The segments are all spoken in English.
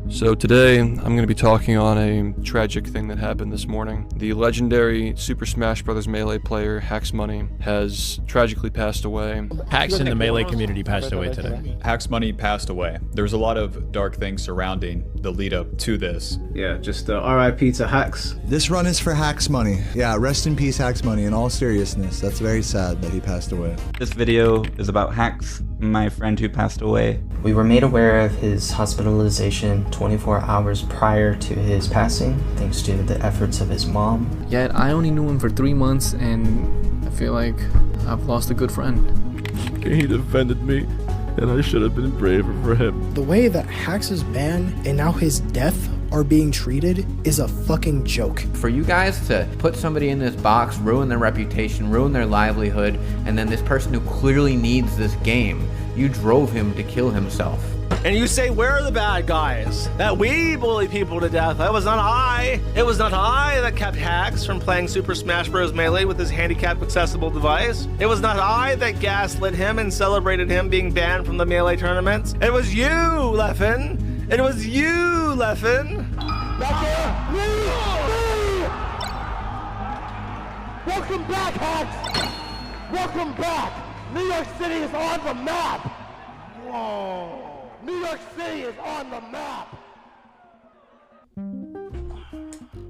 So today, I'm going to be talking on a tragic thing that happened this morning. The legendary Super Smash Bros. Melee player, Hax Money, has tragically passed away. Hax in the Melee community passed away today. Hax Money passed away. There's a lot of dark things surrounding the lead up to this. Yeah, just RIP to Hax. This run is for Hax Money. Yeah, rest in peace, Hax Money. In all seriousness, that's very sad that he passed away. This video is about Hax, my friend who passed away. We were made aware of his hospitalization 24 hours prior to his passing, thanks to the efforts of his mom. Yet I only knew him for 3 months, and I feel like I've lost a good friend. He defended me, and I should have been braver for him. The way that Hax's ban and now his death are being treated is a fucking joke. For you guys to put somebody in this box, ruin their reputation, ruin their livelihood, and then this person who clearly needs this game, you drove him to kill himself. And you say, where are the bad guys? That we bully people to death. That was not I. It was not I that kept Hax from playing Super Smash Bros. Melee with his handicapped accessible device. It was not I that gaslit him and celebrated him being banned from the Melee tournaments. It was you, Leffen. It was you, Leffen. Welcome back, Hax. Welcome back. New York City is on the map. Whoa. New York City is on the map!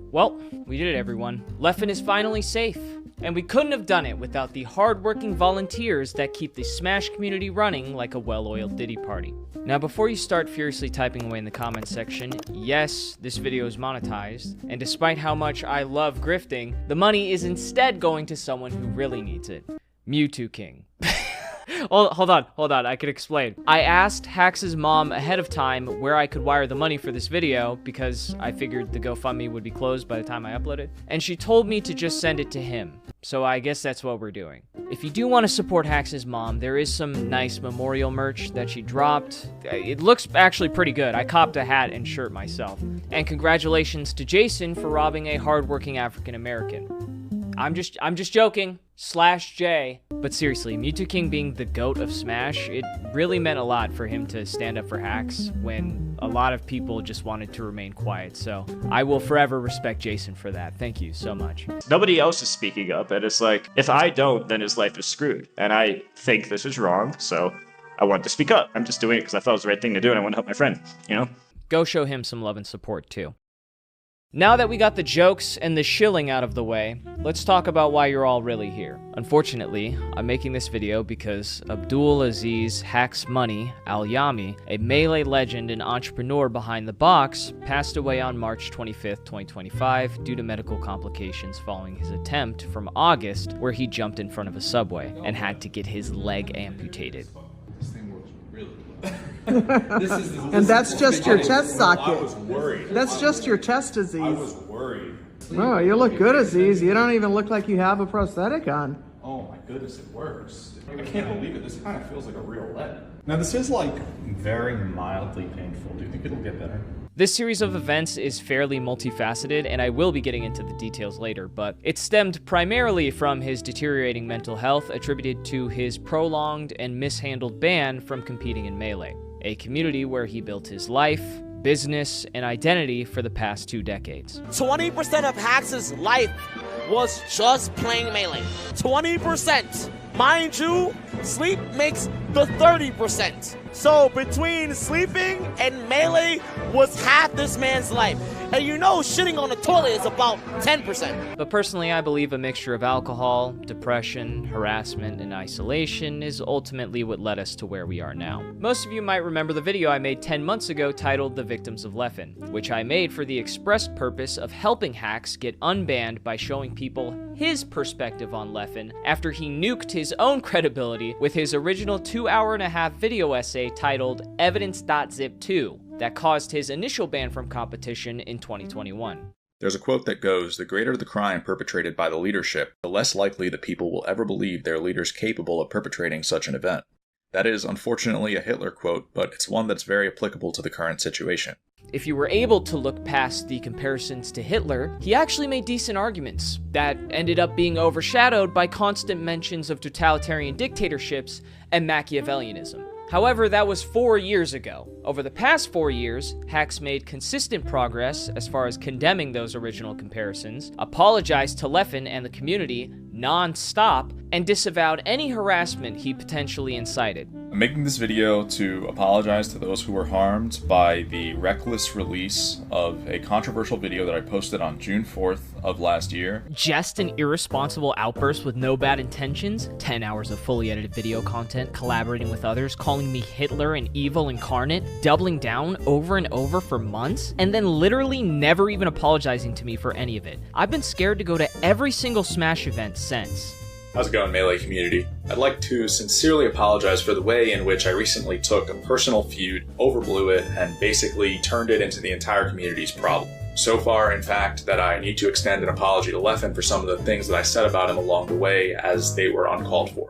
Well, we did it, everyone. Leffen is finally safe. And we couldn't have done it without the hard-working volunteers that keep the Smash community running like a well-oiled Diddy party. Now, before you start furiously typing away in the comments section, yes, this video is monetized, and despite how much I love grifting, the money is instead going to someone who really needs it. Mewtwo King. Hold on, I could explain. I asked Hax's mom ahead of time where I could wire the money for this video because I figured the GoFundMe would be closed by the time I uploaded, and she told me to just send it to him. So I guess that's what we're doing. If you do want to support Hax's mom, there is some nice memorial merch that she dropped. It looks actually pretty good. I copped a hat and shirt myself. And congratulations to Jason for robbing a hardworking African American. I'm just joking. /J. But seriously, Mewtwo King being the GOAT of Smash, it really meant a lot for him to stand up for Hax when a lot of people just wanted to remain quiet. So I will forever respect Jason for that. Thank you so much. Nobody else is speaking up, and it's like, if I don't, then his life is screwed. And I think this is wrong, so I want to speak up. I'm just doing it because I thought it was the right thing to do, and I want to help my friend, you know? Go show him some love and support, too. Now that we got the jokes and the shilling out of the way, let's talk about why you're all really here. Unfortunately, I'm making this video because Abdul Aziz Hax Money Al-Yami, a Melee legend and entrepreneur behind the box, passed away on March 25th, 2025 due to medical complications following his attempt from August where he jumped in front of a subway and had to get his leg amputated. This thing works really good. And that's just your chest socket. I was worried. That's just your chest, Aziz. I was worried. Oh, you look good, Aziz. You don't even look like you have a prosthetic on. Oh my goodness, it works. I can't believe it. This kind of feels like a real leg. Now this is like very mildly painful. Do you think it'll get better? This series of events is fairly multifaceted, and I will be getting into the details later, but it stemmed primarily from his deteriorating mental health attributed to his prolonged and mishandled ban from competing in Melee, a community where he built his life, business, and identity for the past 2 decades. 20% of Hax's life was just playing Melee. 20%. Mind you, sleep makes the 30%. So between sleeping and Melee was half this man's life. And you know shitting on the toilet is about 10%. But personally, I believe a mixture of alcohol, depression, harassment, and isolation is ultimately what led us to where we are now. Most of you might remember the video I made 10 months ago titled The Victims of Leffen, which I made for the express purpose of helping Hax get unbanned by showing people his perspective on Leffen after he nuked his own credibility with his original 2.5-hour video essay titled Evidence.zip 2 that caused his initial ban from competition in 2021. There's a quote that goes, "The greater the crime perpetrated by the leadership, the less likely the people will ever believe their leader's capable of perpetrating such an event." That is, unfortunately, a Hitler quote, but it's one that's very applicable to the current situation. If you were able to look past the comparisons to Hitler, he actually made decent arguments that ended up being overshadowed by constant mentions of totalitarian dictatorships and Machiavellianism. However, that was 4 years ago. Over the past 4 years, Hacks made consistent progress as far as condemning those original comparisons, apologized to Leffen and the community non-stop, and disavowed any harassment he potentially incited. I'm making this video to apologize to those who were harmed by the reckless release of a controversial video that I posted on June 4th of last year. Just an irresponsible outburst with no bad intentions, 10 hours of fully edited video content, collaborating with others, calling me Hitler and evil incarnate, doubling down over and over for months, and then literally never even apologizing to me for any of it. I've been scared to go to every single Smash event since. How's it going, Melee community? I'd like to sincerely apologize for the way in which I recently took a personal feud, overblew it, and basically turned it into the entire community's problem. So far, in fact, that I need to extend an apology to Leffen for some of the things that I said about him along the way, as they were uncalled for.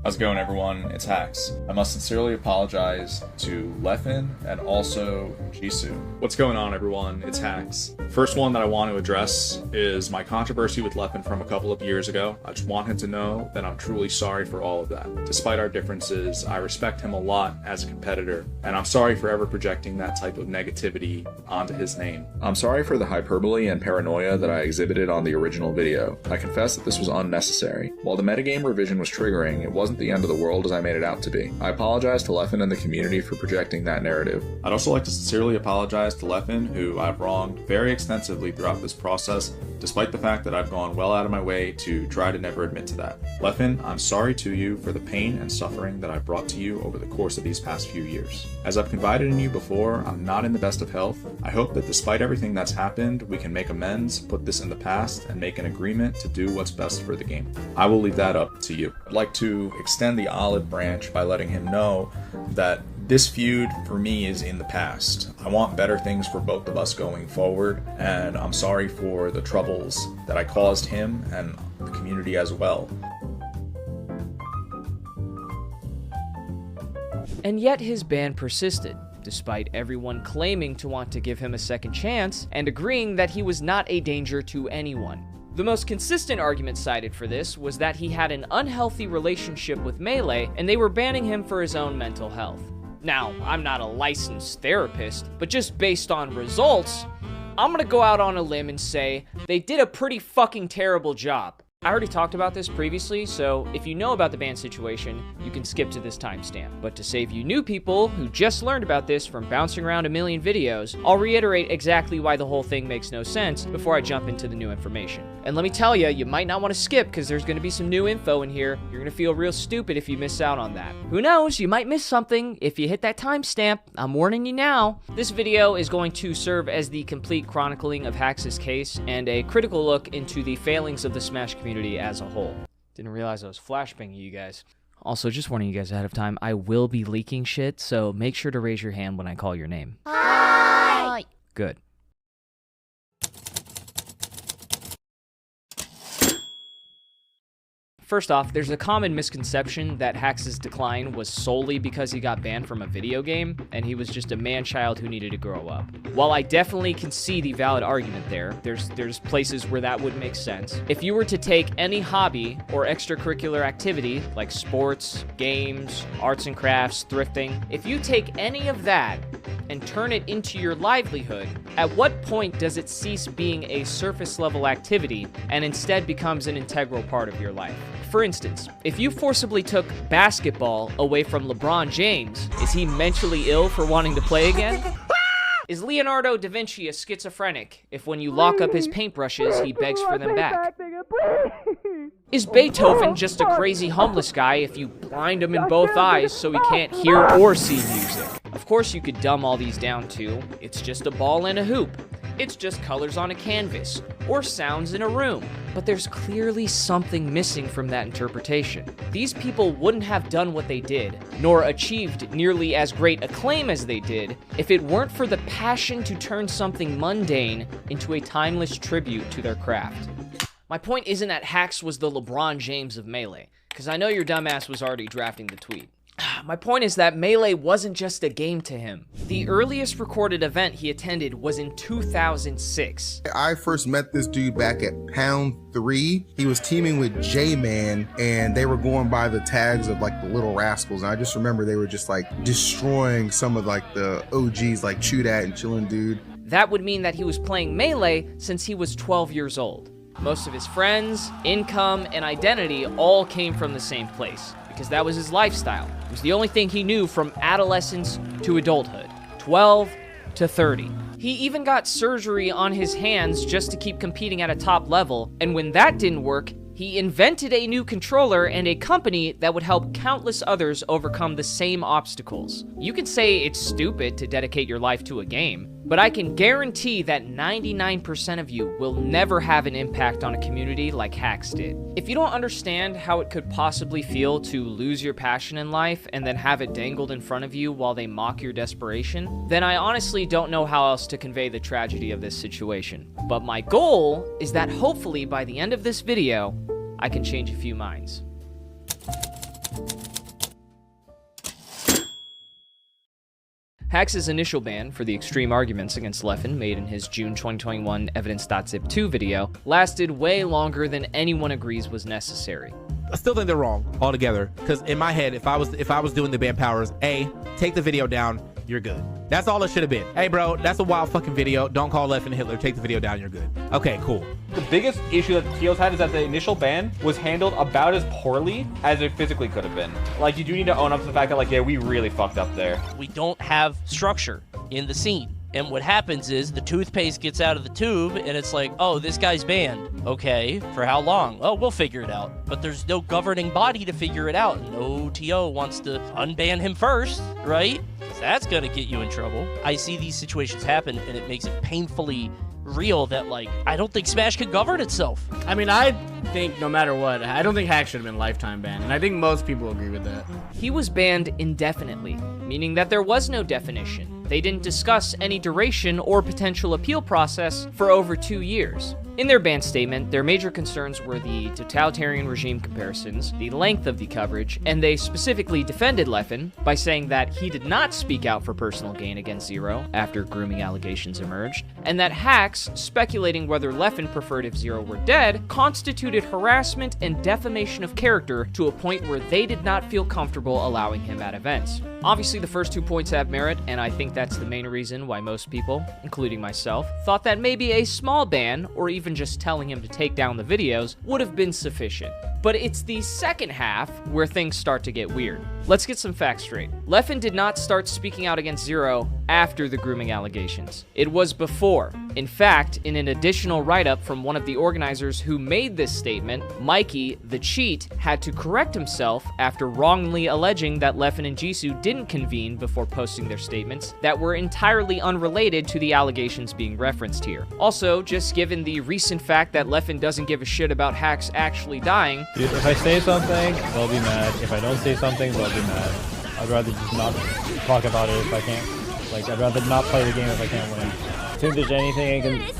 How's it going, everyone? It's Hacks. I must sincerely apologize to Leffen and also Jisoo. What's going on, everyone? It's Hacks. First one that I want to address is my controversy with Leffen from a couple of years ago. I just want him to know that I'm truly sorry for all of that. Despite our differences, I respect him a lot as a competitor, and I'm sorry for ever projecting that type of negativity onto his name. I'm sorry for the hyperbole and paranoia that I exhibited on the original video. I confess that this was unnecessary. While the metagame revision was triggering, it wasn't the end of the world as I made it out to be. I apologize to Leffen and the community for projecting that narrative. I'd also like to sincerely apologize to Leffen, who I've wronged very extensively throughout this process, despite the fact that I've gone well out of my way to try to never admit to that. Leffen, I'm sorry to you for the pain and suffering that I've brought to you over the course of these past few years. As I've confided in you before, I'm not in the best of health. I hope that despite everything that's happened, we can make amends, put this in the past, and make an agreement to do what's best for the game. I will leave that up to you. I'd like to extend the olive branch by letting him know that this feud for me is in the past. I want better things for both of us going forward, and I'm sorry for the troubles that I caused him and the community as well. And yet his ban persisted, despite everyone claiming to want to give him a second chance and agreeing that he was not a danger to anyone. The most consistent argument cited for this was that he had an unhealthy relationship with Melee and they were banning him for his own mental health. Now, I'm not a licensed therapist, but just based on results, I'm gonna go out on a limb and say they did a pretty fucking terrible job. I already talked about this previously, so if you know about the ban situation, you can skip to this timestamp. But to save you new people who just learned about this from bouncing around a million videos, I'll reiterate exactly why the whole thing makes no sense before I jump into the new information. And let me tell you, you might not want to skip because there's going to be some new info in here. You're going to feel real stupid if you miss out on that. Who knows, you might miss something if you hit that timestamp. I'm warning you now. This video is going to serve as the complete chronicling of Hacks' case and a critical look into the failings of the Smash community as a whole. Didn't realize I was flashbanging you guys. Also, just warning you guys ahead of time, I will be leaking shit, so make sure to raise your hand when I call your name. Hi! Good. First off, there's a common misconception that Hacks' decline was solely because he got banned from a video game, and he was just a man-child who needed to grow up. While I definitely can see the valid argument there, there's places where that would make sense. If you were to take any hobby or extracurricular activity, like sports, games, arts and crafts, thrifting, if you take any of that and turn it into your livelihood, at what point does it cease being a surface-level activity and instead becomes an integral part of your life? For instance, if you forcibly took basketball away from LeBron James, is he mentally ill for wanting to play again? Is Leonardo da Vinci a schizophrenic if when you lock up his paintbrushes, he begs for them back? Is Beethoven just a crazy homeless guy if you blind him in both eyes so he can't hear or see music? Of course you could dumb all these down to, it's just a ball and a hoop. It's just colors on a canvas, or sounds in a room. But there's clearly something missing from that interpretation. These people wouldn't have done what they did, nor achieved nearly as great acclaim as they did, if it weren't for the passion to turn something mundane into a timeless tribute to their craft. My point isn't that Hacks was the LeBron James of Melee, because I know your dumbass was already drafting the tweet. My point is that Melee wasn't just a game to him. The earliest recorded event he attended was in 2006. I first met this dude back at Pound 3. He was teaming with J-Man, and they were going by the tags of like the Little Rascals. And I just remember they were just like destroying some of like the OGs like Chew Dat and Chillin' Dude. That would mean that he was playing Melee since he was 12 years old. Most of his friends, income, and identity all came from the same place, because that was his lifestyle. It was the only thing he knew from adolescence to adulthood, 12 to 30. He even got surgery on his hands just to keep competing at a top level, and when that didn't work, he invented a new controller and a company that would help countless others overcome the same obstacles. You can say it's stupid to dedicate your life to a game, but I can guarantee that 99% of you will never have an impact on a community like Hax did. If you don't understand how it could possibly feel to lose your passion in life and then have it dangled in front of you while they mock your desperation, then I honestly don't know how else to convey the tragedy of this situation. But my goal is that hopefully by the end of this video, I can change a few minds. Hax's initial ban for the extreme arguments against Leffen made in his June 2021 Evidence.zip 2 video lasted way longer than anyone agrees was necessary. I still think they're wrong altogether, because in my head, if I was doing the ban powers, A, take the video down, you're good. That's all it should have been. Hey bro, that's a wild fucking video. Don't call Leffen Hitler, take the video down, you're good. Okay, cool. The biggest issue that the TOs had is that the initial ban was handled about as poorly as it physically could have been. Like, you do need to own up to the fact that, like, yeah, we really fucked up there. We don't have structure in the scene. And what happens is the toothpaste gets out of the tube and it's like, oh, this guy's banned. Okay, for how long? Oh, we'll figure it out. But there's no governing body to figure it out. No TO wants to unban him first, right? Because that's gonna get you in trouble. I see these situations happen and it makes it painfully real that, like, I don't think Smash can govern itself. I mean, I think no matter what, I don't think Hax should have been lifetime banned, and I think most people agree with that. He was banned indefinitely, meaning that there was no definition. They didn't discuss any duration or potential appeal process for over 2 years. In their ban statement, their major concerns were the totalitarian regime comparisons, the length of the coverage, and they specifically defended Leffen by saying that he did not speak out for personal gain against Zero after grooming allegations emerged, and that Hax, speculating whether Leffen preferred if Zero were dead, constituted harassment and defamation of character to a point where they did not feel comfortable allowing him at events. Obviously, the first 2 points have merit, and I think that's the main reason why most people, including myself, thought that maybe a small ban, or even just telling him to take down the videos, would have been sufficient. But it's the second half where things start to get weird. Let's get some facts straight. Leffen did not start speaking out against Zero after the grooming allegations. It was before. In fact, in an additional write-up from one of the organizers who made this statement, Mikey, the cheat, had to correct himself after wrongly alleging that Leffen and Jisoo didn't convene before posting their statements that were entirely unrelated to the allegations being referenced here. Also, just given the recent fact that Leffen doesn't give a shit about Hax actually dying, dude, if I say something, they'll be mad. If I don't say something, they'll be mad. I'd rather just not talk about it if I can't. Like, I'd rather not play the game if I can't win. I think there's anything I can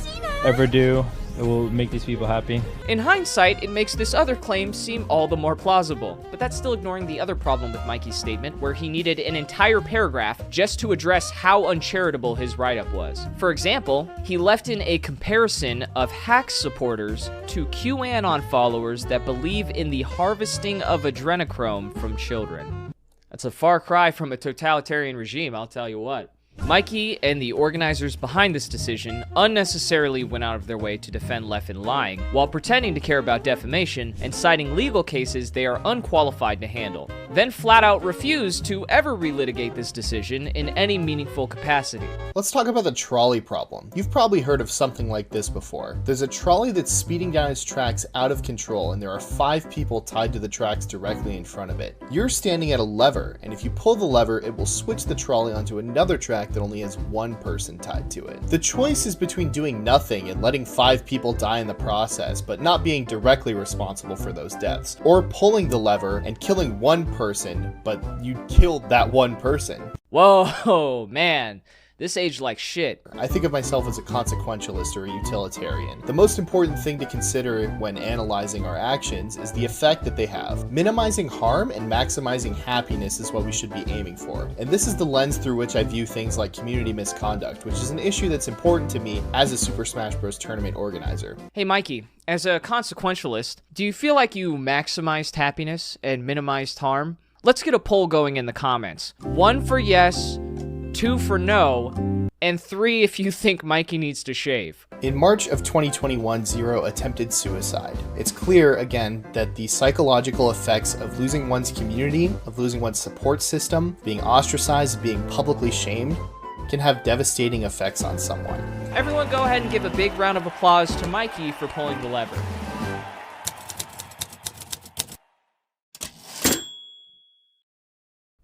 ever do that will make these people happy. In hindsight, it makes this other claim seem all the more plausible, but that's still ignoring the other problem with Mikey's statement, where he needed an entire paragraph just to address how uncharitable his write-up was. For example, he left in a comparison of Hax supporters to QAnon followers that believe in the harvesting of adrenochrome from children. That's a far cry from a totalitarian regime, I'll tell you what. Mikey and the organizers behind this decision unnecessarily went out of their way to defend Leffen lying, while pretending to care about defamation and citing legal cases they are unqualified to handle, then flat out refused to ever relitigate this decision in any meaningful capacity. Let's talk about the trolley problem. You've probably heard of something like this before. There's a trolley that's speeding down its tracks out of control, and there are 5 people tied to the tracks directly in front of it. You're standing at a lever, and if you pull the lever, it will switch the trolley onto another track that only has 1 person tied to it. The choice is between doing nothing and letting 5 people die in the process, but not being directly responsible for those deaths, or pulling the lever and killing 1 person, but you killed that 1 person. Whoa, man. This aged like shit. I think of myself as a consequentialist or a utilitarian. The most important thing to consider when analyzing our actions is the effect that they have. Minimizing harm and maximizing happiness is what we should be aiming for. And this is the lens through which I view things like community misconduct, which is an issue that's important to me as a Super Smash Bros. Tournament organizer. Hey Mikey, as a consequentialist, do you feel like you maximized happiness and minimized harm? Let's get a poll going in the comments. 1 for yes, 2 for no, and 3 if you think Mikey needs to shave. In March of 2021, Zero attempted suicide. It's clear, again, that the psychological effects of losing one's community, of losing one's support system, being ostracized, being publicly shamed, can have devastating effects on someone. Everyone go ahead and give a big round of applause to Mikey for pulling the lever.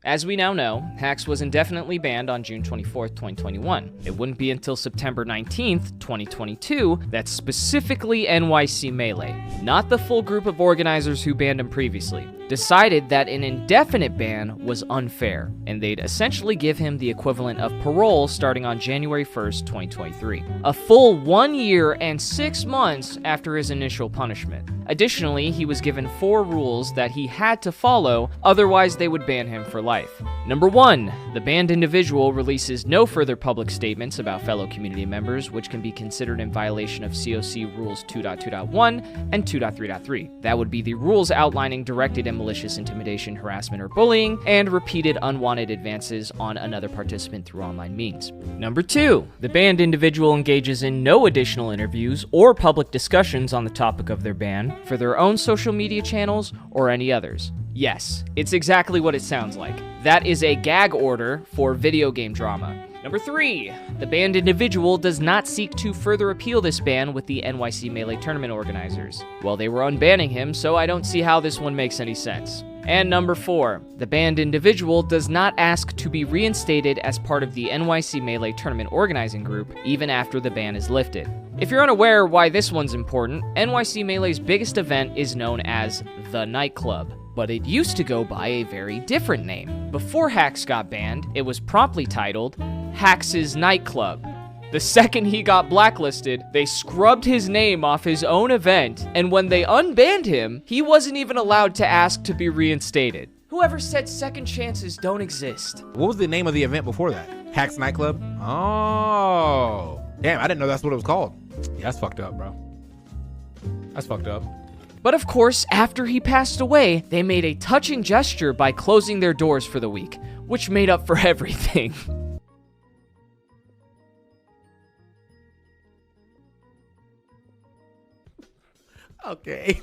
As we now know, Hax was indefinitely banned on June 24th, 2021. It wouldn't be until September 19th, 2022 that specifically NYC Melee, not the full group of organizers who banned him previously, decided that an indefinite ban was unfair, and they'd essentially give him the equivalent of parole starting on January 1st, 2023. A full 1 year and 6 months after his initial punishment. Additionally, he was given 4 rules that he had to follow, otherwise they would ban him for life. Number 1, the banned individual releases no further public statements about fellow community members, which can be considered in violation of COC Rules 2.2.1 and 2.3.3. That would be the rules outlining directed and malicious intimidation, harassment, or bullying, and repeated unwanted advances on another participant through online means. Number 2, the banned individual engages in no additional interviews or public discussions on the topic of their ban for their own social media channels or any others. Yes, it's exactly what it sounds like. That is a gag order for video game drama. Number 3, the banned individual does not seek to further appeal this ban with the NYC Melee tournament organizers. Well, they were unbanning him, so I don't see how this one makes any sense. And number 4, the banned individual does not ask to be reinstated as part of the NYC Melee tournament organizing group, even after the ban is lifted. If you're unaware why this one's important, NYC Melee's biggest event is known as The Nightclub, but it used to go by a very different name. Before Hax got banned, it was promptly titled Hax's Nightclub. The second he got blacklisted, they scrubbed his name off his own event, and when they unbanned him, he wasn't even allowed to ask to be reinstated. Whoever said second chances don't exist? What was the name of the event before that? Hax Nightclub? Oh. Damn, I didn't know that's what it was called. Yeah, that's fucked up, bro. That's fucked up. But of course, after he passed away, they made a touching gesture by closing their doors for the week, which made up for everything. Okay.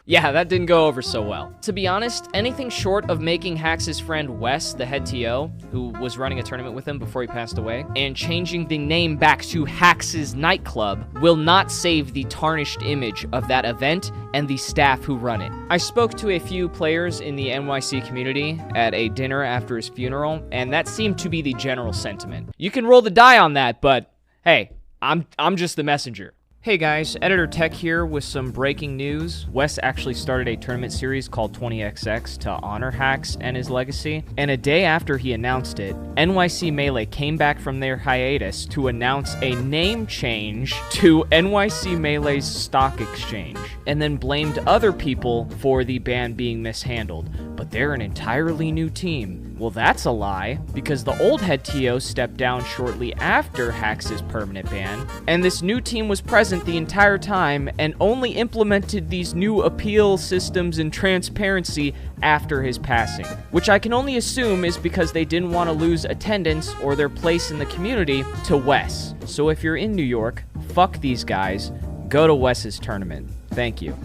Yeah, that didn't go over so well. To be honest, anything short of making Hax's friend Wes the head TO, who was running a tournament with him before he passed away, and changing the name back to Hax's Nightclub will not save the tarnished image of that event and the staff who run it. I spoke to a few players in the NYC community at a dinner after his funeral, and that seemed to be the general sentiment. You can roll the die on that, but hey, I'm just the messenger. Hey guys, Editor Tech here with some breaking news. Wes actually started a tournament series called 20XX to honor Hax and his legacy, and a day after he announced it, NYC Melee came back from their hiatus to announce a name change to NYC Melee's stock exchange, and then blamed other people for the ban being mishandled. But they're an entirely new team. Well, that's a lie, because the old head TO stepped down shortly after Hax's permanent ban, and this new team was present the entire time and only implemented these new appeal systems and transparency after his passing, which I can only assume is because they didn't want to lose attendance or their place in the community to Wes. So if you're in New York, fuck these guys, go to Wes's tournament. Thank you.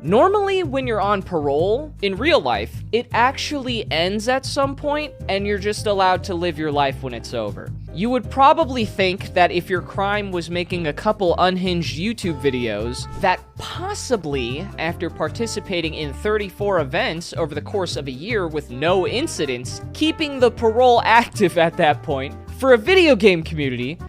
Normally, when you're on parole, in real life, it actually ends at some point, and you're just allowed to live your life when it's over. You would probably think that if your crime was making a couple unhinged YouTube videos, that possibly, after participating in 34 events over the course of a year with no incidents, keeping the parole active at that point, for a video game community,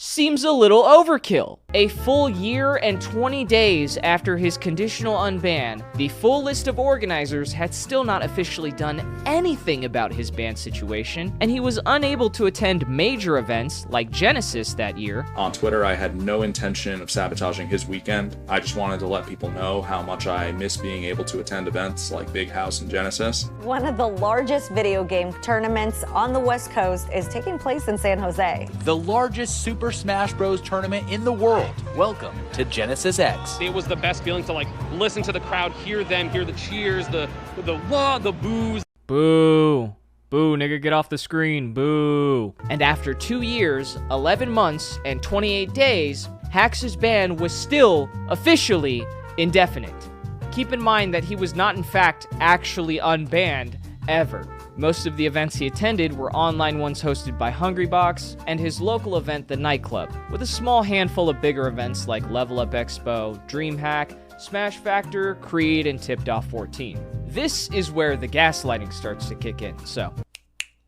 seems a little overkill. A full year and 20 days after his conditional unban, the full list of organizers had still not officially done anything about his ban situation, and he was unable to attend major events like Genesis that year. On Twitter, I had no intention of sabotaging his weekend. I just wanted to let people know how much I miss being able to attend events like Big House and Genesis. One of the largest video game tournaments on the West Coast is taking place in San Jose. The largest Super Smash Bros. Tournament in the world. Welcome to Genesis X. It was the best feeling to like listen to the crowd, hear them, hear the cheers, the boos. Boo. Boo, nigga, get off the screen. Boo. And after 2 years, 11 months, and 28 days, Hax's ban was still officially indefinite. Keep in mind that he was not, in fact, actually unbanned ever. Most of the events he attended were online ones hosted by Hungrybox and his local event, The Nightclub, with a small handful of bigger events like Level Up Expo, DreamHack, Smash Factor, Creed, and Tipped Off 14. This is where the gaslighting starts to kick in, so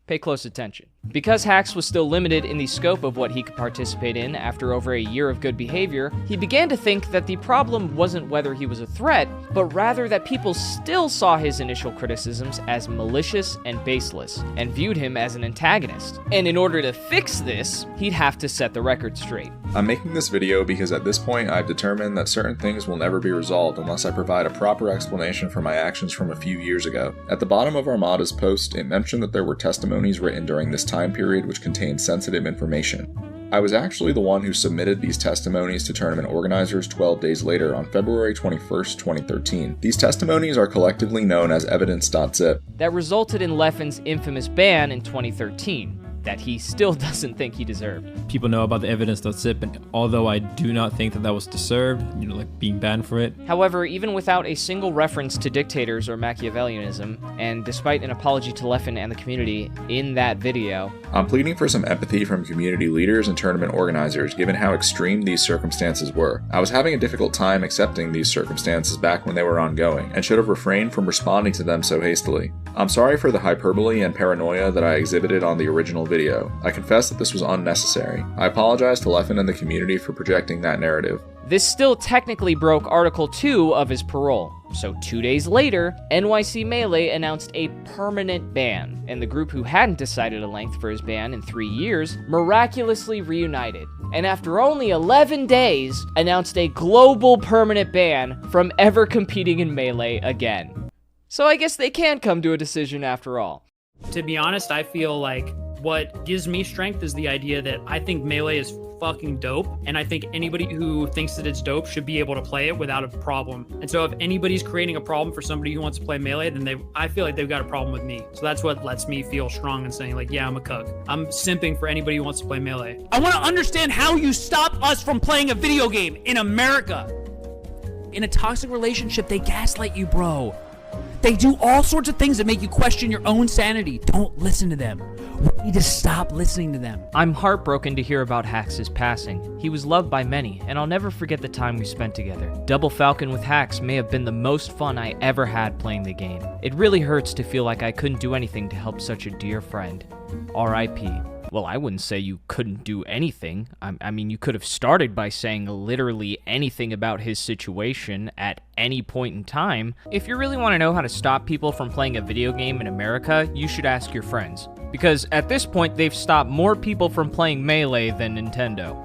pay close attention. Because Hax was still limited in the scope of what he could participate in after over a year of good behavior, he began to think that the problem wasn't whether he was a threat, but rather that people still saw his initial criticisms as malicious and baseless, and viewed him as an antagonist. And in order to fix this, he'd have to set the record straight. I'm making this video because at this point I've determined that certain things will never be resolved unless I provide a proper explanation for my actions from a few years ago. At the bottom of Armada's post, it mentioned that there were testimonies written during this time period which contained sensitive information. I was actually the one who submitted these testimonies to tournament organizers 12 days later on February 21st, 2013. These testimonies are collectively known as evidence.zip. That resulted in Leffen's infamous ban in 2013. That he still doesn't think he deserved. People know about the evidence.zip, and although I do not think that that was deserved, like being banned for it. However, even without a single reference to dictators or Machiavellianism, and despite an apology to Leffen and the community in that video, I'm pleading for some empathy from community leaders and tournament organizers given how extreme these circumstances were. I was having a difficult time accepting these circumstances back when they were ongoing, and should have refrained from responding to them so hastily. I'm sorry for the hyperbole and paranoia that I exhibited on the original video. I confess that this was unnecessary. I apologize to Leffen and the community for projecting that narrative. This still technically broke Article 2 of his parole. So 2 days later, NYC Melee announced a permanent ban, and the group who hadn't decided a length for his ban in 3 years miraculously reunited. And after only 11 days, announced a global permanent ban from ever competing in Melee again. So I guess they can come to a decision after all. To be honest, I feel like what gives me strength is the idea that I think Melee is fucking dope, and I think anybody who thinks that it's dope should be able to play it without a problem. And so if anybody's creating a problem for somebody who wants to play Melee, then I feel like they've got a problem with me. So that's what lets me feel strong and saying like, yeah, I'm a cuck. I'm simping for anybody who wants to play Melee. I want to understand how you stop us from playing a video game in America. In a toxic relationship, they gaslight you, bro. They do all sorts of things that make you question your own sanity. Don't listen to them. We need to stop listening to them. I'm heartbroken to hear about Hax's passing. He was loved by many, and I'll never forget the time we spent together. Double Falcon with Hax may have been the most fun I ever had playing the game. It really hurts to feel like I couldn't do anything to help such a dear friend. R.I.P. Well, I wouldn't say you couldn't do anything. I mean, you could have started by saying literally anything about his situation at any point in time. If you really want to know how to stop people from playing a video game in America, you should ask your friends. Because at this point, they've stopped more people from playing Melee than Nintendo.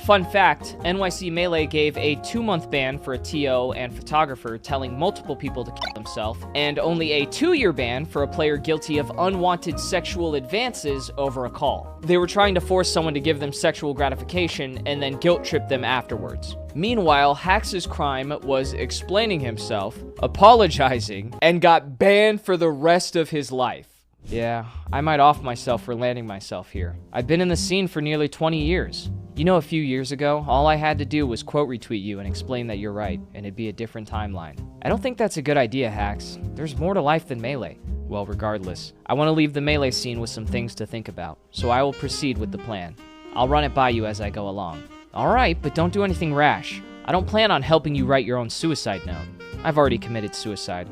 Fun fact, NYC Melee gave a 2-month ban for a TO and photographer telling multiple people to kill themselves, and only a 2-year ban for a player guilty of unwanted sexual advances over a call. They were trying to force someone to give them sexual gratification and then guilt trip them afterwards. Meanwhile, Hax's crime was explaining himself, apologizing, and got banned for the rest of his life. Yeah, I might off myself for landing myself here. I've been in the scene for nearly 20 years. You know, a few years ago, all I had to do was quote retweet you and explain that you're right, and it'd be a different timeline. I don't think that's a good idea, Hax. There's more to life than Melee. Well, regardless, I want to leave the Melee scene with some things to think about, so I will proceed with the plan. I'll run it by you as I go along. Alright, but don't do anything rash. I don't plan on helping you write your own suicide note. I've already committed suicide.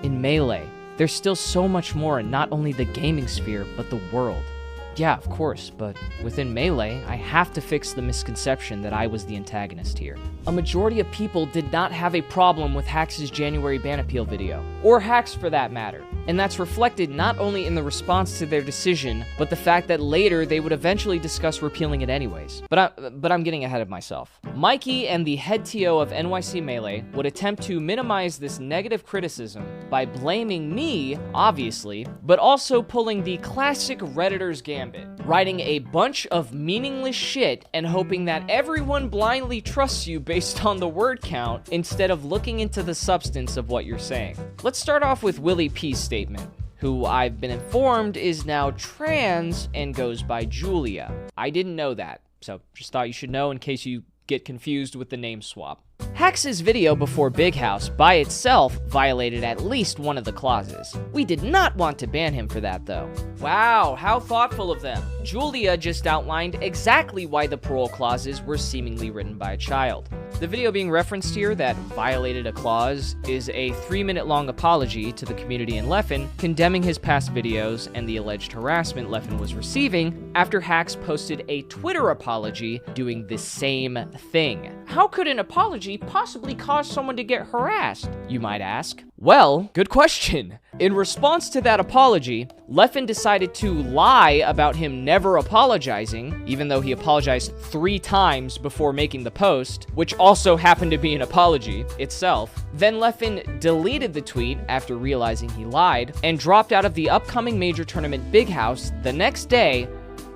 In Melee, there's still so much more in not only the gaming sphere, but the world. Yeah, of course, but within Melee, I have to fix the misconception that I was the antagonist here. A majority of people did not have a problem with Hax's January ban appeal video, or Hax for that matter, and that's reflected not only in the response to their decision, but the fact that later they would eventually discuss repealing it anyways. But I'm getting ahead of myself. Mikey and the head TO of NYC Melee would attempt to minimize this negative criticism by blaming me, obviously, but also pulling the classic Redditor's gambit, writing a bunch of meaningless shit and hoping that everyone blindly trusts you based on the word count instead of looking into the substance of what you're saying. Let's start off with Willie P's statement, who I've been informed is now trans and goes by Julia. I didn't know that, so just thought you should know in case you get confused with the name swap. Hax's video before Big House by itself violated at least one of the clauses. We did not want to ban him for that though. Wow, how thoughtful of them. Julia just outlined exactly why the parole clauses were seemingly written by a child. The video being referenced here that violated a clause is a 3-minute long apology to the community in Leffen, condemning his past videos and the alleged harassment Leffen was receiving after Hax posted a Twitter apology doing the same thing. How could an apology possibly cause someone to get harassed, you might ask? Well, good question. In response to that apology, Leffen decided to lie about him never apologizing, even though he apologized 3 times before making the post, which also happened to be an apology itself. Then Leffen deleted the tweet after realizing he lied, and dropped out of the upcoming major tournament Big House the next day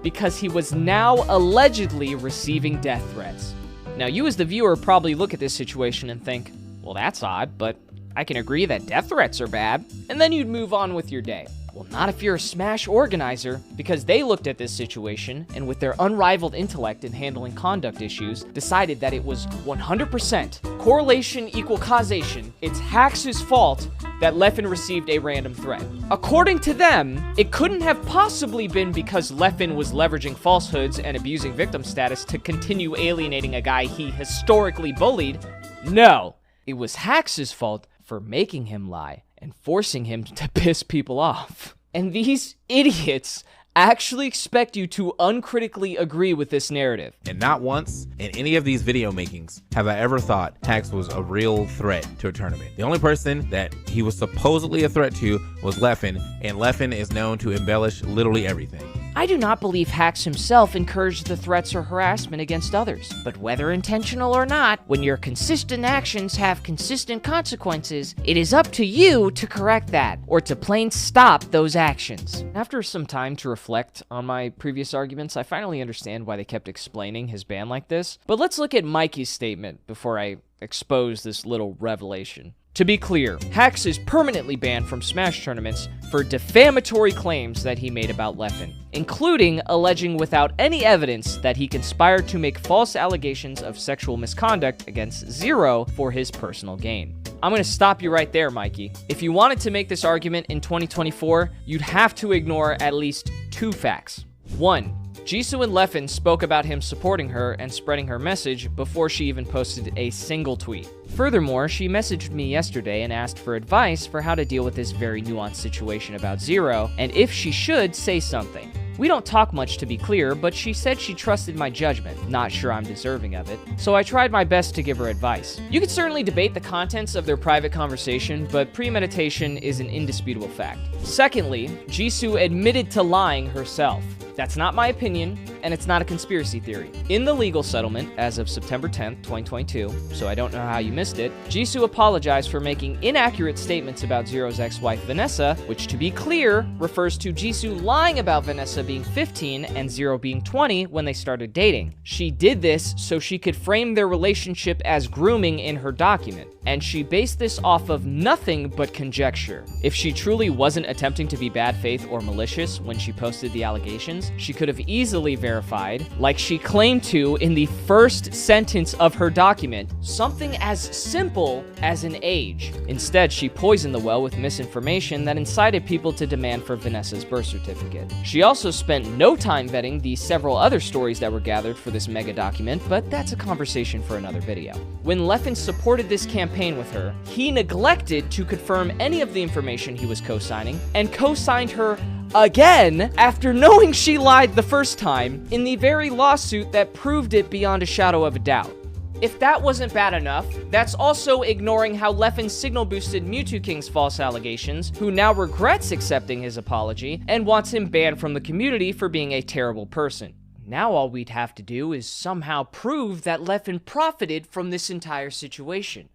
because he was now allegedly receiving death threats. Now, you as the viewer probably look at this situation and think, well, that's odd, but I can agree that death threats are bad, and then you'd move on with your day. Well, not if you're a Smash organizer, because they looked at this situation, and with their unrivaled intellect in handling conduct issues, decided that it was 100% correlation equal causation. It's Hax's fault that Leffen received a random threat. According to them, it couldn't have possibly been because Leffen was leveraging falsehoods and abusing victim status to continue alienating a guy he historically bullied. No, it was Hax's fault for making him lie and forcing him to piss people off. And these idiots actually expect you to uncritically agree with this narrative. And not once in any of these video makings have I ever thought Hax was a real threat to a tournament. The only person that he was supposedly a threat to was Leffen, and Leffen is known to embellish literally everything. I do not believe Hax himself encouraged the threats or harassment against others, but whether intentional or not, when your consistent actions have consistent consequences, it is up to you to correct that, or to plain stop those actions. After some time to reflect on my previous arguments, I finally understand why they kept explaining his ban like this, but let's look at Mikey's statement before I expose this little revelation. To be clear, Hax is permanently banned from Smash tournaments for defamatory claims that he made about Leffen, including alleging without any evidence that he conspired to make false allegations of sexual misconduct against Zero for his personal gain. I'm going to stop you right there, Mikey. If you wanted to make this argument in 2024, you'd have to ignore at least 2 facts. 1. Jisoo and Leffen spoke about him supporting her and spreading her message before she even posted a single tweet. Furthermore, she messaged me yesterday and asked for advice for how to deal with this very nuanced situation about Zero, and if she should say something. We don't talk much, to be clear, but she said she trusted my judgment. Not sure I'm deserving of it, so I tried my best to give her advice. You could certainly debate the contents of their private conversation, but premeditation is an indisputable fact. Secondly, Jisoo admitted to lying herself. That's not my opinion, and it's not a conspiracy theory. In the legal settlement, as of September 10th, 2022, so I don't know how you missed it, Jisoo apologized for making inaccurate statements about Zero's ex-wife Vanessa, which, to be clear, refers to Jisoo lying about Vanessa being 15 and Zero being 20 when they started dating. She did this so she could frame their relationship as grooming in her document, and she based this off of nothing but conjecture. If she truly wasn't attempting to be bad faith or malicious when she posted the allegations, she could have easily verified, like she claimed to in the first sentence of her document, something as simple as an age. Instead, she poisoned the well with misinformation that incited people to demand for Vanessa's birth certificate. She also spent no time vetting the several other stories that were gathered for this mega document, but that's a conversation for another video. When Leffen supported this campaign with her, he neglected to confirm any of the information he was co-signing, and co-signed her again after knowing she lied the first time in the very lawsuit that proved it beyond a shadow of a doubt. If that wasn't bad enough, that's also ignoring how Leffen signal boosted Mewtwo King's false allegations, who now regrets accepting his apology and wants him banned from the community for being a terrible person. Now all we'd have to do is somehow prove that Leffen profited from this entire situation.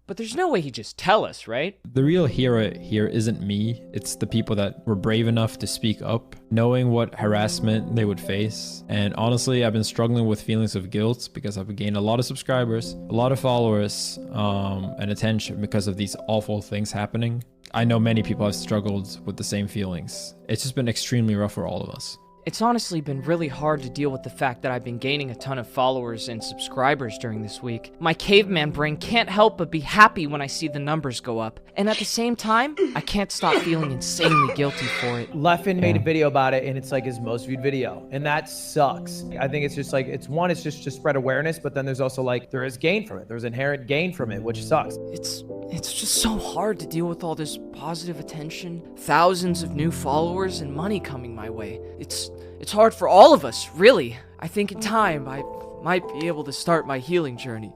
But there's no way he'd just tell us, right? The real hero here isn't me, it's the people that were brave enough to speak up, knowing what harassment they would face. And honestly, I've been struggling with feelings of guilt because I've gained a lot of subscribers, a lot of followers, and attention because of these awful things happening. I know many people have struggled with the same feelings. It's just been extremely rough for all of us. It's honestly been really hard to deal with the fact that I've been gaining a ton of followers and subscribers during this week. My caveman brain can't help but be happy when I see the numbers go up. And at the same time, I can't stop feeling insanely guilty for it. Leffen made a video about it, and it's like his most viewed video. And that sucks. I think it's just like, it's just to spread awareness, but then there's also like, there is gain from it. There's inherent gain from it, which sucks. It's just so hard to deal with all this positive attention, thousands of new followers, and money coming my way. It's hard for all of us, really. I think in time, I might be able to start my healing journey.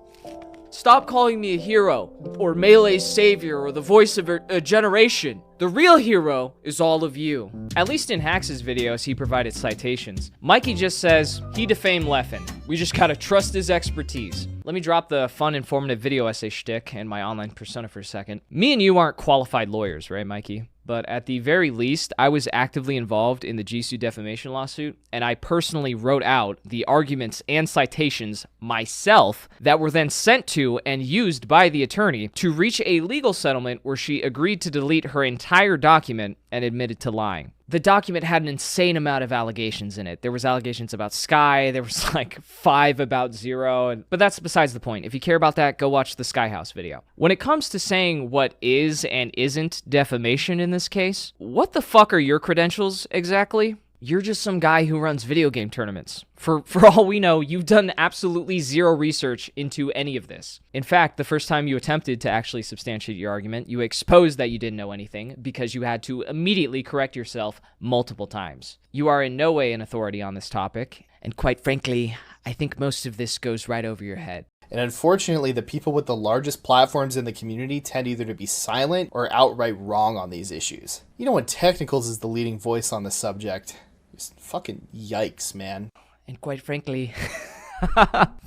Stop calling me a hero, or Melee's savior, or the voice of a generation. The real hero is all of you. At least in Hax's videos, he provided citations. Mikey just says, he defamed Leffen. We just gotta trust his expertise. Let me drop the fun, informative video essay shtick and my online persona for a second. Me and you aren't qualified lawyers, right, Mikey? But at the very least, I was actively involved in the Jisoo defamation lawsuit, and I personally wrote out the arguments and citations myself that were then sent to and used by the attorney to reach a legal settlement where she agreed to delete her entire document and admitted to lying. The document had an insane amount of allegations in it. There was allegations about Sky, there was like 5 about Zero, but that's besides the point. If you care about that, go watch the Sky House video. When it comes to saying what is and isn't defamation in this case, what the fuck are your credentials exactly? You're just some guy who runs video game tournaments. For all we know, you've done absolutely zero research into any of this. In fact, the first time you attempted to actually substantiate your argument, you exposed that you didn't know anything because you had to immediately correct yourself multiple times. You are in no way an authority on this topic, and quite frankly, I think most of this goes right over your head. And unfortunately, the people with the largest platforms in the community tend either to be silent or outright wrong on these issues. You know, when Technicals is the leading voice on the subject, just fucking yikes, man. And quite frankly,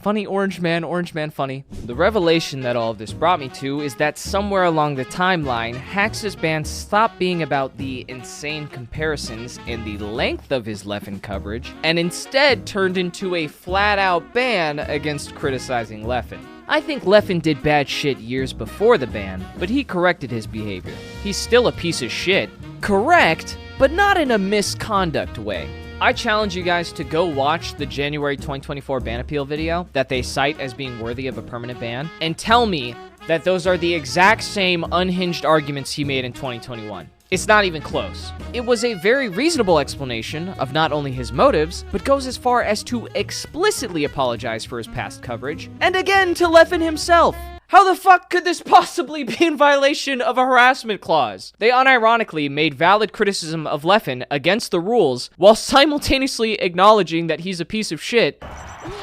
funny orange man funny. The revelation that all of this brought me to is that somewhere along the timeline, Hax's ban stopped being about the insane comparisons and the length of his Leffen coverage, and instead turned into a flat-out ban against criticizing Leffen. I think Leffen did bad shit years before the ban, but he corrected his behavior. He's still a piece of shit. Correct, but not in a misconduct way. I challenge you guys to go watch the January 2024 ban appeal video that they cite as being worthy of a permanent ban, and tell me that those are the exact same unhinged arguments he made in 2021. It's not even close. It was a very reasonable explanation of not only his motives, but goes as far as to explicitly apologize for his past coverage, and again to Leffen himself. How the fuck could this possibly be in violation of a harassment clause? They unironically made valid criticism of Leffen against the rules while simultaneously acknowledging that he's a piece of shit.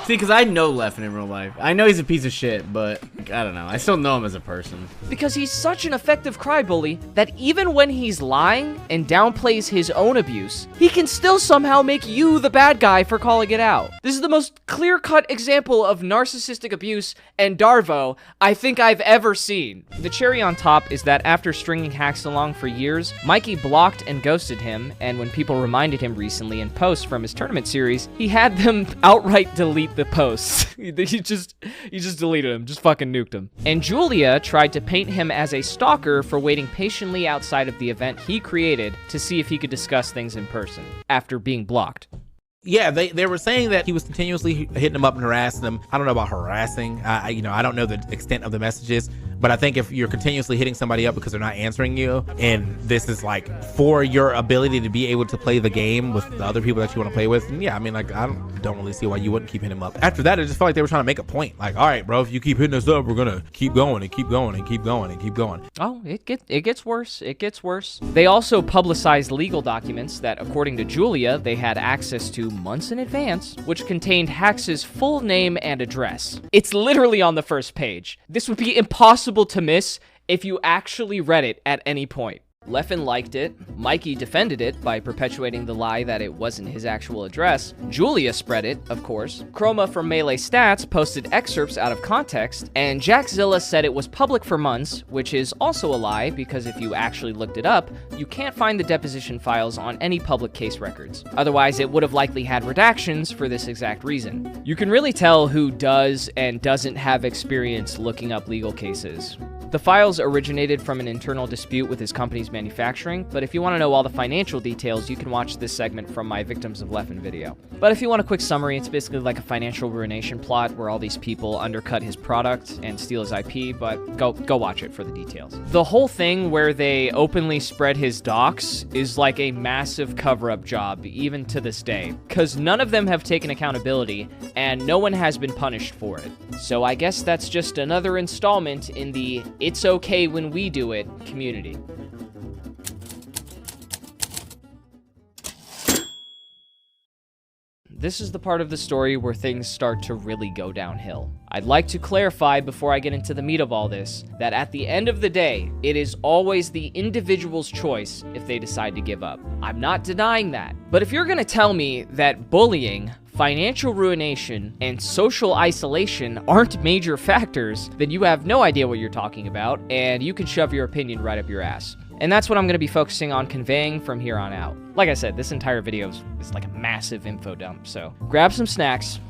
See, because I know Leffen in real life. I know he's a piece of shit, but I don't know. I still know him as a person. Because he's such an effective crybully that even when he's lying and downplays his own abuse, he can still somehow make you the bad guy for calling it out. This is the most clear-cut example of narcissistic abuse and Darvo I think I've ever seen. The cherry on top is that after stringing Hax along for years, Mikey blocked and ghosted him, and when people reminded him recently in posts from his tournament series, he had them outright delete the posts. he just deleted him, just fucking nuked him. And Julia tried to paint him as a stalker for waiting patiently outside of the event he created to see if he could discuss things in person after being blocked. Yeah, they were saying that he was continuously hitting him up and harassing them. I don't know about harassing. I don't know the extent of the messages, But I think if you're continuously hitting somebody up because they're not answering you, and this is like for your ability to be able to play the game with the other people that you want to play with, and yeah, I mean, like, I don't really see why you wouldn't keep hitting them up. After that, it just felt like they were trying to make a point. Like, all right, bro, if you keep hitting us up, we're gonna keep going and keep going and keep going and keep going. Oh, it gets worse. It gets worse. They also publicized legal documents that, according to Julia, they had access to months in advance, which contained Hax's full name and address. It's literally on the first page. This would be impossible to miss if you actually read it at any point. Leffen liked it, Mikey defended it by perpetuating the lie that it wasn't his actual address, Julia spread it, of course, Chroma from Melee Stats posted excerpts out of context, and Jackzilla said it was public for months, which is also a lie because if you actually looked it up, you can't find the deposition files on any public case records. Otherwise, it would have likely had redactions for this exact reason. You can really tell who does and doesn't have experience looking up legal cases. The files originated from an internal dispute with his company's manufacturing, but if you want to know all the financial details, you can watch this segment from my Victims of Leffen video. But if you want a quick summary, it's basically like a financial ruination plot where all these people undercut his product and steal his IP, but go watch it for the details. The whole thing where they openly spread his docs is like a massive cover-up job, even to this day, because none of them have taken accountability, and no one has been punished for it. So I guess that's just another installment in the "it's okay when we do it" community. This is the part of the story where things start to really go downhill. I'd like to clarify before I get into the meat of all this, that at the end of the day, it is always the individual's choice if they decide to give up. I'm not denying that. But if you're gonna tell me that bullying, financial ruination, and social isolation aren't major factors, then you have no idea what you're talking about, and you can shove your opinion right up your ass. And that's what I'm going to be focusing on conveying from here on out. Like I said, this entire video is like a massive info dump, so grab some snacks,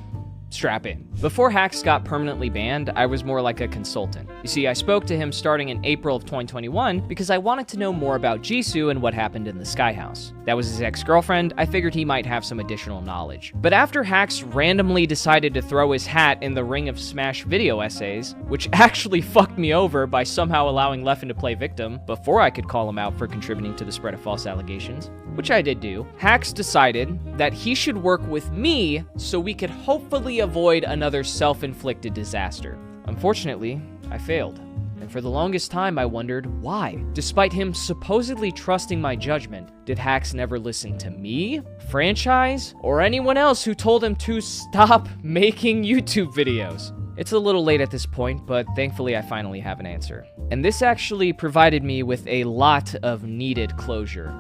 strap in. Before Hax got permanently banned, I was more like a consultant. You see, I spoke to him starting in April of 2021 because I wanted to know more about Jisoo and what happened in the Sky House. That was his ex-girlfriend. I figured he might have some additional knowledge. But after Hax randomly decided to throw his hat in the ring of Smash video essays, which actually fucked me over by somehow allowing Leffen to play victim before I could call him out for contributing to the spread of false allegations, which I did do, Hax decided that he should work with me so we could hopefully avoid another self-inflicted disaster. Unfortunately, I failed. And for the longest time, I wondered why. Despite him supposedly trusting my judgment, did Hax never listen to me, franchise, or anyone else who told him to stop making YouTube videos? It's a little late at this point, but thankfully I finally have an answer. And this actually provided me with a lot of needed closure.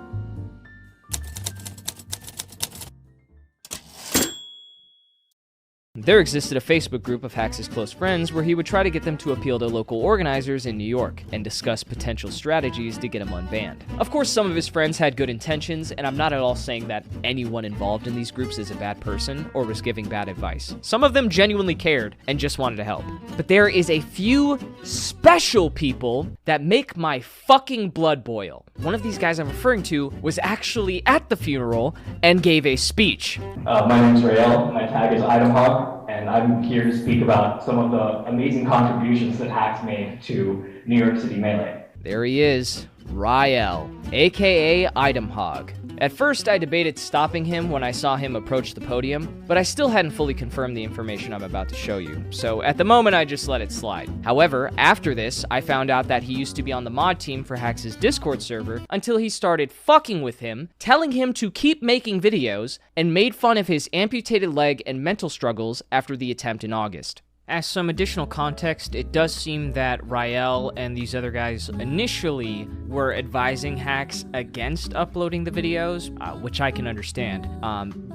There existed a Facebook group of Hax's close friends where he would try to get them to appeal to local organizers in New York and discuss potential strategies to get him unbanned. Of course, some of his friends had good intentions, and I'm not at all saying that anyone involved in these groups is a bad person or was giving bad advice. Some of them genuinely cared and just wanted to help. But there is a few special people that make my fucking blood boil. One of these guys I'm referring to was actually at the funeral and gave a speech. My name is Rael, my tag is Itemhog, and I'm here to speak about some of the amazing contributions that Hax made to New York City Melee. There he is, Rael, aka Itemhog. At first, I debated stopping him when I saw him approach the podium, but I still hadn't fully confirmed the information I'm about to show you, so at the moment I just let it slide. However, after this, I found out that he used to be on the mod team for Hax's Discord server until he started fucking with him, telling him to keep making videos, and made fun of his amputated leg and mental struggles after the attempt in August. As some additional context, it does seem that Rael and these other guys initially were advising Hax against uploading the videos, which I can understand.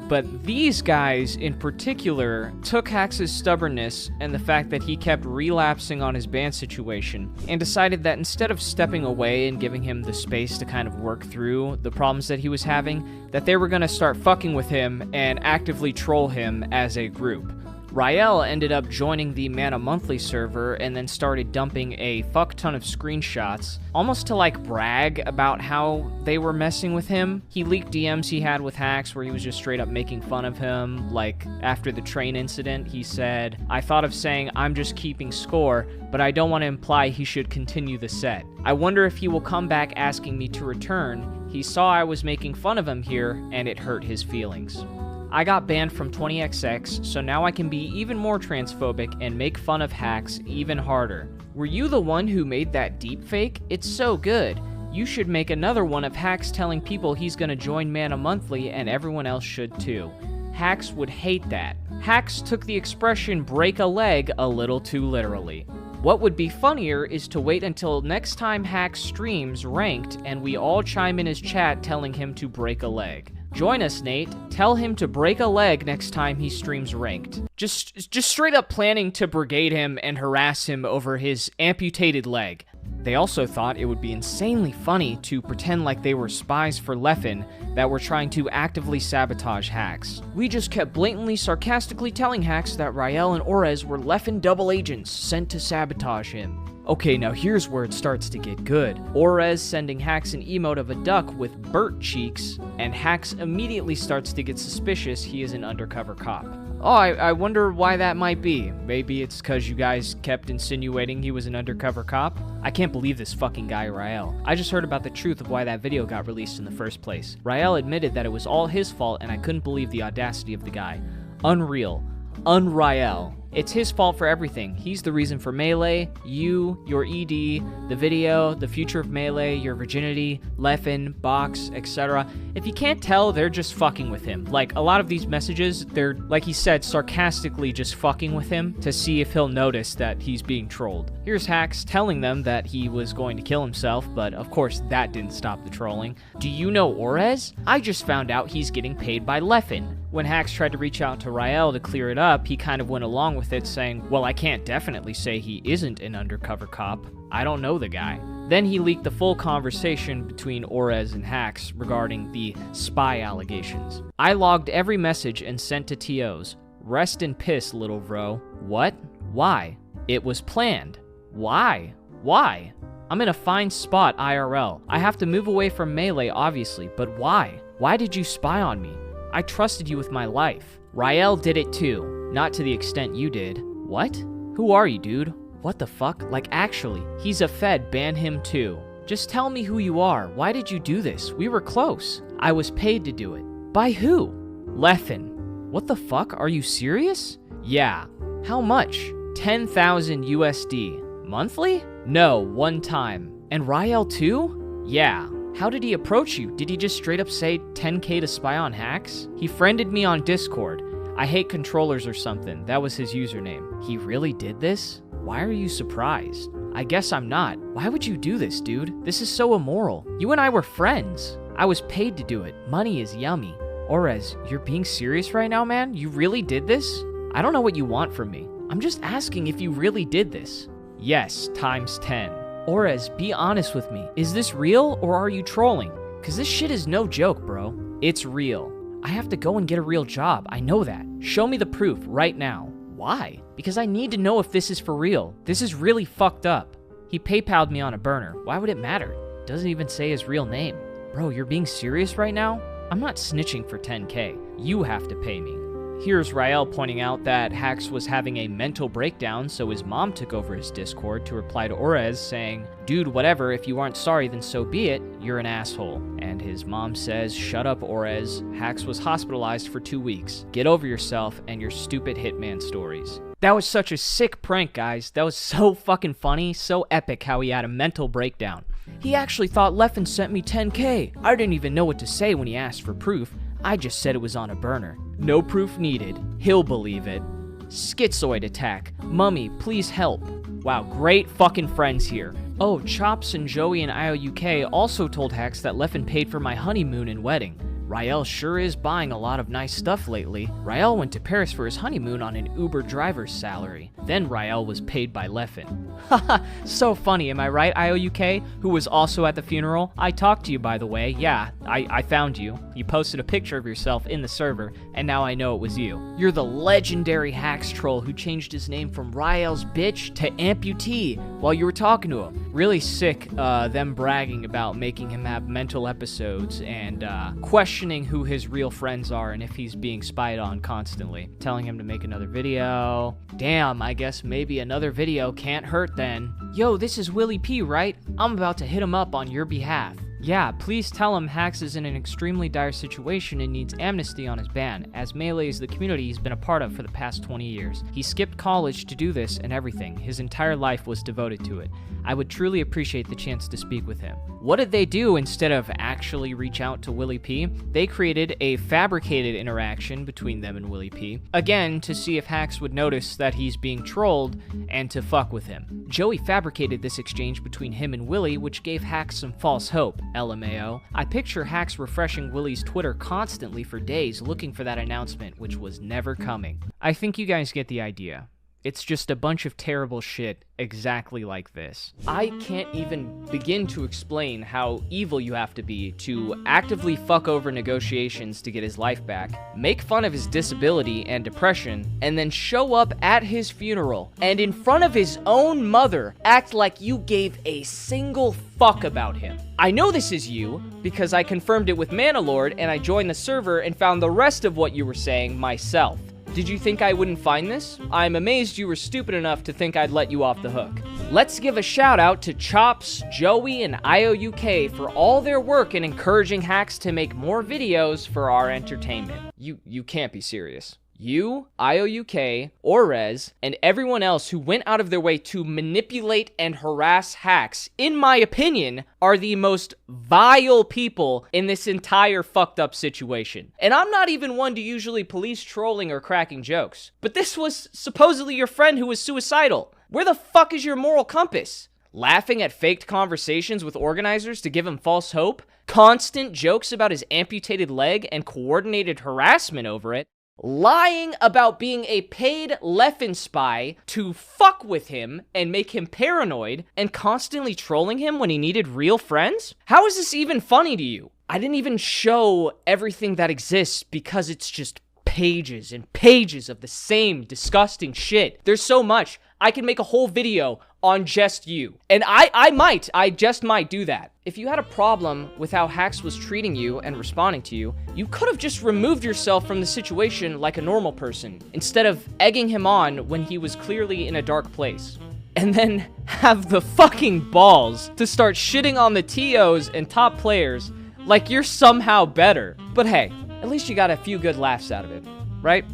But these guys in particular took Hax's stubbornness and the fact that he kept relapsing on his ban situation and decided that instead of stepping away and giving him the space to kind of work through the problems that he was having, that they were going to start fucking with him and actively troll him as a group. Rael ended up joining the Mana Monthly server and then started dumping a fuck ton of screenshots, almost to like brag about how they were messing with him. He leaked DMs he had with Hacks where he was just straight up making fun of him. Like after the train incident, he said, "I thought of saying I'm just keeping score, but I don't want to imply he should continue the set. I wonder if he will come back asking me to return. He saw I was making fun of him here, and it hurt his feelings." I got banned from 20XX, so now I can be even more transphobic and make fun of Hacks even harder. Were you the one who made that deepfake? It's so good. You should make another one of Hacks telling people he's gonna join Mana Monthly and everyone else should too. Hacks would hate that. Hacks took the expression break a leg a little too literally. What would be funnier is to wait until next time Hacks streams ranked and we all chime in his chat telling him to break a leg. Join us, Nate. Tell him to break a leg next time he streams ranked. Just straight up planning to brigade him and harass him over his amputated leg. They also thought it would be insanely funny to pretend like they were spies for Leffen that were trying to actively sabotage Hacks. We just kept blatantly sarcastically telling Hacks that Rael and Orez were Leffen double agents sent to sabotage him. Okay, now here's where it starts to get good. Orez sending Hacks an emote of a duck with burnt cheeks, and Hacks immediately starts to get suspicious he is an undercover cop. Oh, I wonder why that might be. Maybe it's because you guys kept insinuating he was an undercover cop? I can't believe this fucking guy, Rael. I just heard about the truth of why that video got released in the first place. Rael admitted that it was all his fault, and I couldn't believe the audacity of the guy. Unreal. Unrael. It's his fault for everything. He's the reason for Melee, you, your ED, the video, the future of Melee, your virginity, Leffen, Box, etc. If you can't tell, they're just fucking with him. Like, a lot of these messages, they're, like he said, sarcastically just fucking with him to see if he'll notice that he's being trolled. Here's Hacks telling them that he was going to kill himself, but of course that didn't stop the trolling. Do you know Orez? I just found out he's getting paid by Leffen. When Hacks tried to reach out to Rael to clear it up, he kind of went along with it, saying, well, I can't definitely say he isn't an undercover cop. I don't know the guy. Then he leaked the full conversation between Orez and Hacks regarding the spy allegations. I logged every message and sent to TOs. Rest in piss, little bro. What? Why? It was planned. Why? Why? I'm in a fine spot IRL. I have to move away from Melee, obviously, but why? Why did you spy on me? I trusted you with my life. Rael did it too. Not to the extent you did. What? Who are you, dude? What the fuck? Like, actually, he's a Fed, ban him too. Just tell me who you are. Why did you do this? We were close. I was paid to do it. By who? Leffen. What the fuck? Are you serious? Yeah. How much? 10,000 USD. Monthly? No, one time. And Rael too? Yeah. How did he approach you? Did he just straight up say 10k to spy on Hacks? He friended me on Discord. I hate controllers or something. That was his username. He really did this? Why are you surprised? I guess I'm not. Why would you do this, dude? This is so immoral. You and I were friends. I was paid to do it. Money is yummy. Orez, you're being serious right now, man? You really did this? I don't know what you want from me. I'm just asking if you really did this. Yes, times 10. Orez, be honest with me. Is this real or are you trolling? Cause this shit is no joke, bro. It's real. I have to go and get a real job. I know that. Show me the proof right now. Why? Because I need to know if this is for real. This is really fucked up. He PayPal'd me on a burner. Why would it matter? Doesn't even say his real name. Bro, you're being serious right now? I'm not snitching for 10k. You have to pay me. Here's Rael pointing out that Hacks was having a mental breakdown, so his mom took over his Discord to reply to Orez saying, dude, whatever, if you aren't sorry, then so be it, you're an asshole. And his mom says, shut up, Orez. Hacks was hospitalized for 2 weeks. Get over yourself and your stupid hitman stories. That was such a sick prank, guys. That was so fucking funny, so epic how he had a mental breakdown. He actually thought Leffen sent me 10k. I didn't even know what to say when he asked for proof. I just said it was on a burner. No proof needed. He'll believe it. Schizoid attack. Mummy, please help. Wow, great fucking friends here. Oh, Chops and Joey and IOUK also told Hacks that Leffen paid for my honeymoon and wedding. Rael sure is buying a lot of nice stuff lately. Rael went to Paris for his honeymoon on an Uber driver's salary. Then Rael was paid by Leffen. Haha, so funny, am I right, IOUK, who was also at the funeral? I talked to you, by the way. Yeah, I found you. You posted a picture of yourself in the server, and now I know it was you. You're the legendary Hacks troll who changed his name from Rael's bitch to Amputee while you were talking to him. Really sick, them bragging about making him have mental episodes and questioning who his real friends are and if he's being spied on constantly. Telling him to make another video. Damn, I guess maybe another video can't hurt then. Yo, this is Willie P, right? I'm about to hit him up on your behalf. Yeah, please tell him Hacks is in an extremely dire situation and needs amnesty on his ban, as Melee is the community he's been a part of for the past 20 years. He skipped college to do this and everything. His entire life was devoted to it. I would truly appreciate the chance to speak with him. What did they do instead of actually reach out to Willie P? They created a fabricated interaction between them and Willie P, again to see if Hacks would notice that he's being trolled and to fuck with him. Joey fabricated this exchange between him and Willie, which gave Hacks some false hope. LMAO. I picture Hacks refreshing Willie's Twitter constantly for days looking for that announcement, which was never coming. I think you guys get the idea. It's just a bunch of terrible shit exactly like this. I can't even begin to explain how evil you have to be to actively fuck over negotiations to get his life back, make fun of his disability and depression, and then show up at his funeral and in front of his own mother act like you gave a single fuck about him. I know this is you because I confirmed it with Manalord and I joined the server and found the rest of what you were saying myself. Did you think I wouldn't find this? I'm amazed you were stupid enough to think I'd let you off the hook. Let's give a shout out to Chops, Joey, and IOUK for all their work in encouraging Hacks to make more videos for our entertainment. You can't be serious. You, IOUK, Orez, and everyone else who went out of their way to manipulate and harass Hacks, in my opinion, are the most vile people in this entire fucked up situation. And I'm not even one to usually police trolling or cracking jokes, but this was supposedly your friend who was suicidal. Where the fuck is your moral compass? Laughing at faked conversations with organizers to give him false hope? Constant jokes about his amputated leg and coordinated harassment over it? Lying about being a paid Leffen spy to fuck with him and make him paranoid, and constantly trolling him when he needed real friends? How is this even funny to you? I didn't even show everything that exists because it's just pages and pages of the same disgusting shit. There's so much. I can make a whole video on just you. And I just might do that. If you had a problem with how Hacks was treating you and responding to you, you could have just removed yourself from the situation like a normal person, instead of egging him on when he was clearly in a dark place. And then have the fucking balls to start shitting on the TOs and top players like you're somehow better. But hey, at least you got a few good laughs out of it, right?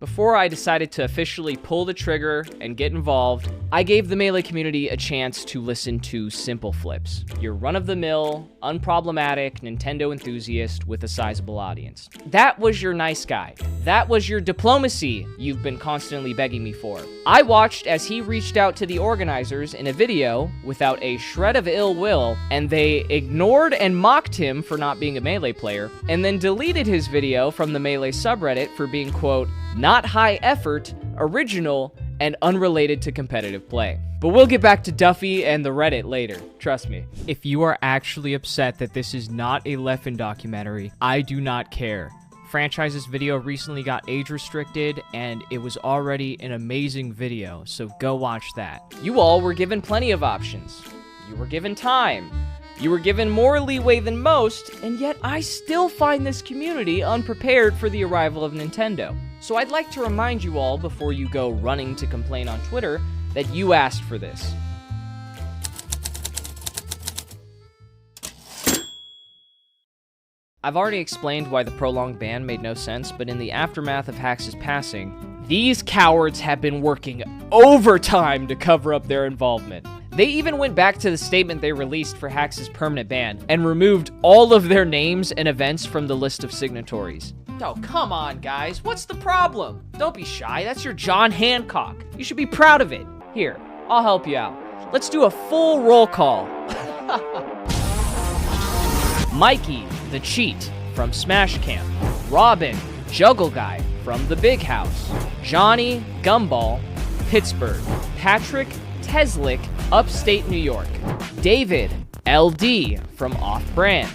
Before I decided to officially pull the trigger and get involved, I gave the Melee community a chance to listen to Simple Flips, your run-of-the-mill, unproblematic Nintendo enthusiast with a sizable audience. That was your nice guy. That was your diplomacy you've been constantly begging me for. I watched as he reached out to the organizers in a video without a shred of ill will, and they ignored and mocked him for not being a Melee player, and then deleted his video from the Melee subreddit for being, quote, not high effort, original, and unrelated to competitive play. But we'll get back to Duffy and the Reddit later, trust me. If you are actually upset that this is not a Leffen documentary, I do not care. Franchise's video recently got age restricted, and it was already an amazing video, so go watch that. You all were given plenty of options. You were given time. You were given more leeway than most, and yet I still find this community unprepared for the arrival of Nintendo. So I'd like to remind you all before you go running to complain on Twitter that you asked for this. I've already explained why the prolonged ban made no sense, but in the aftermath of Hacks' passing, these cowards have been working overtime to cover up their involvement. They even went back to the statement they released for Hacks' permanent ban and removed all of their names and events from the list of signatories. Oh, come on, guys. What's the problem? Don't be shy. That's your John Hancock. You should be proud of it. Here, I'll help you out. Let's do a full roll call. Mikey, the Cheat from Smash Camp. Robin, Juggle Guy from The Big House. Johnny, Gumball, Pittsburgh. Patrick, Teslick, Upstate New York. David, LD from Off Brand.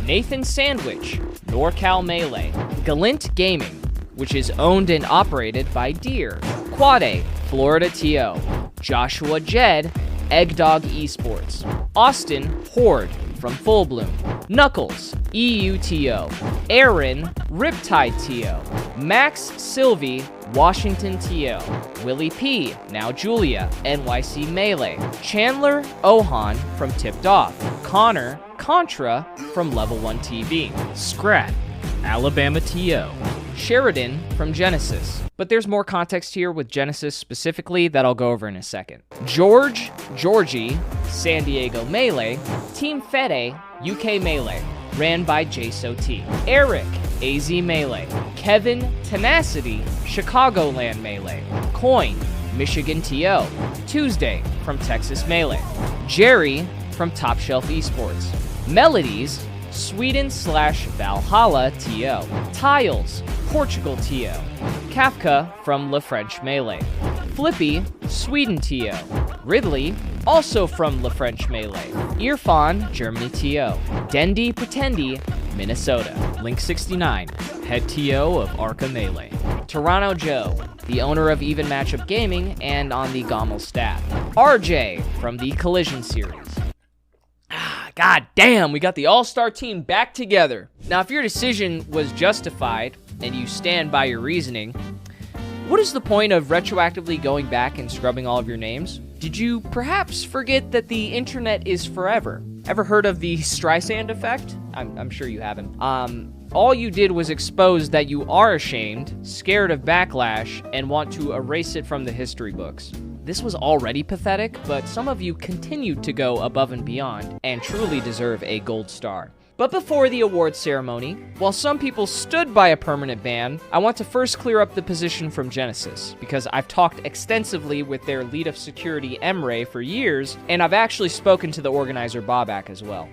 Nathan Sandwich, NorCal Melee. Galint Gaming, which is owned and operated by Deer. Quade, Florida TO. Joshua Jed, Eggdog Esports. Austin, Horde from Full Bloom. Knuckles, EUTO. Aaron, Riptide TO. Max Sylvie, Washington TO. Willie P, now Julia, NYC Melee. Chandler Ohan from Tipped Off. Connor Contra from Level 1 TV. Scrat, Alabama TO. Sheridan from Genesis. But there's more context here with Genesis specifically that I'll go over in a second. Georgie, San Diego Melee. Team Fede, UK Melee, ran by JSOT. Eric, AZ Melee. Kevin Tenacity, Chicagoland Melee. Coin, Michigan TO. Tuesday from Texas Melee. Jerry from Top Shelf Esports. Melodies, Sweden/Valhalla TO. Tiles, Portugal TO. Kafka from La French Melee. Flippy, Sweden TO. Ridley, also from La French Melee. Irfan, Germany TO. Dendy Pretendy, Minnesota. Link69, head TO of Arca Melee. Toronto Joe, the owner of Even Matchup Gaming and on the Gommel staff. RJ from the Collision series. God damn, we got the all-star team back together. Now, if your decision was justified and you stand by your reasoning, what is the point of retroactively going back and scrubbing all of your names? Did you perhaps forget that the internet is forever? Ever heard of the Streisand effect? I'm sure you haven't. All you did was expose that you are ashamed, scared of backlash, and want to erase it from the history books. This was already pathetic, but some of you continued to go above and beyond and truly deserve a gold star. But before the awards ceremony, while some people stood by a permanent ban, I want to first clear up the position from Genesis, because I've talked extensively with their lead of security, Emre, for years, and I've actually spoken to the organizer, Bobak, as well.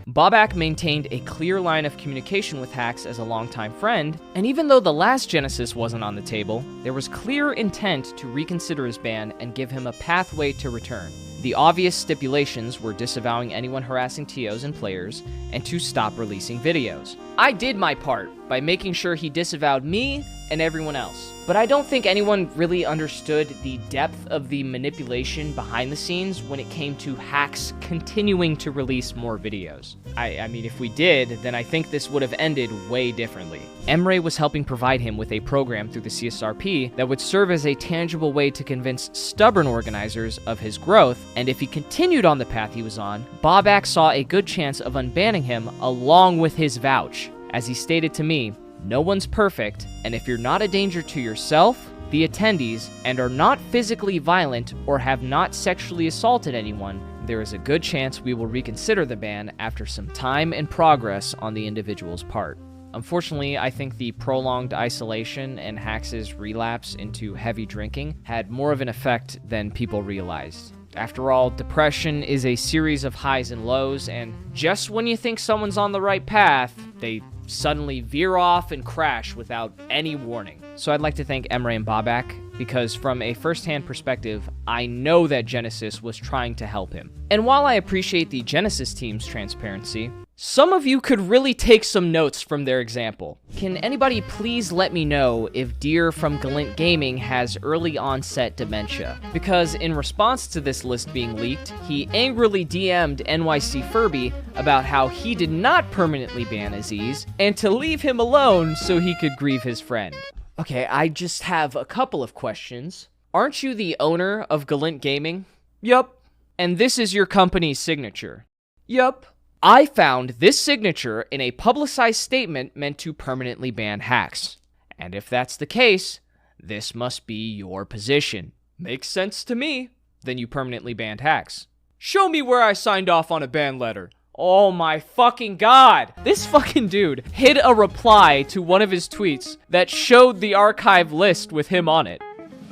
Bobak maintained a clear line of communication with Hax as a longtime friend, and even though the last Genesis wasn't on the table, there was clear intent to reconsider his ban and give him a pathway to return. The obvious stipulations were disavowing anyone harassing TOs and players, and to stop releasing videos. I did my part by making sure he disavowed me and everyone else. But I don't think anyone really understood the depth of the manipulation behind the scenes when it came to Hax continuing to release more videos. I mean, if we did, then I think this would have ended way differently. Emre was helping provide him with a program through the CSRP that would serve as a tangible way to convince stubborn organizers of his growth, and if he continued on the path he was on, Bobak saw a good chance of unbanning him along with his vouch. As he stated to me, "No one's perfect, and if you're not a danger to yourself, the attendees, and are not physically violent or have not sexually assaulted anyone, there is a good chance we will reconsider the ban after some time and progress on the individual's part." Unfortunately, I think the prolonged isolation and Hax's relapse into heavy drinking had more of an effect than people realized. After all, depression is a series of highs and lows, and just when you think someone's on the right path, they suddenly veer off and crash without any warning. So I'd like to thank Emre and Bobak, because from a first-hand perspective, I know that Genesis was trying to help him. And while I appreciate the Genesis team's transparency, some of you could really take some notes from their example. Can anybody please let me know if Deer from Galint Gaming has early onset dementia? Because in response to this list being leaked, he angrily DM'd NYC Furby about how he did not permanently ban Aziz, and to leave him alone so he could grieve his friend. Okay, I just have a couple of questions. Aren't you the owner of Galint Gaming? Yup. And this is your company's signature? Yup. I found this signature in a publicized statement meant to permanently ban Hax. And if that's the case, this must be your position. Makes sense to me. Then you permanently banned Hax. Show me where I signed off on a ban letter. Oh my fucking god! This fucking dude hid a reply to one of his tweets that showed the archive list with him on it.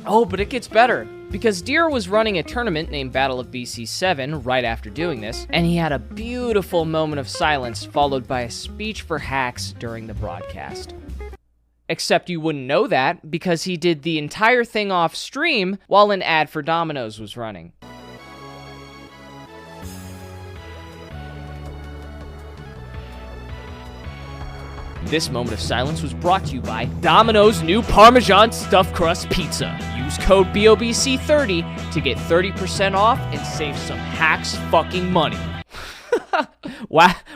Oh, but it gets better. Because Deer was running a tournament named Battle of BC7 right after doing this, and he had a beautiful moment of silence followed by a speech for hacks during the broadcast. Except you wouldn't know that because he did the entire thing off stream while an ad for Domino's was running. This moment of silence was brought to you by Domino's new Parmesan Stuffed Crust Pizza. Use code BOBC30 to get 30% off and save some hacks fucking money.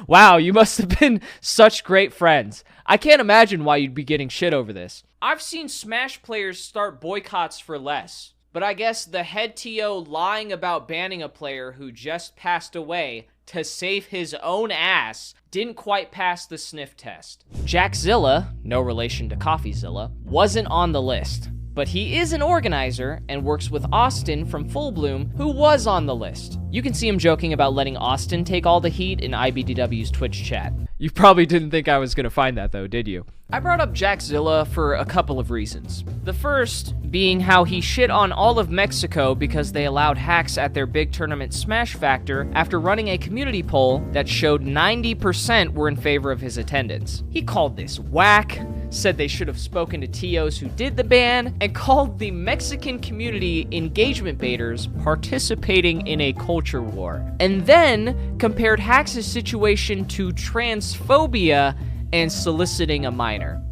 Wow, you must have been such great friends. I can't imagine why you'd be getting shit over this. I've seen Smash players start boycotts for less, but I guess the head TO lying about banning a player who just passed away to save his own ass didn't quite pass the sniff test. Jackzilla, no relation to CoffeeZilla, wasn't on the list, but he is an organizer and works with Austin from Full Bloom, who was on the list. You can see him joking about letting Austin take all the heat in IBDW's Twitch chat. You probably didn't think I was gonna find that though, did you? I brought up Jackzilla for a couple of reasons. The first being how he shit on all of Mexico because they allowed hacks at their big tournament Smash Factor after running a community poll that showed 90% were in favor of his attendance. He called this whack, said they should have spoken to TOs who did the ban, and called the Mexican community engagement baiters participating in a culture war. And then compared Hacks' situation to transphobia and soliciting a minor.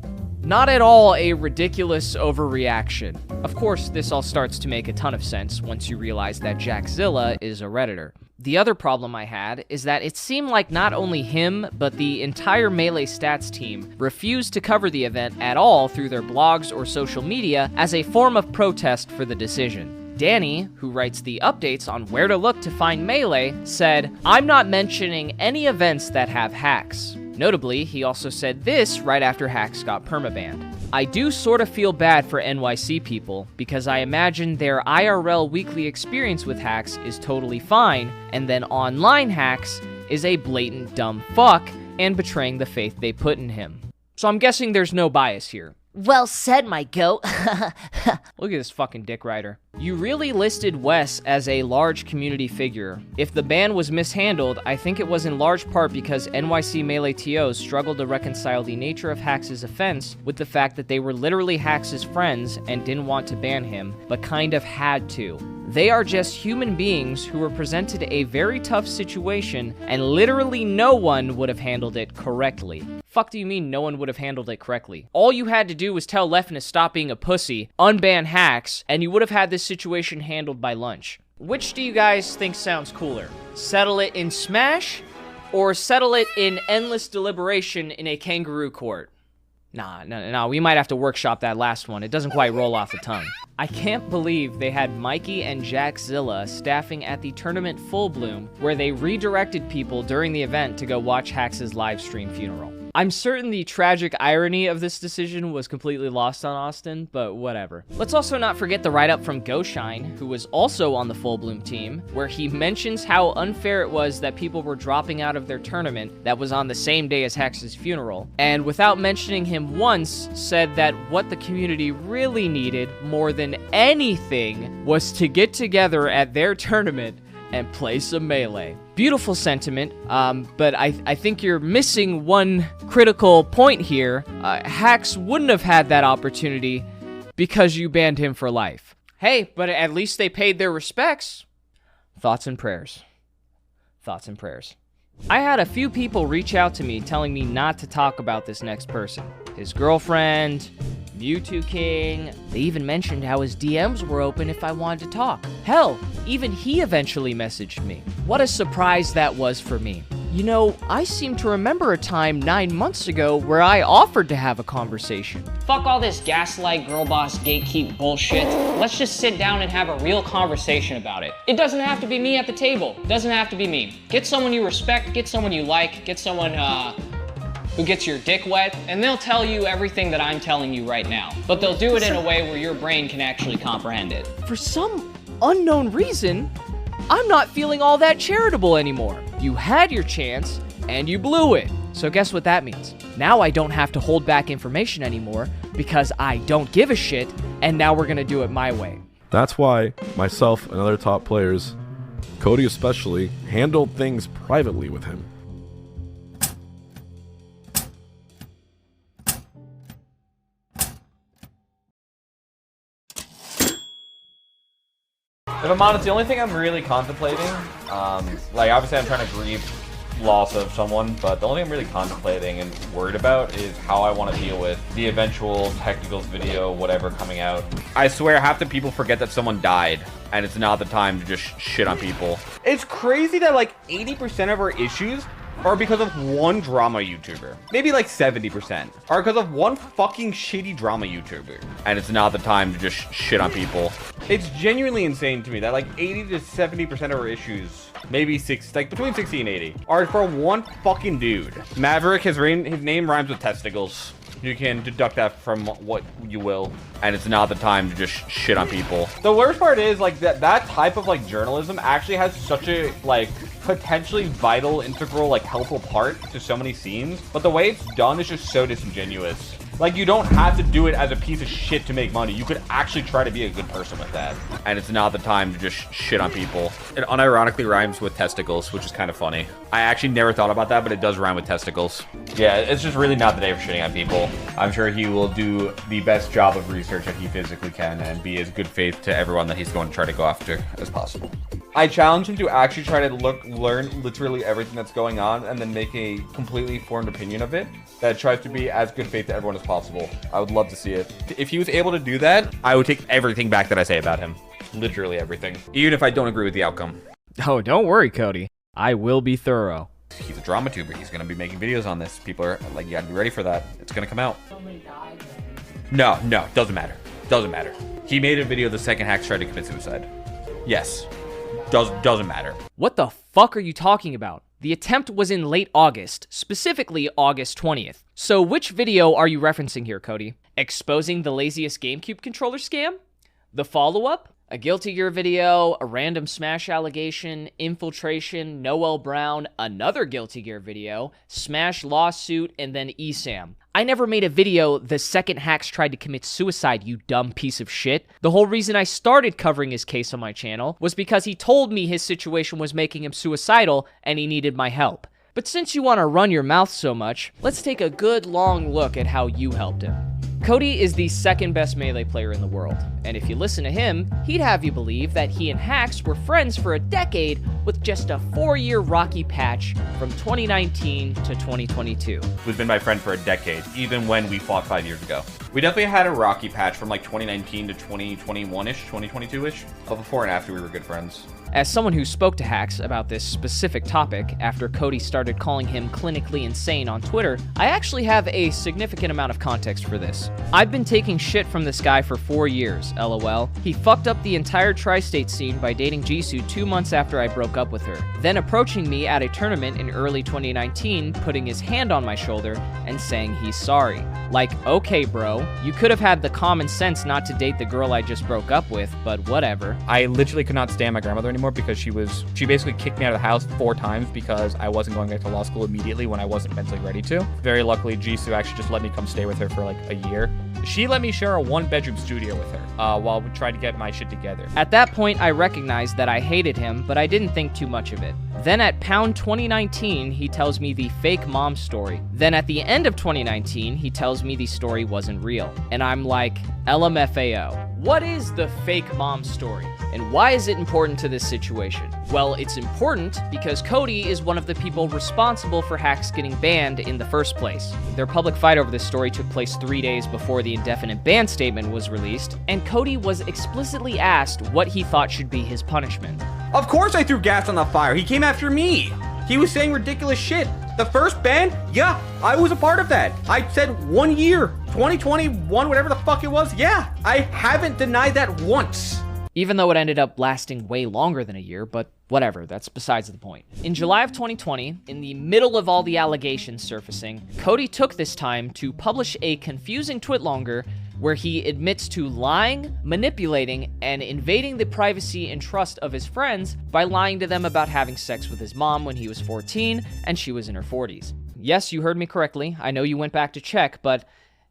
Not at all a ridiculous overreaction. Of course, this all starts to make a ton of sense once you realize that Jackzilla is a Redditor. The other problem I had is that it seemed like not only him, but the entire Melee Stats team refused to cover the event at all through their blogs or social media as a form of protest for the decision. Danny, who writes the updates on where to look to find Melee, said, "I'm not mentioning any events that have hacks." Notably, he also said this right after hacks got permabanned. I do sort of feel bad for NYC people, because I imagine their IRL weekly experience with hacks is totally fine, and then online hacks is a blatant dumb fuck and betraying the faith they put in him. So I'm guessing there's no bias here. Well said, my goat. Look at this fucking dick rider. You really listed Wes as a large community figure. If the ban was mishandled, I think it was in large part because NYC Melee TOs struggled to reconcile the nature of Hacks' offense with the fact that they were literally Hacks' friends and didn't want to ban him, but kind of had to. They are just human beings who were presented a very tough situation, and literally no one would have handled it correctly. Fuck do you mean no one would have handled it correctly? All you had to do was tell Leffen to stop being a pussy, unban Hacks, and you would have had this situation handled by lunch. Which do you guys think sounds cooler? Settle it in Smash, or settle it in endless deliberation in a kangaroo court? Nah, we might have to workshop that last one. It doesn't quite roll off the tongue. I can't believe they had Mikey and Jackzilla staffing at the tournament Full Bloom, where they redirected people during the event to go watch Hacks' live stream funeral. I'm certain the tragic irony of this decision was completely lost on Austin, but whatever. Let's also not forget the write-up from GoShine, who was also on the Full Bloom team, where he mentions how unfair it was that people were dropping out of their tournament that was on the same day as Hacks' funeral, and without mentioning him once, said that what the community really needed more than anything was to get together at their tournament and play some Melee. Beautiful sentiment, but I think you're missing one critical point here. Hacks wouldn't have had that opportunity because you banned him for life. Hey, but at least they paid their respects. Thoughts and prayers. Thoughts and prayers. I had a few people reach out to me telling me not to talk about this next person. His girlfriend, Mewtwo King. They even mentioned how his DMs were open if I wanted to talk. Hell, even he eventually messaged me. What a surprise that was for me. You know, I seem to remember a time 9 months ago where I offered to have a conversation. Fuck all this gaslight, girl boss, gatekeep bullshit. Let's just sit down and have a real conversation about it. It doesn't have to be me at the table. It doesn't have to be me. Get someone you respect, get someone you like, get someone, who gets your dick wet, and they'll tell you everything that I'm telling you right now. But they'll do it in a way where your brain can actually comprehend it. For some unknown reason, I'm not feeling all that charitable anymore. You had your chance, and you blew it. So guess what that means? Now I don't have to hold back information anymore because I don't give a shit, and now we're gonna do it my way. That's why myself and other top players, Cody especially, handled things privately with him. If I'm honest, the only thing I'm really contemplating, like obviously I'm trying to grieve loss of someone, but the only thing I'm really contemplating and worried about is how I want to deal with the eventual technicals video, whatever, coming out. I swear half the people forget that someone died, and it's not the time to just shit on people. It's crazy that like 80% of our issues are because of one drama YouTuber. Maybe like 70% are because of one fucking shitty drama YouTuber. And it's not the time to just shit on people. It's genuinely insane to me that like 80 to 70% of our issues, maybe between 60 and 80, are for one fucking dude. Maverick, his name rhymes with testicles. You can deduct that from what you will, and it's not the time to just shit on people. The worst part is like that type of like journalism actually has such a like potentially vital, integral, like helpful part to so many scenes, but the way it's done is just so disingenuous. Like, you don't have to do it as a piece of shit to make money. You could actually try to be a good person with that. And it's not the time to just shit on people. It unironically rhymes with testicles, which is kind of funny. I actually never thought about that, but it does rhyme with testicles. Yeah, it's just really not the day for shitting on people. I'm sure he will do the best job of research that he physically can and be as good faith to everyone that he's going to try to go after as possible. I challenge him to actually try to learn literally everything that's going on and then make a completely formed opinion of it that tries to be as good faith to everyone as possible. I would love to see it. If he was able to do that, I would take everything back that I say about him. Literally everything. Even if I don't agree with the outcome. Oh, don't worry, Cody. I will be thorough. He's a drama tuber. He's going to be making videos on this. People are like, you got to be ready for that. It's going to come out. No, doesn't matter. Doesn't matter. He made a video the second Hacks tried to commit suicide. Yes. Doesn't matter. What the fuck are you talking about? The attempt was in late August, specifically August 20th. So which video are you referencing here, Cody? Exposing the laziest GameCube controller scam? The follow-up? A Guilty Gear video, a random Smash allegation, infiltration, Noel Brown, another Guilty Gear video, Smash lawsuit, and then ESAM. I never made a video the second Hacks tried to commit suicide, you dumb piece of shit. The whole reason I started covering his case on my channel was because he told me his situation was making him suicidal and he needed my help. But since you want to run your mouth so much, let's take a good long look at how you helped him. Cody is the second best Melee player in the world, and if you listen to him, he'd have you believe that he and Hacks were friends for a decade with just a 4-year rocky patch from 2019 to 2022. Who's been my friend for a decade, even when we fought 5 years ago. We definitely had a rocky patch from like 2019 to 2021-ish, 2022-ish, but before and after we were good friends. As someone who spoke to Hacks about this specific topic after Cody started calling him clinically insane on Twitter, I actually have a significant amount of context for this. I've been taking shit from this guy for 4 years, lol. He fucked up the entire tri-state scene by dating Jisoo 2 months after I broke up with her, then approaching me at a tournament in early 2019, putting his hand on my shoulder and saying he's sorry. Like, okay bro, you could have had the common sense not to date the girl I just broke up with, but whatever. I literally could not stand my grandmother anymore because she basically kicked me out of the house 4 times because I wasn't going back to law school immediately when I wasn't mentally ready to. Very luckily, Jisoo actually just let me come stay with her for like a year. She let me share a 1-bedroom studio with her while we tried to get my shit together. At that point, I recognized that I hated him, but I didn't think too much of it. Then at Pound 2019, he tells me the fake mom story. Then at the end of 2019, he tells me the story wasn't real. And I'm like, LMFAO. What is the fake mom story? And why is it important to this situation? Well, it's important because Cody is one of the people responsible for Hacks getting banned in the first place. Their public fight over this story took place 3 days before the Indefinite Ban statement was released, and Cody was explicitly asked what he thought should be his punishment. Of course I threw gas on the fire. He came after me. He was saying ridiculous shit. The first ban, yeah, I was a part of that. I said 1 year, 2021, whatever the fuck it was. Yeah, I haven't denied that once. Even though it ended up lasting way longer than a year, but whatever, that's besides the point. In July of 2020, in the middle of all the allegations surfacing, Cody took this time to publish a confusing twitlonger where he admits to lying, manipulating, and invading the privacy and trust of his friends by lying to them about having sex with his mom when he was 14 and she was in her 40s. Yes, you heard me correctly. I know you went back to check, but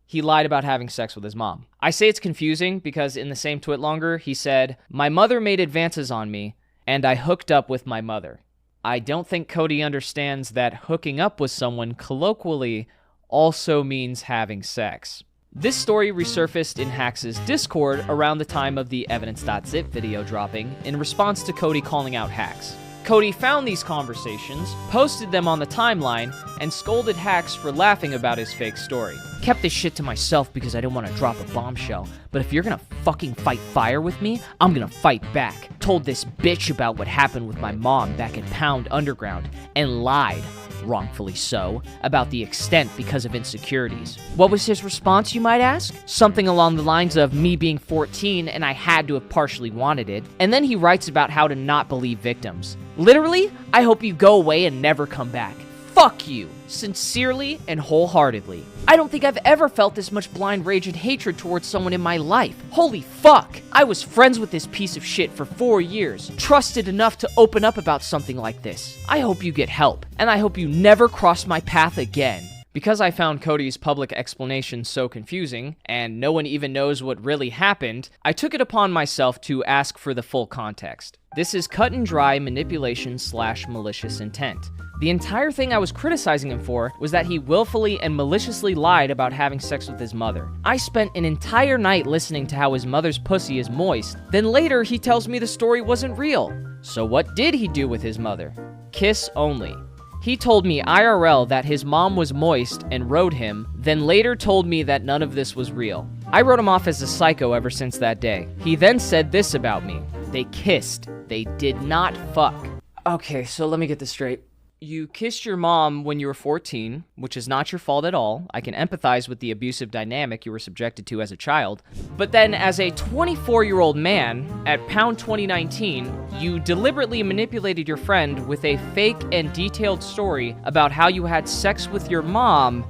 he lied about having sex with his mom. I say it's confusing because in the same twitlonger, he said, "My mother made advances on me, and I hooked up with my mother." I don't think Cody understands that hooking up with someone colloquially also means having sex. This story resurfaced in Hax's Discord around the time of the evidence.zip video dropping in response to Cody calling out Hax. Cody found these conversations, posted them on the timeline, and scolded Hax for laughing about his fake story. Kept this shit to myself because I didn't want to drop a bombshell, but if you're gonna fucking fight fire with me, I'm gonna fight back. Told this bitch about what happened with my mom back at Pound Underground, and lied, wrongfully so, about the extent because of insecurities. What was his response, you might ask? Something along the lines of me being 14 and I had to have partially wanted it. And then he writes about how to not believe victims. Literally, I hope you go away and never come back. Fuck you, sincerely and wholeheartedly. I don't think I've ever felt this much blind rage and hatred towards someone in my life. Holy fuck. I was friends with this piece of shit for 4 years, trusted enough to open up about something like this. I hope you get help, and I hope you never cross my path again. Because I found Cody's public explanation so confusing, and no one even knows what really happened, I took it upon myself to ask for the full context. This is cut and dry manipulation / malicious intent. The entire thing I was criticizing him for was that he willfully and maliciously lied about having sex with his mother. I spent an entire night listening to how his mother's pussy is moist, then later he tells me the story wasn't real. So what did he do with his mother? Kiss only. He told me IRL that his mom was moist and wrote him, then later told me that none of this was real. I wrote him off as a psycho ever since that day. He then said this about me. They kissed. They did not fuck. Okay, so let me get this straight. You kissed your mom when you were 14, which is not your fault at all. I can empathize with the abusive dynamic you were subjected to as a child. But then as a 24-year-old man, at Pound 2019, you deliberately manipulated your friend with a fake and detailed story about how you had sex with your mom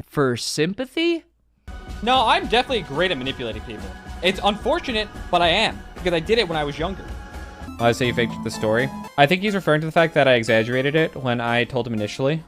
for sympathy? No, I'm definitely great at manipulating people. It's unfortunate, but I am, because I did it when I was younger. I say you faked the story. I think he's referring to the fact that I exaggerated it when I told him initially,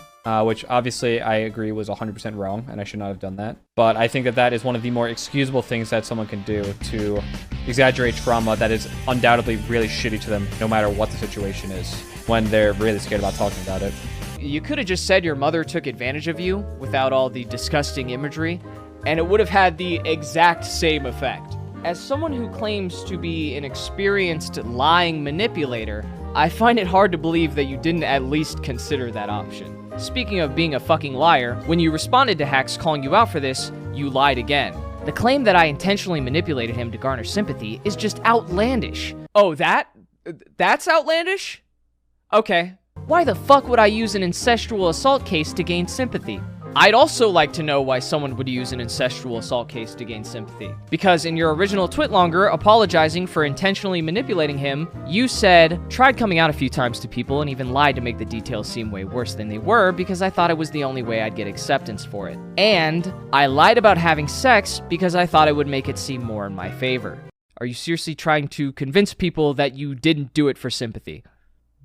which obviously I agree was 100% wrong, and I should not have done that. But I think that that is one of the more excusable things that someone can do, to exaggerate trauma that is undoubtedly really shitty to them, no matter what the situation is, when they're really scared about talking about it. You could have just said your mother took advantage of you without all the disgusting imagery, and it would have had the exact same effect. As someone who claims to be an experienced lying manipulator, I find it hard to believe that you didn't at least consider that option. Speaking of being a fucking liar, when you responded to Hax calling you out for this, you lied again. The claim that I intentionally manipulated him to garner sympathy is just outlandish. Oh, that's outlandish? Okay. Why the fuck would I use an incestual assault case to gain sympathy? I'd also like to know why someone would use an incestual assault case to gain sympathy. Because in your original twitlonger apologizing for intentionally manipulating him, you said, tried coming out a few times to people and even lied to make the details seem way worse than they were because I thought it was the only way I'd get acceptance for it. And I lied about having sex because I thought it would make it seem more in my favor. Are you seriously trying to convince people that you didn't do it for sympathy?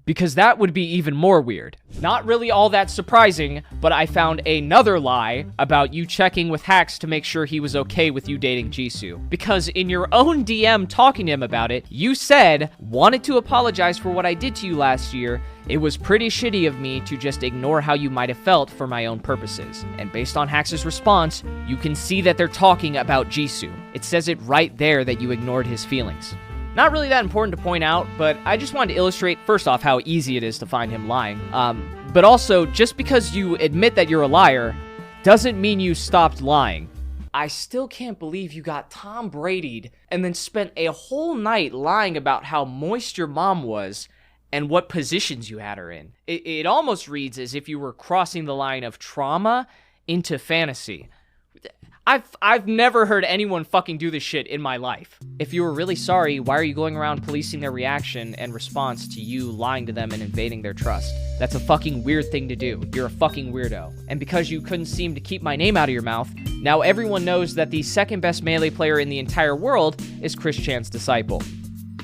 Because that would be even more weird. Not really all that surprising, but I found another lie about you checking with Hax to make sure he was okay with you dating Jisoo. Because in your own DM talking to him about it, you said, wanted to apologize for what I did to you last year. It was pretty shitty of me to just ignore how you might have felt for my own purposes. And based on Hax's response, you can see that they're talking about Jisoo. It says it right there that you ignored his feelings. Not really that important to point out, but I just wanted to illustrate, first off, how easy it is to find him lying. But also, just because you admit that you're a liar doesn't mean you stopped lying. I still can't believe you got Tom Brady'd and then spent a whole night lying about how moist your mom was and what positions you had her in. It almost reads as if you were crossing the line of trauma into fantasy. I've never heard anyone fucking do this shit in my life. If you were really sorry, why are you going around policing their reaction and response to you lying to them and invading their trust? That's a fucking weird thing to do. You're a fucking weirdo. And because you couldn't seem to keep my name out of your mouth, now everyone knows that the second best Melee player in the entire world is Chris Chan's disciple.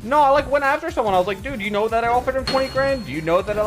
No, I like went after someone. I was like, dude, do you know that I offered him 20 grand? Do you know that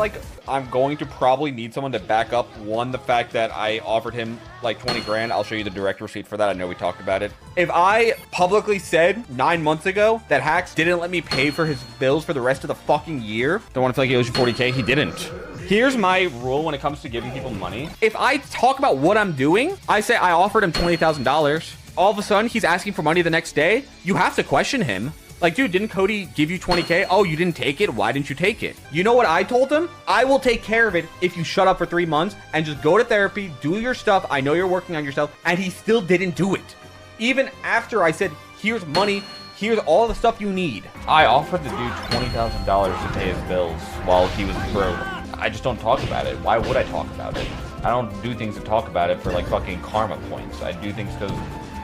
I'm going to probably need someone to back up, one, the fact that I offered him like 20 grand. I'll show you the direct receipt for that. I know we talked about it. If I publicly said 9 months ago that Hacks didn't let me pay for his bills for the rest of the fucking year, don't want to feel like he owes you 40K. He didn't. Here's my rule when it comes to giving people money. If I talk about what I'm doing, I say I offered him $20,000. All of a sudden, he's asking for money the next day. You have to question him. Like, dude, didn't Cody give you 20K? Oh, you didn't take it? Why didn't you take it? You know what I told him? I will take care of it if you shut up for 3 months and just go to therapy, do your stuff. I know you're working on yourself. And he still didn't do it. Even after I said, here's money, here's all the stuff you need. I offered the dude $20,000 to pay his bills while he was broke. I just don't talk about it. Why would I talk about it? I don't do things to talk about it for like fucking karma points. I do things because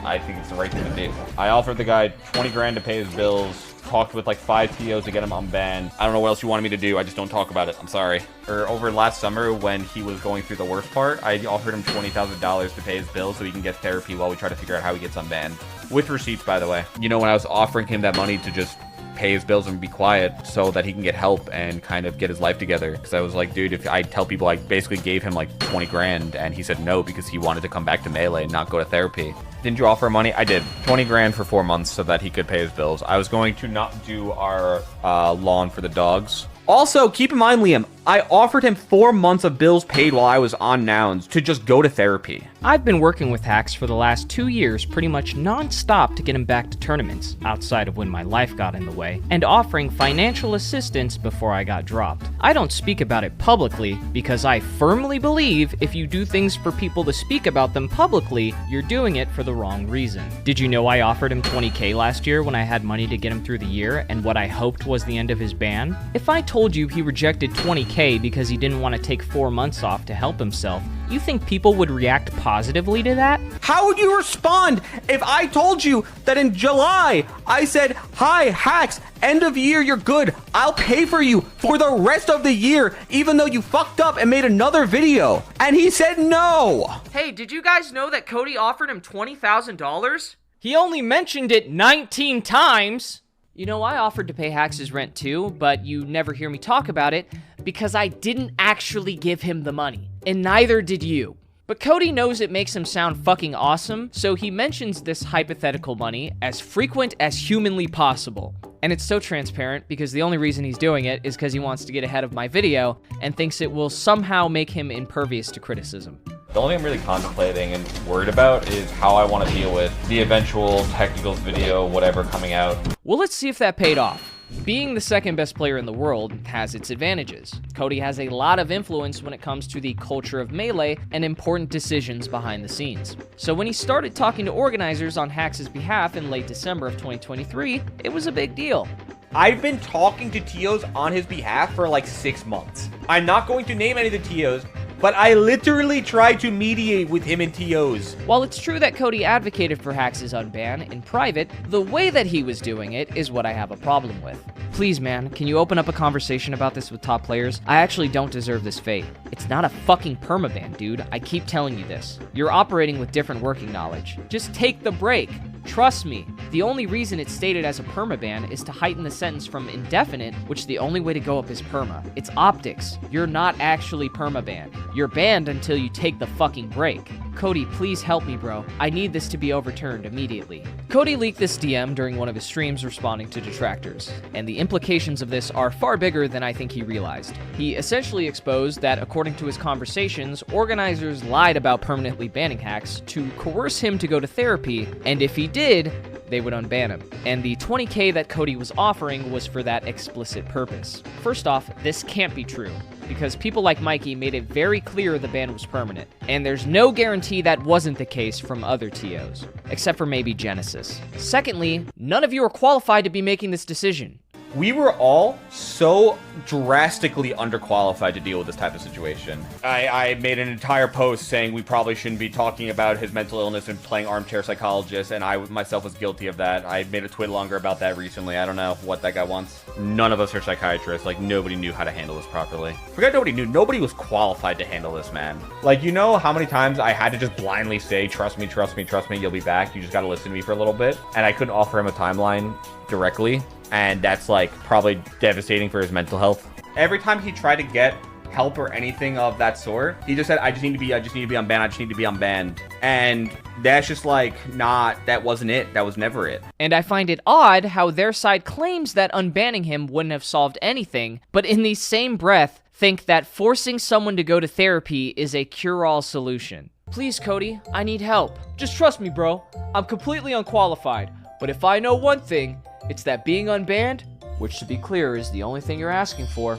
I think it's the right thing to do. I offered the guy 20 grand to pay his bills, talked with like 5 TOs to get him unbanned. I don't know what else you wanted me to do. I just don't talk about it. I'm sorry. Or over last summer when he was going through the worst part, I offered him $20,000 to pay his bills so he can get therapy while we try to figure out how he gets unbanned. With receipts, by the way. You know, when I was offering him that money to just pay his bills and be quiet so that he can get help and kind of get his life together. Because I was like, dude, if I tell people I basically gave him like 20 grand and he said no because he wanted to come back to Melee and not go to therapy. Didn't you offer money? I did. 20 grand for 4 months so that he could pay his bills. I was going to not do our lawn for the dogs. Also, keep in mind, Liam, I offered him 4 months of bills paid while I was on Nouns to just go to therapy. I've been working with Hacks for the last 2 years pretty much non-stop to get him back to tournaments, outside of when my life got in the way, and offering financial assistance before I got dropped. I don't speak about it publicly because I firmly believe if you do things for people to speak about them publicly, you're doing it for the wrong reason. Did you know I offered him 20K last year when I had money to get him through the year and what I hoped was the end of his ban? If I told you he rejected 20K because he didn't want to take 4 months off to help himself, you think people would react positively to that? How would you respond if I told you that in July I said, hi, Hacks, end of year, you're good. I'll pay for you for the rest of the year, even though you fucked up and made another video. And he said no. Hey, did you guys know that Cody offered him $20,000? He only mentioned it 19 times. You know, I offered to pay Hacks' rent too, but you never hear me talk about it because I didn't actually give him the money, and neither did you. But Cody knows it makes him sound fucking awesome, so he mentions this hypothetical money as frequent as humanly possible. And it's so transparent because the only reason he's doing it is because he wants to get ahead of my video and thinks it will somehow make him impervious to criticism. The only thing I'm really contemplating and worried about is how I want to deal with the eventual technicals video, whatever, coming out. Well, let's see if that paid off. Being the second best player in the world has its advantages. Cody has a lot of influence when it comes to the culture of Melee and important decisions behind the scenes. So when he started talking to organizers on Hacks' behalf in late December of 2023, it was a big deal. I've been talking to TOs on his behalf for like 6 months. I'm not going to name any of the TOs, but I literally tried to mediate with him and TOs. While it's true that Cody advocated for Hacks' unban in private, the way that he was doing it is what I have a problem with. Please, man, can you open up a conversation about this with top players? I actually don't deserve this fate. It's not a fucking permaban, dude. I keep telling you this. You're operating with different working knowledge. Just take the break. Trust me, the only reason it's stated as a permaban is to heighten the sentence from indefinite, which the only way to go up is perma. It's optics. You're not actually permabanned. You're banned until you take the fucking break. Cody, please help me, bro. I need this to be overturned immediately. Cody leaked this DM during one of his streams responding to detractors, and the implications of this are far bigger than I think he realized. He essentially exposed that, according to his conversations, organizers lied about permanently banning Hacks to coerce him to go to therapy, and if he did, they would unban him. And the 20K that Cody was offering was for that explicit purpose. First off, this can't be true, because people like Mikey made it very clear the ban was permanent, and there's no guarantee that wasn't the case from other TOs, except for maybe Genesis. Secondly, none of you are qualified to be making this decision. We were all so drastically underqualified to deal with this type of situation. I made an entire post saying we probably shouldn't be talking about his mental illness and playing armchair psychologist, and I myself was guilty of that. I made a tweet longer about that recently. I don't know what that guy wants. None of us are psychiatrists. Like, nobody knew how to handle this properly. Forget nobody knew. Nobody was qualified to handle this, man. Like, you know how many times I had to just blindly say, trust me, trust me, trust me, you'll be back. You just got to listen to me for a little bit. And I couldn't offer him a timeline directly. And that's like probably devastating for his mental health. Every time he tried to get help or anything of that sort, he just said, I just need to be unbanned. And that's just like, that wasn't it. That was never it. And I find it odd how their side claims that unbanning him wouldn't have solved anything, but in the same breath, think that forcing someone to go to therapy is a cure-all solution. Please, Cody, I need help. Just trust me, bro. I'm completely unqualified. But if I know one thing, it's that being unbanned, which to be clear is the only thing you're asking for,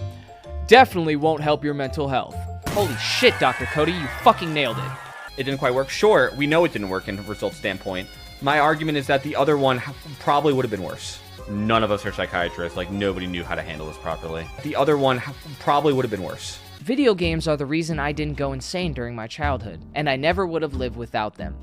definitely won't help your mental health. Holy shit, Dr. Cody, you fucking nailed it. It didn't quite work. Sure, we know it didn't work in a result standpoint. My argument is that the other one probably would have been worse. None of us are psychiatrists. Like, nobody knew how to handle this properly. The other one probably would have been worse. Video games are the reason I didn't go insane during my childhood, and I never would have lived without them.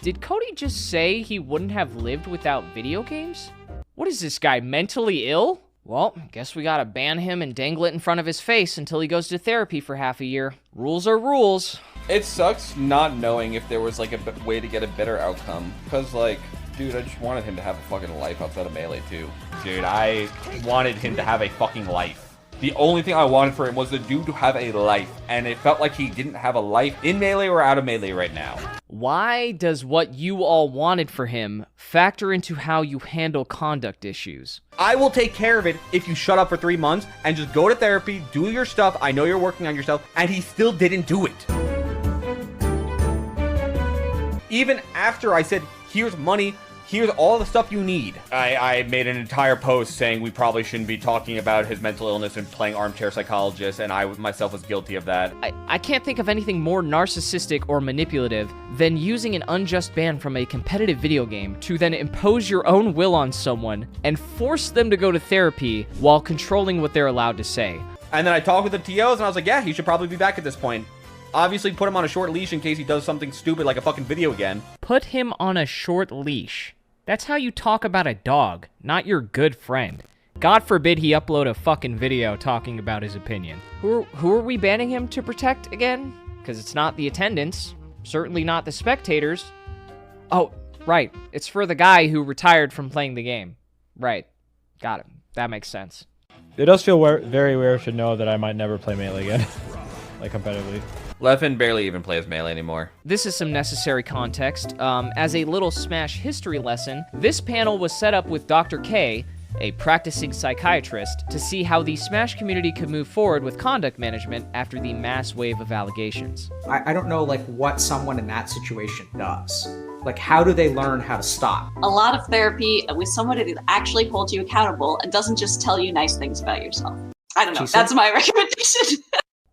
Did Cody just say he wouldn't have lived without video games? What is this guy, mentally ill? Well, guess we gotta ban him and dangle it in front of his face until he goes to therapy for half a year. Rules are rules. It sucks not knowing if there was like a way to get a better outcome. Because like, dude, I just wanted him to have a fucking life outside of Melee too. Dude, I wanted him to have a fucking life. The only thing I wanted for him was the dude to have a life. And it felt like he didn't have a life in Melee or out of Melee right now. Why does what you all wanted for him factor into how you handle conduct issues? I will take care of it if you shut up for 3 months and just go to therapy, do your stuff. I know you're working on yourself, and he still didn't do it. Even after I said, here's money, here's all the stuff you need. I made an entire post saying we probably shouldn't be talking about his mental illness and playing armchair psychologist, and I myself was guilty of that. I can't think of anything more narcissistic or manipulative than using an unjust ban from a competitive video game to then impose your own will on someone and force them to go to therapy while controlling what they're allowed to say. And then I talked with the TOs, and I was like, yeah, he should probably be back at this point. Obviously, put him on a short leash in case he does something stupid like a fucking video again. Put him on a short leash. That's how you talk about a dog, not your good friend. God forbid he upload a fucking video talking about his opinion. Who are we banning him to protect again? Because it's not the attendants, certainly not the spectators. Oh, right, it's for the guy who retired from playing the game. Right, got it. That makes sense. It does feel very weird to know that I might never play Melee again, like competitively. Leffen barely even plays Melee anymore. This is some necessary context. As a little Smash history lesson, this panel was set up with Dr. K, a practicing psychiatrist, to see how the Smash community could move forward with conduct management after the mass wave of allegations. I don't know, like, what someone in that situation does. Like, how do they learn how to stop? A lot of therapy with somebody that actually holds you accountable and doesn't just tell you nice things about yourself. I don't know. That's my recommendation.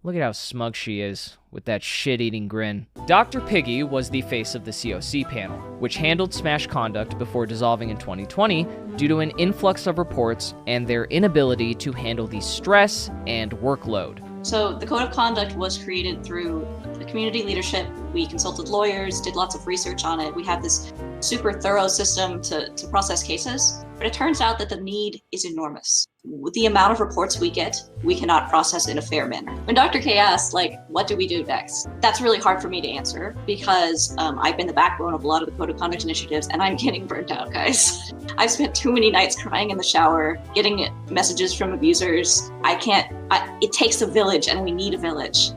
Look at how smug she is, with that shit-eating grin. Dr. Piggy was the face of the COC panel, which handled Smash conduct before dissolving in 2020 due to an influx of reports and their inability to handle the stress and workload. So the code of conduct was created through the community leadership. We consulted lawyers, did lots of research on it. We have this super thorough system to process cases, but it turns out that the need is enormous. With the amount of reports we get, we cannot process in a fair manner. When Dr. K asked, like, what do we do next? That's really hard for me to answer because I've been the backbone of a lot of the code of conduct initiatives and I'm getting burnt out, guys. I've spent too many nights crying in the shower, getting messages from abusers. It takes a village and we need a village.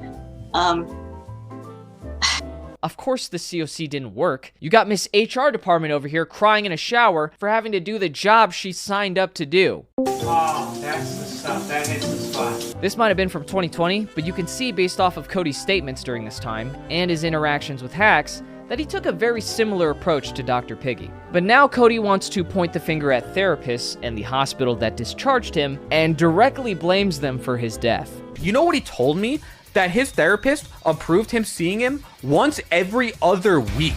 Of course the COC didn't work. You got Miss HR department over here crying in a shower for having to do the job she signed up to do. Oh, that's the stuff. That hits the spot. This might have been from 2020, but you can see based off of Cody's statements during this time and his interactions with hacks that he took a very similar approach to Dr. Piggy. But now Cody wants to point the finger at therapists and the hospital that discharged him and directly blames them for his death. You know what he told me? That his therapist approved him seeing him once every other week.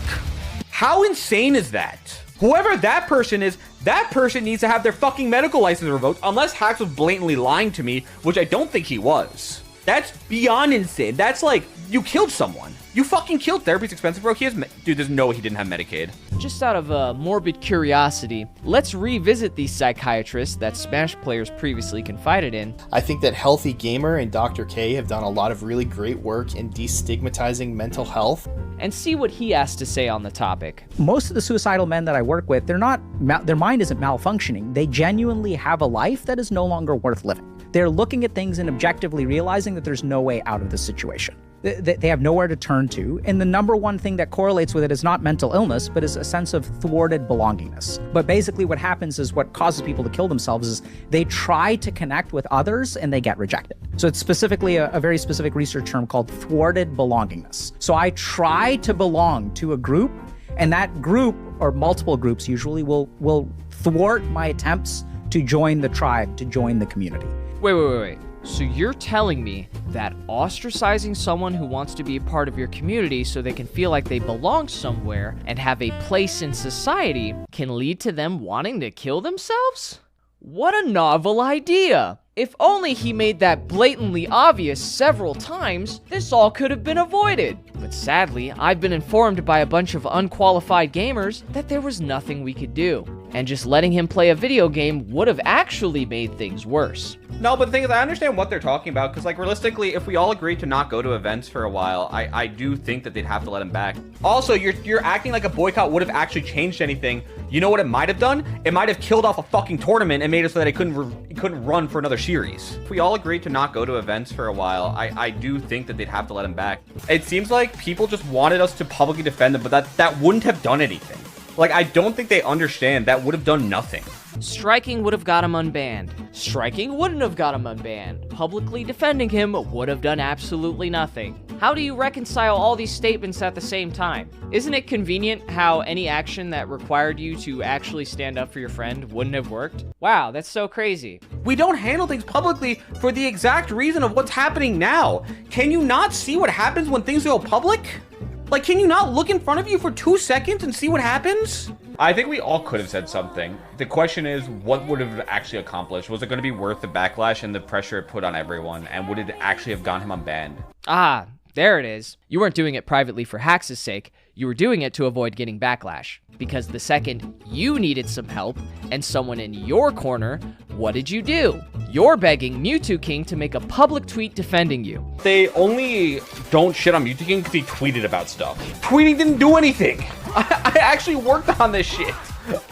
How insane is that? Whoever that person is, that person needs to have their fucking medical license revoked unless Hacks was blatantly lying to me, which I don't think he was. That's beyond insane. That's like, you killed someone. You fucking killed therapy's expensive, bro. Dude, there's no way he didn't have Medicaid. Just out of morbid curiosity, let's revisit these psychiatrists that Smash players previously confided in. I think that Healthy Gamer and Dr. K have done a lot of really great work in destigmatizing mental health. And see what he has to say on the topic. Most of the suicidal men that I work with, their mind isn't malfunctioning. They genuinely have a life that is no longer worth living. They're looking at things and objectively realizing that there's no way out of the situation. They have nowhere to turn to. And the number one thing that correlates with it is not mental illness, but is a sense of thwarted belongingness. But basically what happens is what causes people to kill themselves is they try to connect with others and they get rejected. So it's specifically a very specific research term called thwarted belongingness. So I try to belong to a group, and that group, or multiple groups usually, will thwart my attempts to join the tribe, to join the community. Wait. So you're telling me that ostracizing someone who wants to be a part of your community so they can feel like they belong somewhere and have a place in society can lead to them wanting to kill themselves? What a novel idea! If only he made that blatantly obvious several times, this all could have been avoided. But sadly, I've been informed by a bunch of unqualified gamers that there was nothing we could do. And just letting him play a video game would have actually made things worse. No, but the thing is, I understand what they're talking about, because, like, realistically, if we all agreed to not go to events for a while, I do think that they'd have to let him back. Also, you're acting like a boycott would have actually changed anything. You know what it might have done? It might have killed off a fucking tournament and made it so that it couldn't run for another series. If we all agreed to not go to events for a while, I do think that they'd have to let him back. It seems like people just wanted us to publicly defend them, but that wouldn't have done anything. Like, I don't think they understand that would have done nothing. Striking would have got him unbanned. Striking wouldn't have got him unbanned. Publicly defending him would have done absolutely nothing. How do you reconcile all these statements at the same time? Isn't it convenient how any action that required you to actually stand up for your friend wouldn't have worked? Wow, that's so crazy. We don't handle things publicly for the exact reason of what's happening now. Can you not see what happens when things go public? Like, can you not look in front of you for 2 seconds and see what happens? I think we all could have said something. The question is, what would have actually accomplished? Was it going to be worth the backlash and the pressure it put on everyone? And would it actually have gotten him unbanned? Ah, there it is. You weren't doing it privately for Hax's sake. You were doing it to avoid getting backlash. Because the second you needed some help and someone in your corner, what did you do? You're begging Mewtwo King to make a public tweet defending you. They only don't shit on Mewtwo King because he tweeted about stuff. Tweeting didn't do anything. I actually worked on this shit.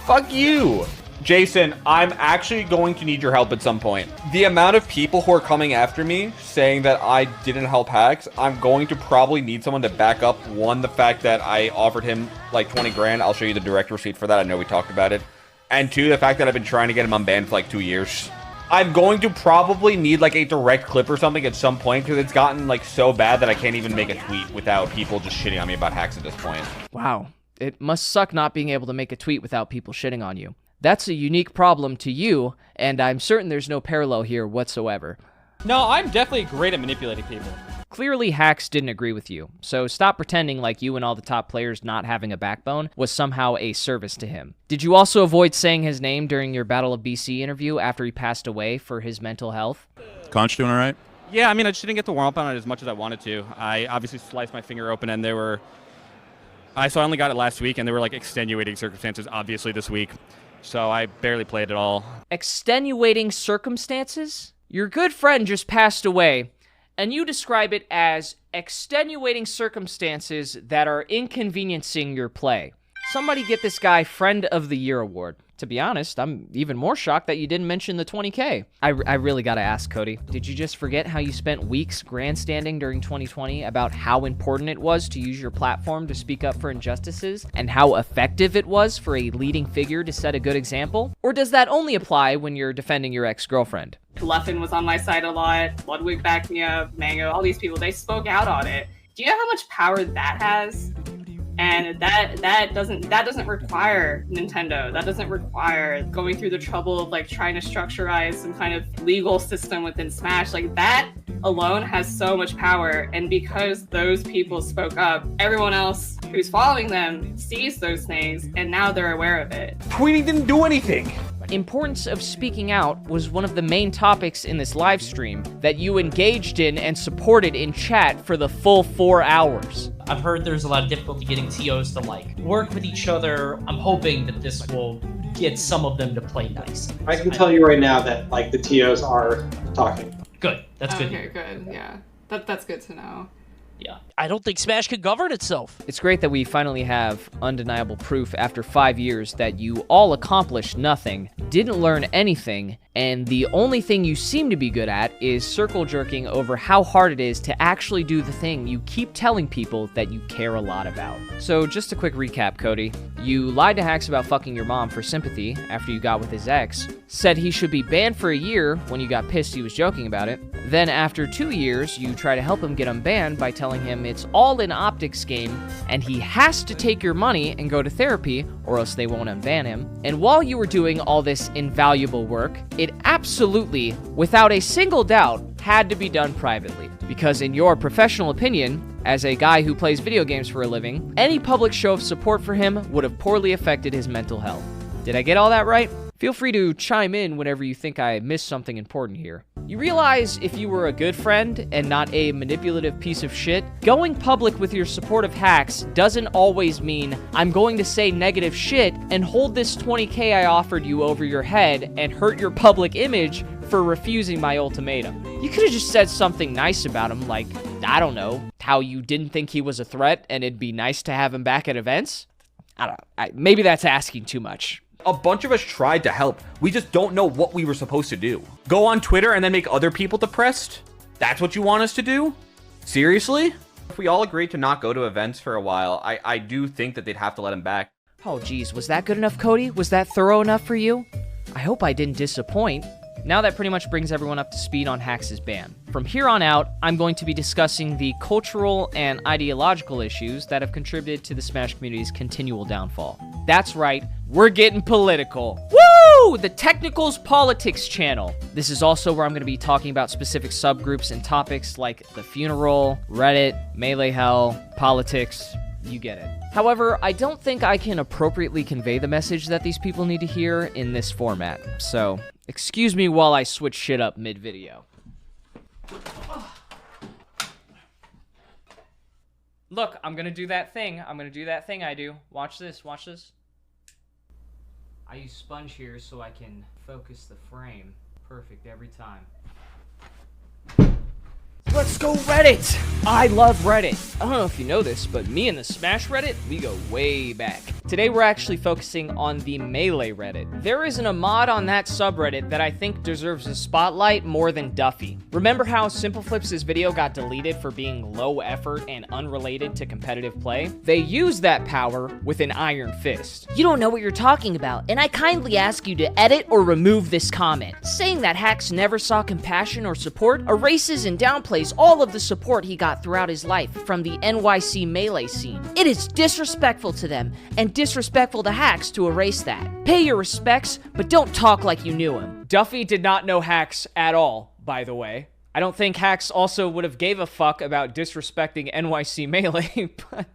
Fuck you. Jason, I'm actually going to need your help at some point. The amount of people who are coming after me saying that I didn't help Hax, I'm going to probably need someone to back up, one, the fact that I offered him like 20 grand. I'll show you the direct receipt for that. I know we talked about it. And two, the fact that I've been trying to get him unbanned for like 2 years. I'm going to probably need like a direct clip or something at some point because it's gotten like so bad that I can't even make a tweet without people just shitting on me about Hax at this point. Wow. It must suck not being able to make a tweet without people shitting on you. That's a unique problem to you, and I'm certain there's no parallel here whatsoever. No, I'm definitely great at manipulating people. Clearly, Hax didn't agree with you, so stop pretending like you and all the top players not having a backbone was somehow a service to him. Did you also avoid saying his name during your Battle of BC interview after he passed away for his mental health? Conch doing all right? Yeah, I mean, I just didn't get to warm up on it as much as I wanted to. I obviously sliced my finger open, and there were... So I only got it last week, and there were like extenuating circumstances, obviously, this week. So I barely played at all. Extenuating circumstances? Your good friend just passed away, and you describe it as extenuating circumstances that are inconveniencing your play. Somebody get this guy Friend of the Year award. To be honest, I'm even more shocked that you didn't mention the 20K. I really gotta ask, Cody, did you just forget how you spent weeks grandstanding during 2020 about how important it was to use your platform to speak up for injustices and how effective it was for a leading figure to set a good example? Or does that only apply when you're defending your ex-girlfriend? Leffen was on my side a lot, Ludwig backed me up, Mango, all these people, they spoke out on it. Do you know how much power that has? And that doesn't require Nintendo. That doesn't require going through the trouble of like trying to structurize some kind of legal system within Smash. Like that alone has so much power. And because those people spoke up, everyone else who's following them sees those things and now they're aware of it. Tweeting didn't do anything. Importance of speaking out was one of the main topics in this live stream that you engaged in and supported in chat for the full 4 hours. I've heard there's a lot of difficulty getting TOs to like work with each other. I'm hoping that this will get some of them to play nice. I can tell you right now that like the TOs are talking. Good. That's good. Okay, good. Yeah. That's good to know. Yeah. I don't think Smash can govern itself. It's great that we finally have undeniable proof after 5 years that you all accomplished nothing, didn't learn anything, and the only thing you seem to be good at is circle jerking over how hard it is to actually do the thing you keep telling people that you care a lot about. So just a quick recap, Cody. You lied to Hax about fucking your mom for sympathy after you got with his ex, said he should be banned for a year when you got pissed he was joking about it. Then after 2 years, you try to help him get unbanned by telling him it's all an optics game and he has to take your money and go to therapy or else they won't unban him. And while you were doing all this invaluable work, it absolutely, without a single doubt, had to be done privately. Because in your professional opinion, as a guy who plays video games for a living, any public show of support for him would have poorly affected his mental health. Did I get all that right? Feel free to chime in whenever you think I missed something important here. You realize if you were a good friend and not a manipulative piece of shit, going public with your support of hacks doesn't always mean I'm going to say negative shit and hold this 20K I offered you over your head and hurt your public image for refusing my ultimatum. You could have just said something nice about him, like, I don't know, how you didn't think he was a threat and it'd be nice to have him back at events? I don't know. Maybe that's asking too much. A bunch of us tried to help. We just don't know what we were supposed to do. Go on Twitter and then make other people depressed? That's what you want us to do? Seriously? If we all agreed to not go to events for a while, I do think that they'd have to let him back. Oh geez, was that good enough, Cody? Was that thorough enough for you? I hope I didn't disappoint. Now that pretty much brings everyone up to speed on Hax's ban. From here on out, I'm going to be discussing the cultural and ideological issues that have contributed to the Smash community's continual downfall. That's right, we're getting political. Woo! The Technicals Politics channel. This is also where I'm going to be talking about specific subgroups and topics like the funeral, Reddit, Melee Hell, politics, you get it. However, I don't think I can appropriately convey the message that these people need to hear in this format, so excuse me while I switch shit up mid-video. Look, I'm gonna do that thing. I do. Watch this, watch this. I use sponge here so I can focus the frame. Perfect every time. Let's go Reddit! I love Reddit. I don't know if you know this, but me and the Smash Reddit, we go way back. Today we're actually focusing on the Melee Reddit. There isn't a mod on that subreddit that I think deserves a spotlight more than Duffy. Remember how Simpleflips' video got deleted for being low effort and unrelated to competitive play? They used that power with an iron fist. You don't know what you're talking about, and I kindly ask you to edit or remove this comment. Saying that Hax never saw compassion or support erases and downplays all of the support he got throughout his life from the NYC Melee scene. It is disrespectful to them and disrespectful to Hax to erase that. Pay your respects, but don't talk like you knew him. Duffy did not know Hax at all, by the way. I don't think Hax also would have gave a fuck about disrespecting NYC Melee, but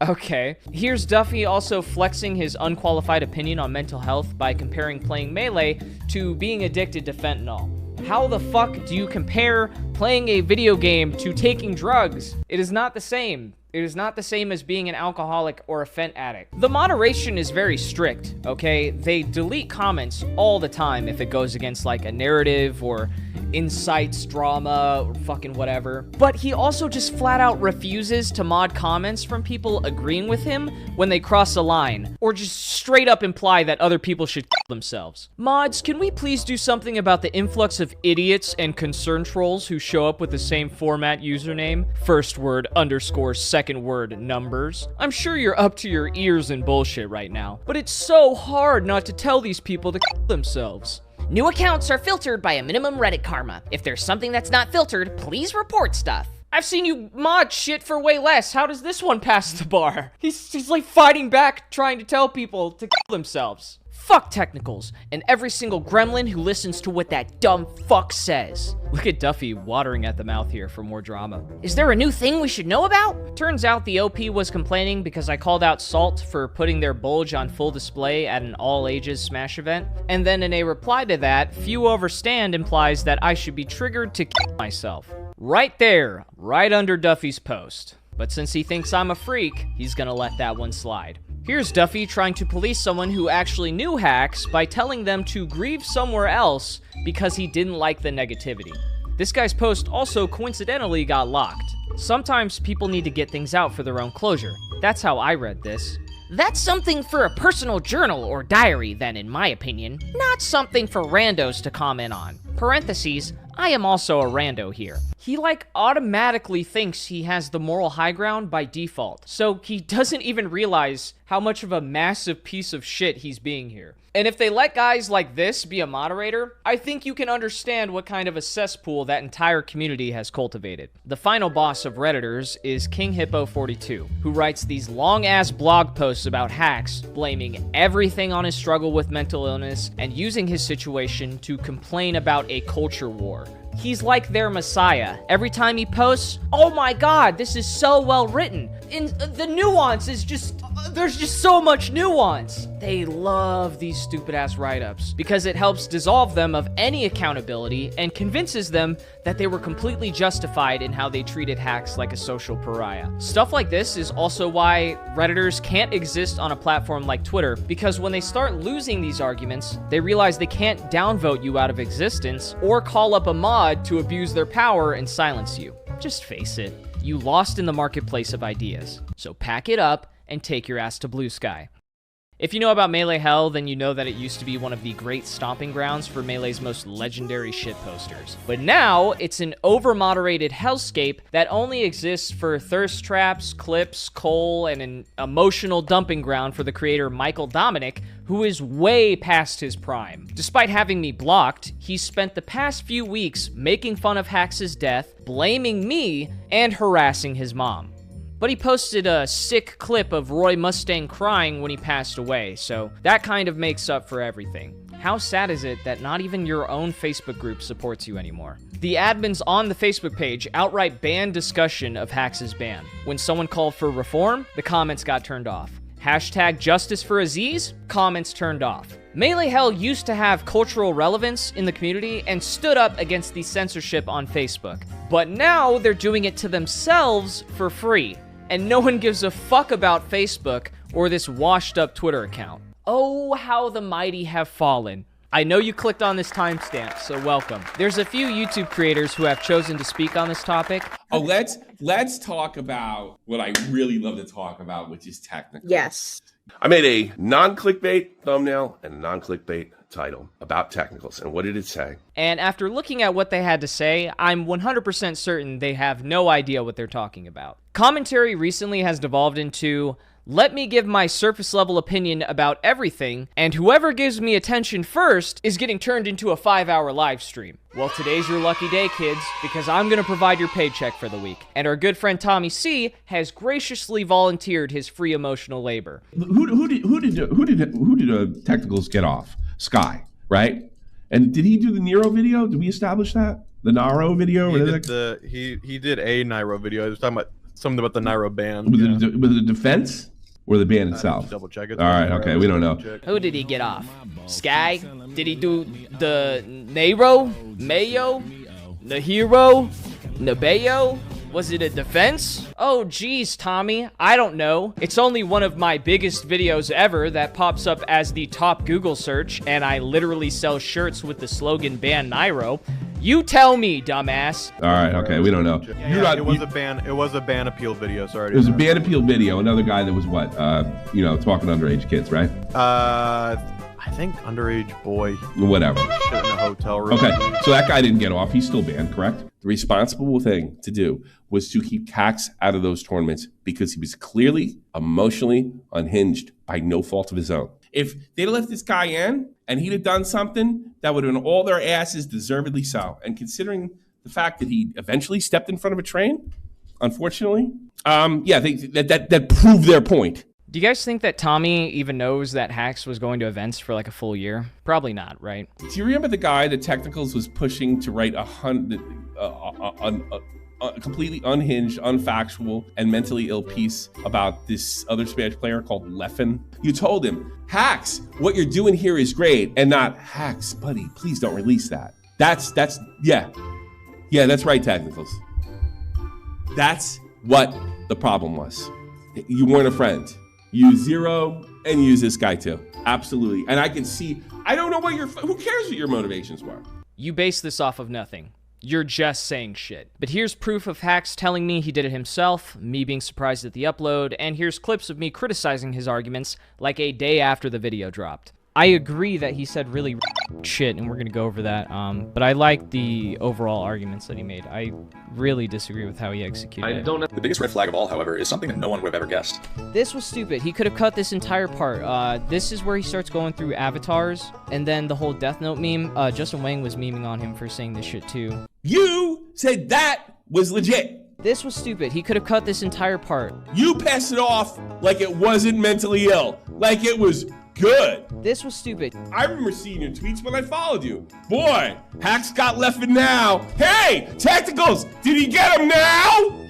okay. Here's Duffy also flexing his unqualified opinion on mental health by comparing playing Melee to being addicted to fentanyl. How the fuck do you compare playing a video game to taking drugs? It is not the same. It is not the same as being an alcoholic or a fent addict. The moderation is very strict, okay? They delete comments all the time if it goes against like a narrative or insights, drama, or fucking whatever. But he also just flat out refuses to mod comments from people agreeing with him when they cross a line, or just straight up imply that other people should kill themselves. Mods, can we please do something about the influx of idiots and concern trolls who show up with the same format username? First word _ second word numbers. I'm sure you're up to your ears in bullshit right now, but it's so hard not to tell these people to kill themselves. New accounts are filtered by a minimum Reddit karma. If there's something that's not filtered, please report stuff. I've seen you mod shit for way less. How does this one pass the bar? He's like fighting back, trying to tell people to kill themselves. Fuck technicals, and every single gremlin who listens to what that dumb fuck says. Look at Duffy watering at the mouth here for more drama. Is there a new thing we should know about? Turns out the OP was complaining because I called out Salt for putting their bulge on full display at an all-ages Smash event. And then in a reply to that, few overstand implies that I should be triggered to kill myself. Right there, right under Duffy's post. But since he thinks I'm a freak, he's gonna let that one slide. Here's Duffy trying to police someone who actually knew hacks by telling them to grieve somewhere else because he didn't like the negativity. This guy's post also coincidentally got locked. Sometimes people need to get things out for their own closure. That's how I read this. That's something for a personal journal or diary then, in my opinion. Not something for randos to comment on. Parentheses, I am also a rando here. He automatically thinks he has the moral high ground by default. So he doesn't even realize how much of a massive piece of shit he's being here. And if they let guys like this be a moderator, I think you can understand what kind of a cesspool that entire community has cultivated. The final boss of Redditors is King Hippo 42, who writes these long-ass blog posts about hacks, blaming everything on his struggle with mental illness and using his situation to complain about a culture war. He's like their messiah. Every time he posts, oh my god, this is so well written. The nuance is just, there's just so much nuance. They love these stupid ass write-ups because it helps dissolve them of any accountability and convinces them that they were completely justified in how they treated hacks like a social pariah. Stuff like this is also why Redditors can't exist on a platform like Twitter, because when they start losing these arguments, they realize they can't downvote you out of existence or call up a mod to abuse their power and silence you. Just face it, you lost in the marketplace of ideas. So pack it up and take your ass to Blue Sky. If you know about Melee Hell, then you know that it used to be one of the great stomping grounds for Melee's most legendary shitposters. But now, it's an over-moderated hellscape that only exists for thirst traps, clips, coal, and an emotional dumping ground for the creator Michael Dominic, who is way past his prime. Despite having me blocked, he's spent the past few weeks making fun of Hax's death, blaming me, and harassing his mom. But he posted a sick clip of Roy Mustang crying when he passed away, so that kind of makes up for everything. How sad is it that not even your own Facebook group supports you anymore? The admins on the Facebook page outright banned discussion of Hax's ban. When someone called for reform, the comments got turned off. Hashtag justice for Aziz, comments turned off. Melee Hell used to have cultural relevance in the community and stood up against the censorship on Facebook. But now they're doing it to themselves for free. And no one gives a fuck about Facebook or this washed up Twitter account. Oh, how the mighty have fallen. I know you clicked on this timestamp, so welcome. There's a few YouTube creators who have chosen to speak on this topic. Oh, let's talk about what I really love to talk about, which is technical. Yes. I made a non-clickbait thumbnail and a non-clickbait title about technicals. And what did it say? And after looking at what they had to say, I'm 100% certain they have no idea what they're talking about. Commentary recently has devolved into, let me give my surface level opinion about everything, and whoever gives me attention first is getting turned into a 5-hour live stream. Well, today's your lucky day, kids, because I'm gonna provide your paycheck for the week. And our good friend Tommy C has graciously volunteered his free emotional labor. Who did technicals get off? Sky, right? And did he do the Nero video? Did we establish that? The Naro video? He did a Nairo video. He was talking about something about the Nairo ban. Was it the defense or the ban itself? Double check it. All right, okay, we don't know. Who did he get off? Sky? Did he do the Nairo? Mayo? Nahiro? Nabeyo? Was it a defense? Oh geez, Tommy, I don't know. It's only one of my biggest videos ever that pops up as the top Google search, and I literally sell shirts with the slogan Ban Nairo. You tell me, dumbass. All right, okay, we don't know. It was a ban appeal video. Sorry. It was a ban appeal video. Another guy that was what? Talking underage kids, right? I think underage boy. Whatever. Shit in a hotel room. Okay, so that guy didn't get off. He's still banned, correct? The responsible thing to do was to keep Cax out of those tournaments because he was clearly emotionally unhinged by no fault of his own. If they'd left this guy in and he'd have done something, that would have been all their asses, deservedly so. And considering the fact that he eventually stepped in front of a train, unfortunately, that proved their point. Do you guys think that Tommy even knows that Hax was going to events for like a full year? Probably not, right? Do you remember the guy that Technicals was pushing to write a completely unhinged, unfactual, and mentally ill piece about this other Spanish player called Leffen? You told him, Hax, what you're doing here is great, and not, Hax, buddy, please don't release that. Yeah, that's right, Technicals. That's what the problem was. You weren't a friend. Use Zero and use this guy too. Absolutely. And I can see, I don't know who cares what your motivations were? You base this off of nothing. You're just saying shit. But here's proof of Hax telling me he did it himself, me being surprised at the upload, and here's clips of me criticizing his arguments like a day after the video dropped. I agree that he said really shit, and we're gonna go over that, but I like the overall arguments that he made. I really disagree with how he executed it. The biggest red flag of all, however, is something that no one would have ever guessed. This was stupid. He could have cut this entire part. This is where he starts going through avatars, and then the whole Death Note meme. Justin Wang was memeing on him for saying this shit too. You said that was legit. This was stupid. He could have cut this entire part. You passed it off like it wasn't mentally ill, like it was good. This was stupid. I remember seeing your tweets when I followed you. Boy, Hax got Leffen now. Hey, Tacticals, did he get him now?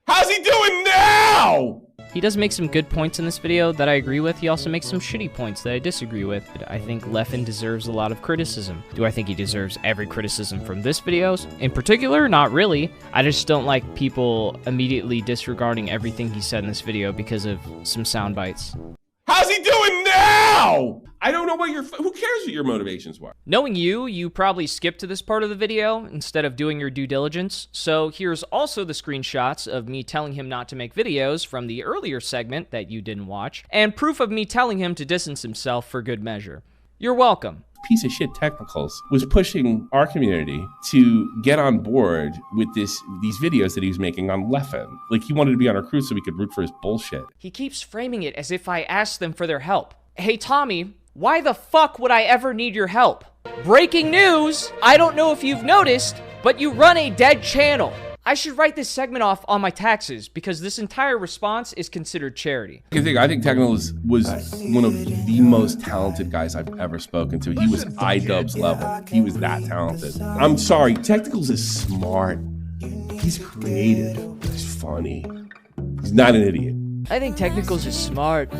How's he doing now? He does make some good points in this video that I agree with. He also makes some shitty points that I disagree with. I think Leffen deserves a lot of criticism. Do I think he deserves every criticism from this video? In particular, not really. I just don't like people immediately disregarding everything he said in this video because of some sound bites. How's he doing now? I don't know who cares what your motivations were? Knowing you probably skipped to this part of the video instead of doing your due diligence. So here's also the screenshots of me telling him not to make videos from the earlier segment that you didn't watch, and proof of me telling him to distance himself for good measure. You're welcome. Piece of shit Technicals was pushing our community to get on board with these videos that he was making on Leffen. Like, he wanted to be on our crew so we could root for his bullshit. He keeps framing it as if I asked them for their help. Hey, Tommy, why the fuck would I ever need your help? Breaking news! I don't know if you've noticed, but you run a dead channel. I should write this segment off on my taxes because this entire response is considered charity. I think Technicals was one of the most talented guys I've ever spoken to. He was iDubbbz level. He was that talented. I'm sorry, Technicals is smart. He's creative. He's funny. He's not an idiot. I think Technicals is smart.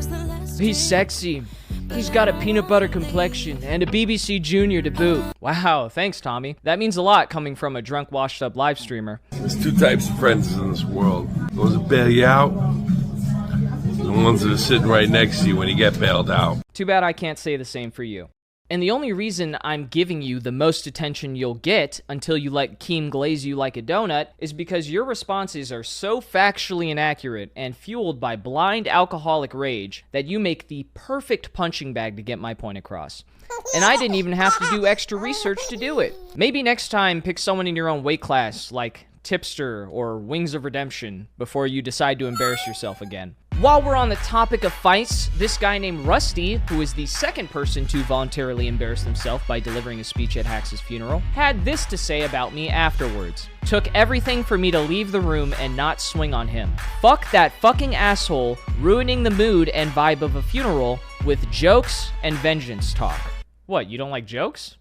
He's sexy. He's got a peanut butter complexion and a BBC Junior to boot. Wow, thanks, Tommy. That means a lot coming from a drunk, washed-up live streamer. There's two types of friends in this world. Those that bail you out, and the ones that are sitting right next to you when you get bailed out. Too bad I can't say the same for you. And the only reason I'm giving you the most attention you'll get until you let Keem glaze you like a donut is because your responses are so factually inaccurate and fueled by blind alcoholic rage that you make the perfect punching bag to get my point across. And I didn't even have to do extra research to do it. Maybe next time pick someone in your own weight class like Tipster or Wings of Redemption before you decide to embarrass yourself again. While we're on the topic of fights, this guy named Rusty, who is the second person to voluntarily embarrass himself by delivering a speech at Hax's funeral, had this to say about me afterwards. Took everything for me to leave the room and not swing on him. Fuck that fucking asshole ruining the mood and vibe of a funeral with jokes and vengeance talk. What, you don't like jokes?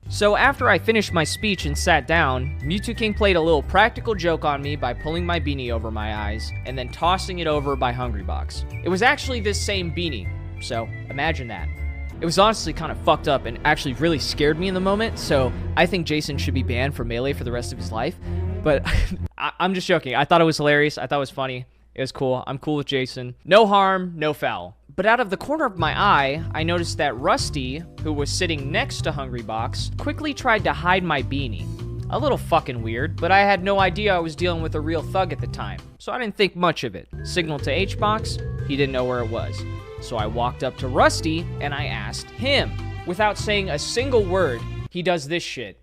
So after I finished my speech and sat down, Mewtwo King played a little practical joke on me by pulling my beanie over my eyes and then tossing it over by Hungrybox. It was actually this same beanie, so imagine that. It was honestly kind of fucked up and actually really scared me in the moment, so I think Jason should be banned from Melee for the rest of his life. But I'm just joking. I thought it was hilarious. I thought it was funny. It was cool. I'm cool with Jason. No harm, no foul. But out of the corner of my eye, I noticed that Rusty, who was sitting next to Hungrybox, quickly tried to hide my beanie. A little fucking weird, but I had no idea I was dealing with a real thug at the time, so I didn't think much of it. Signaled to HBox, he didn't know where it was. So I walked up to Rusty and I asked him. Without saying a single word, he does this shit.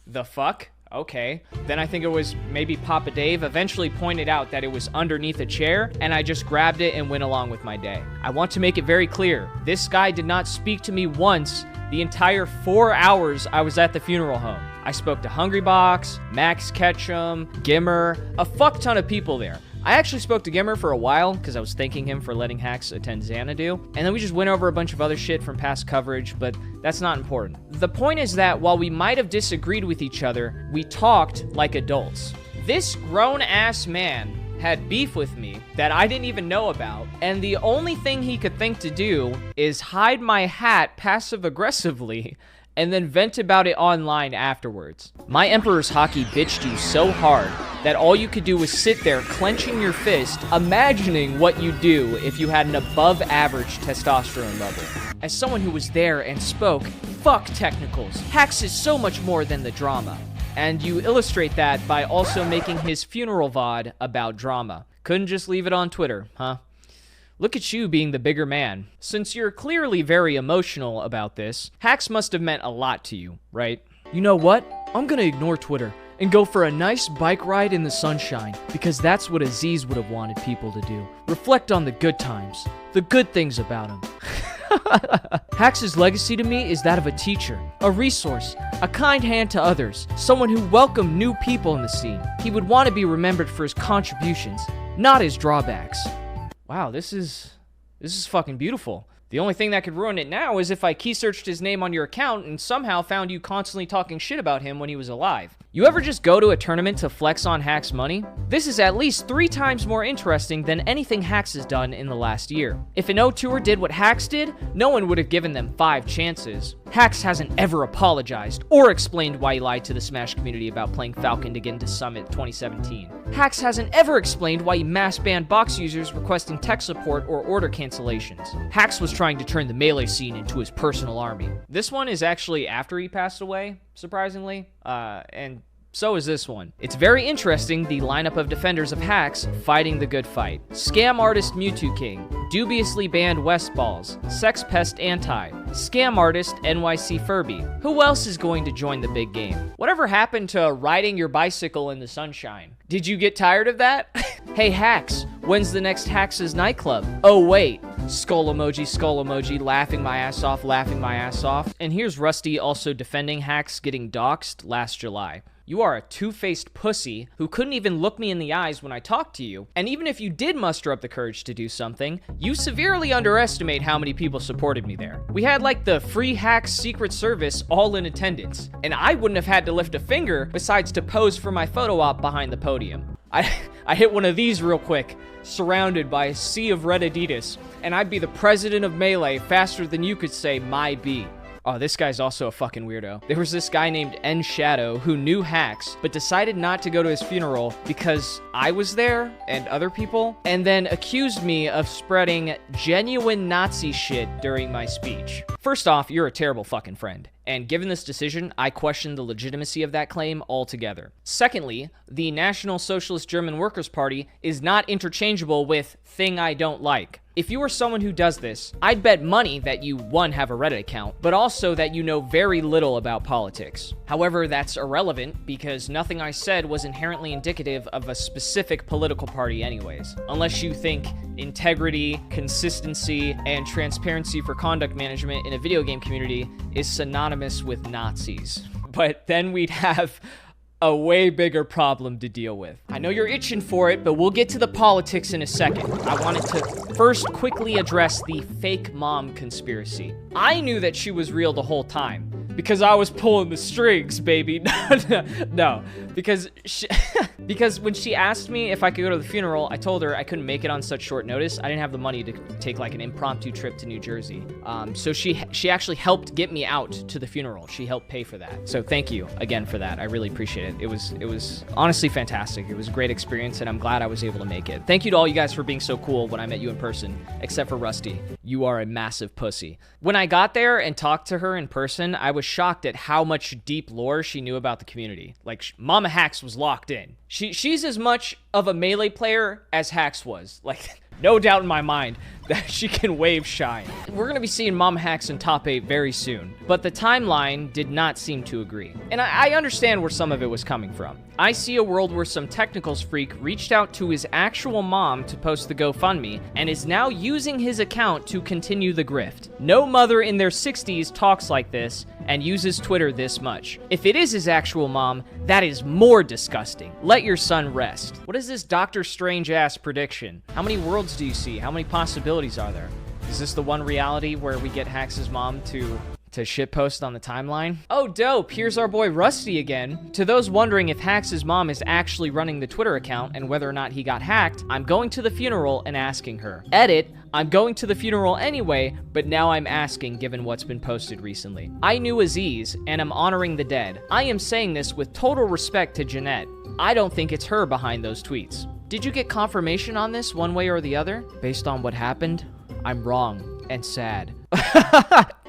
The fuck? Okay. Then I think it was maybe Papa Dave eventually pointed out that it was underneath a chair, and I just grabbed it and went along with my day. I want to make it very clear, this guy did not speak to me once the entire 4 hours I was at the funeral home. I spoke to Hungrybox, Max Ketchum, Gimmer, a fuck ton of people there. I actually spoke to Gimmer for a while because I was thanking him for letting Hacks attend Xanadu, and then we just went over a bunch of other shit from past coverage, but that's not important. The point is that while we might have disagreed with each other, we talked like adults. This grown-ass man had beef with me that I didn't even know about, and the only thing he could think to do is hide my hat passive-aggressively and then vent about it online afterwards. My Emperor's Hockey bitched you so hard that all you could do was sit there clenching your fist, imagining what you'd do if you had an above-average testosterone level. As someone who was there and spoke, fuck technicals. Hacks is so much more than the drama. And you illustrate that by also making his funeral VOD about drama. Couldn't just leave it on Twitter, huh? Look at you being the bigger man. Since you're clearly very emotional about this, Hacks must have meant a lot to you, right? You know what? I'm gonna ignore Twitter and go for a nice bike ride in the sunshine, because that's what Aziz would have wanted people to do. Reflect on the good times, the good things about him. Hacks' legacy to me is that of a teacher, a resource, a kind hand to others, someone who welcomed new people in the scene. He would want to be remembered for his contributions, not his drawbacks. Wow, this is fucking beautiful. The only thing that could ruin it now is if I key searched his name on your account and somehow found you constantly talking shit about him when he was alive. You ever just go to a tournament to flex on Hacks' money? This is at least 3 times more interesting than anything Hacks has done in the last year. If an O-Tour did what Hacks did, no one would have given them 5 chances. Hacks hasn't ever apologized or explained why he lied to the Smash community about playing Falcon to get into Summit 2017. Hacks hasn't ever explained why he mass banned box users requesting tech support or order cancellations. Hacks was trying to turn the Melee scene into his personal army. This one is actually after he passed away, surprisingly, and so is this one. It's very interesting, the lineup of defenders of Hacks fighting the good fight. Scam artist Mewtwo King, dubiously banned West Balls, Sex Pest Anti, scam artist NYC Furby. Who else is going to join the big game? Whatever happened to riding your bicycle in the sunshine? Did you get tired of that? Hey Hacks, when's the next Hacks' nightclub? Oh wait, skull emoji, laughing my ass off. And here's Rusty also defending Hacks getting doxxed last July. You are a two-faced pussy who couldn't even look me in the eyes when I talked to you. And even if you did muster up the courage to do something, you severely underestimate how many people supported me there. We had like the free Hacks Secret Service all in attendance, and I wouldn't have had to lift a finger besides to pose for my photo op behind the podium. I hit one of these real quick, surrounded by a sea of red Adidas, and I'd be the president of Melee faster than you could say my B. Oh, this guy's also a fucking weirdo. There was this guy named N Shadow who knew Hacks, but decided not to go to his funeral because I was there and other people, and then accused me of spreading genuine Nazi shit during my speech. First off, you're a terrible fucking friend. And given this decision, I question the legitimacy of that claim altogether. Secondly, the National Socialist German Workers' Party is not interchangeable with thing I don't like. If you are someone who does this, I'd bet money that you, 1, have a Reddit account, but also that you know very little about politics. However, that's irrelevant because nothing I said was inherently indicative of a specific political party anyways. Unless you think integrity, consistency, and transparency for conduct management in a video game community is synonymous with Nazis. But then we'd have a way bigger problem to deal with. I know you're itching for it, but we'll get to the politics in a second. I wanted to first quickly address the fake mom conspiracy. I knew that she was real the whole time because I was pulling the strings, baby. No, because when she asked me if I could go to the funeral, I told her I couldn't make it on such short notice. I didn't have the money to take like an impromptu trip to New Jersey. So she actually helped get me out to the funeral. She helped pay for that. So thank you again for that. I really appreciate it. It was honestly fantastic. It was a great experience, and I'm glad I was able to make it. Thank you to all you guys for being so cool when I met you in person, except for Rusty. You are a massive pussy. When I got there and talked to her in person, I was shocked at how much deep lore she knew about the community. Like, Mama Hacks was locked in. She's as much of a Melee player as Hacks was. Like, no doubt in my mind that she can wave shine. We're gonna be seeing Mama Hacks in top 8 very soon, but the timeline did not seem to agree. And I understand where some of it was coming from. I see a world where some technicals freak reached out to his actual mom to post the GoFundMe and is now using his account to continue the grift. No mother in their 60s talks like this, and uses Twitter this much. If it is his actual mom, that is more disgusting. Let your son rest. What is this Doctor Strange-ass prediction? How many worlds do you see? How many possibilities are there? Is this the one reality where we get Hax's mom to shitpost on the timeline? Oh, dope. Here's our boy Rusty again. To those wondering if Hax's mom is actually running the Twitter account and whether or not he got hacked, I'm going to the funeral and asking her. Edit, I'm going to the funeral anyway, but now I'm asking given what's been posted recently. I knew Aziz, and I'm honoring the dead. I am saying this with total respect to Jeanette. I don't think it's her behind those tweets. Did you get confirmation on this one way or the other? Based on what happened, I'm wrong and sad.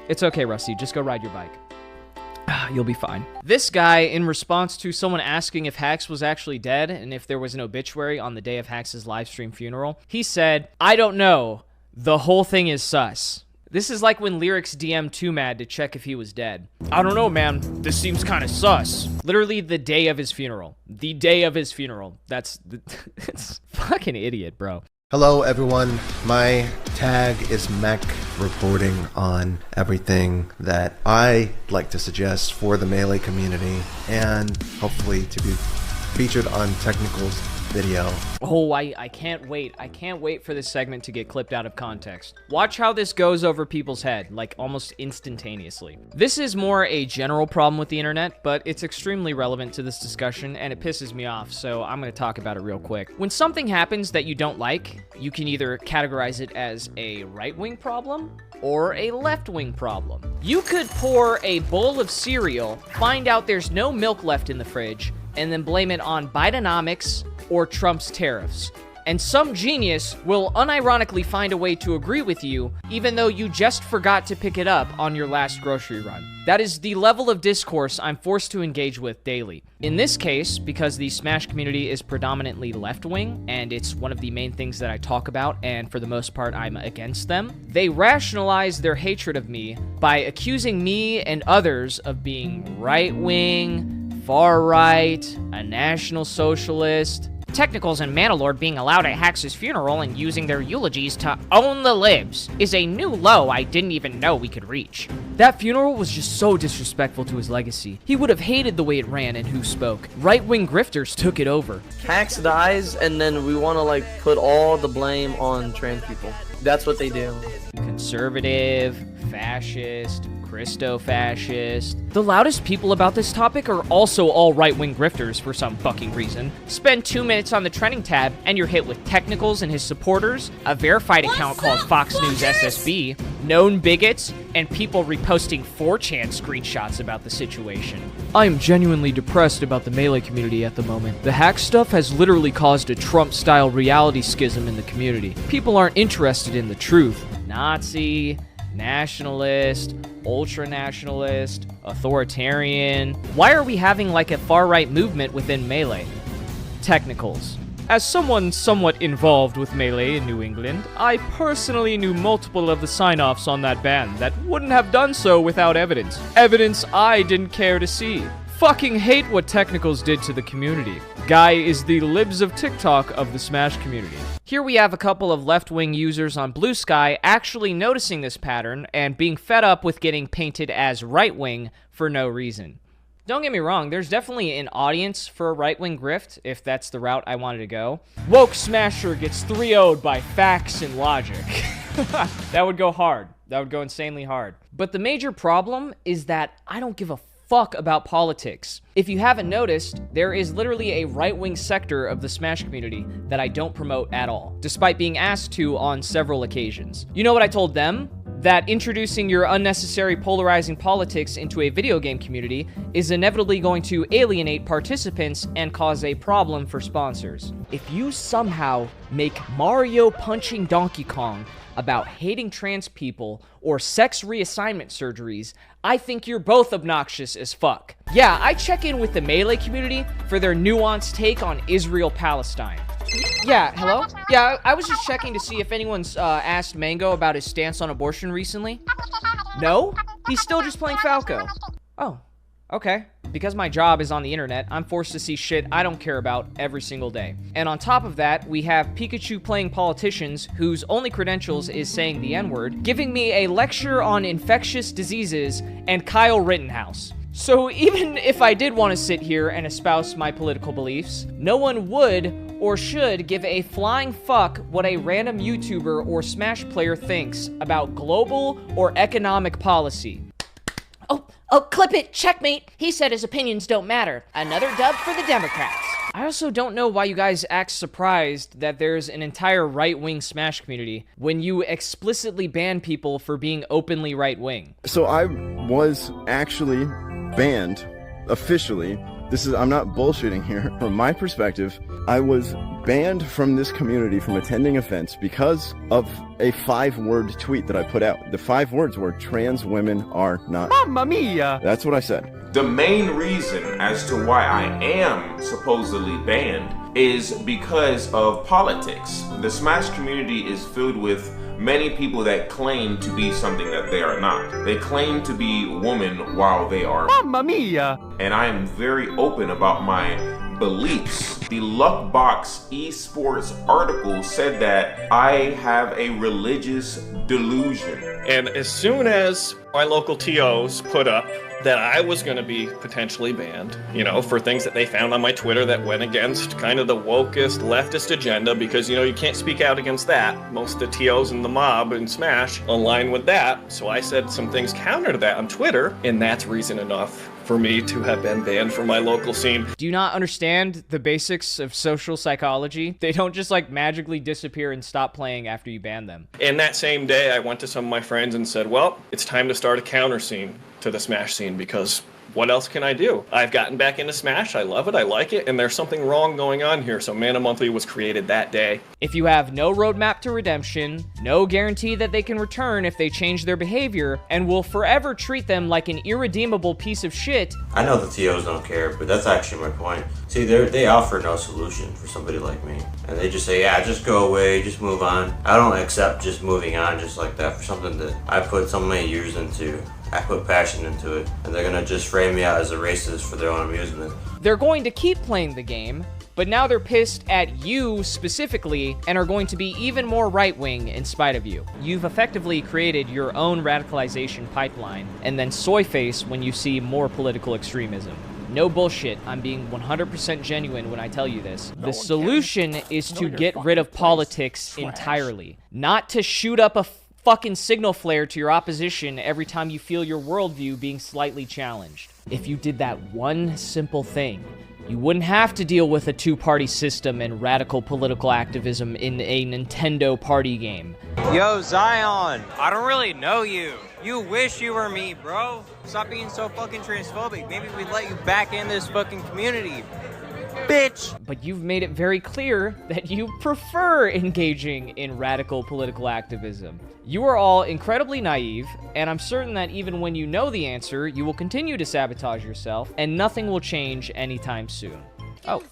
It's okay, Rusty. Just go ride your bike. You'll be fine. This guy, in response to someone asking if Hax was actually dead and if there was an obituary on the day of Hax's livestream funeral, he said, I don't know. The whole thing is sus. This is like when Lyrics DM'd Too Mad to check if he was dead. I don't know, man. This seems kind of sus. Literally the day of his funeral. The day of his funeral. It's fucking idiot, bro. Hello everyone, my tag is Mech, reporting on everything that I like to suggest for the Melee community and hopefully to be featured on Technical's video. Oh, I can't wait. I can't wait for this segment to get clipped out of context. Watch how this goes over people's head, like almost instantaneously. This is more a general problem with the internet, but it's extremely relevant to this discussion and it pisses me off, so I'm going to talk about it real quick. When something happens that you don't like, you can either categorize it as a right-wing problem or a left-wing problem. You could pour a bowl of cereal, find out there's no milk left in the fridge, and then blame it on Bidenomics or Trump's tariffs. And some genius will unironically find a way to agree with you, even though you just forgot to pick it up on your last grocery run. That is the level of discourse I'm forced to engage with daily. In this case, because the Smash community is predominantly left-wing, and it's one of the main things that I talk about, and for the most part, I'm against them, they rationalize their hatred of me by accusing me and others of being right-wing, far-right, a national socialist. Technicals and Manalord being allowed at Hax's funeral and using their eulogies to own the libs is a new low I didn't even know we could reach. That funeral was just so disrespectful to his legacy. He would have hated the way it ran and who spoke. Right-wing grifters took it over. Hax dies and then we want to like put all the blame on trans people. That's what they do. Conservative, fascist, Christo-fascist. The loudest people about this topic are also all right-wing grifters for some fucking reason. Spend 2 minutes on the trending tab and you're hit with Technicals and his supporters, a verified account called Fox News SSB, known bigots, and people reposting 4chan screenshots about the situation. I am genuinely depressed about the Melee community at the moment. The hack stuff has literally caused a Trump-style reality schism in the community. People aren't interested in the truth. Nazi, nationalist, ultra-nationalist, authoritarian. Why are we having like a far-right movement within Melee? Technicals. As someone somewhat involved with Melee in New England, I personally knew multiple of the sign-offs on that ban that wouldn't have done so without evidence. Evidence I didn't care to see. Fucking hate what Technicals did to the community. Guy is the libs of TikTok of the Smash community. Here we have a couple of left-wing users on Blue Sky actually noticing this pattern and being fed up with getting painted as right-wing for no reason. Don't get me wrong, there's definitely an audience for a right-wing grift, if that's the route I wanted to go. Woke Smasher gets 3-0'd by facts and logic. That would go hard. That would go insanely hard. But the major problem is that I don't give a fuck about politics. If you haven't noticed, there is literally a right-wing sector of the Smash community that I don't promote at all, despite being asked to on several occasions. You know what I told them? That introducing your unnecessary polarizing politics into a video game community is inevitably going to alienate participants and cause a problem for sponsors. If you somehow make Mario punching Donkey Kong about hating trans people or sex reassignment surgeries, I think you're both obnoxious as fuck. Yeah, I check in with the Melee community for their nuanced take on Israel-Palestine. Yeah, hello? Yeah, I was just checking to see if anyone's asked Mango about his stance on abortion recently. No? He's still just playing Falco. Oh, okay. Because my job is on the internet, I'm forced to see shit I don't care about every single day. And on top of that, we have Pikachu playing politicians whose only credentials is saying the N-word, giving me a lecture on infectious diseases, and Kyle Rittenhouse. So even if I did want to sit here and espouse my political beliefs, no one would or should give a flying fuck what a random YouTuber or Smash player thinks about global or economic policy. Oh, clip it, checkmate. He said his opinions don't matter. Another dub for the Democrats. I also don't know why you guys act surprised that there's an entire right-wing Smash community when you explicitly ban people for being openly right-wing. So I was actually banned officially. I'm not bullshitting here. From my perspective, I was banned from this community from attending events because of a 5-word tweet that I put out. The 5 words were trans women are not. Mamma mia! That's what I said. The main reason as to why I am supposedly banned is because of politics. The Smash community is filled with many people that claim to be something that they are not. They claim to be women while they are Mamma mia! And I am very open about my beliefs. The Luckbox Esports article said that I have a religious delusion. And as soon as my local TOs put up that I was going to be potentially banned, for things that they found on my Twitter that went against kind of the wokest, leftist agenda, because, you can't speak out against that. Most of the TOs in the mob and Smash align with that. So I said some things counter to that on Twitter, and that's reason enough for me to have been banned from my local scene. Do you not understand the basics of social psychology? They don't just magically disappear and stop playing after you ban them. And that same day, I went to some of my friends and said, well, it's time to start a counter scene to the Smash scene, because what else can I do? I've gotten back into Smash, I love it, I like it, and there's something wrong going on here, so Mana Monthly was created that day. If you have no roadmap to redemption, no guarantee that they can return if they change their behavior, and will forever treat them like an irredeemable piece of shit. I know the TOs don't care, but that's actually my point. See, they offer no solution for somebody like me. And they just say, yeah, just go away, just move on. I don't accept just moving on just like that for something that I put so many years into. I put passion into it, and they're gonna just frame me out as a racist for their own amusement. They're going to keep playing the game, but now they're pissed at you specifically and are going to be even more right-wing in spite of you. You've effectively created your own radicalization pipeline, and then soy face when you see more political extremism. No bullshit, I'm being 100% genuine when I tell you this. The solution is to get rid of politics entirely, not to shoot up a fucking signal flare to your opposition every time you feel your worldview being slightly challenged. If you did that one simple thing, you wouldn't have to deal with a 2-party system and radical political activism in a Nintendo party game. Yo, Zion, I don't really know you. You wish you were me, bro. Stop being so fucking transphobic. Maybe we'd let you back in this fucking community. Bitch! But you've made it very clear that you prefer engaging in radical political activism. You are all incredibly naive, and I'm certain that even when you know the answer, you will continue to sabotage yourself, and nothing will change anytime soon. Oh,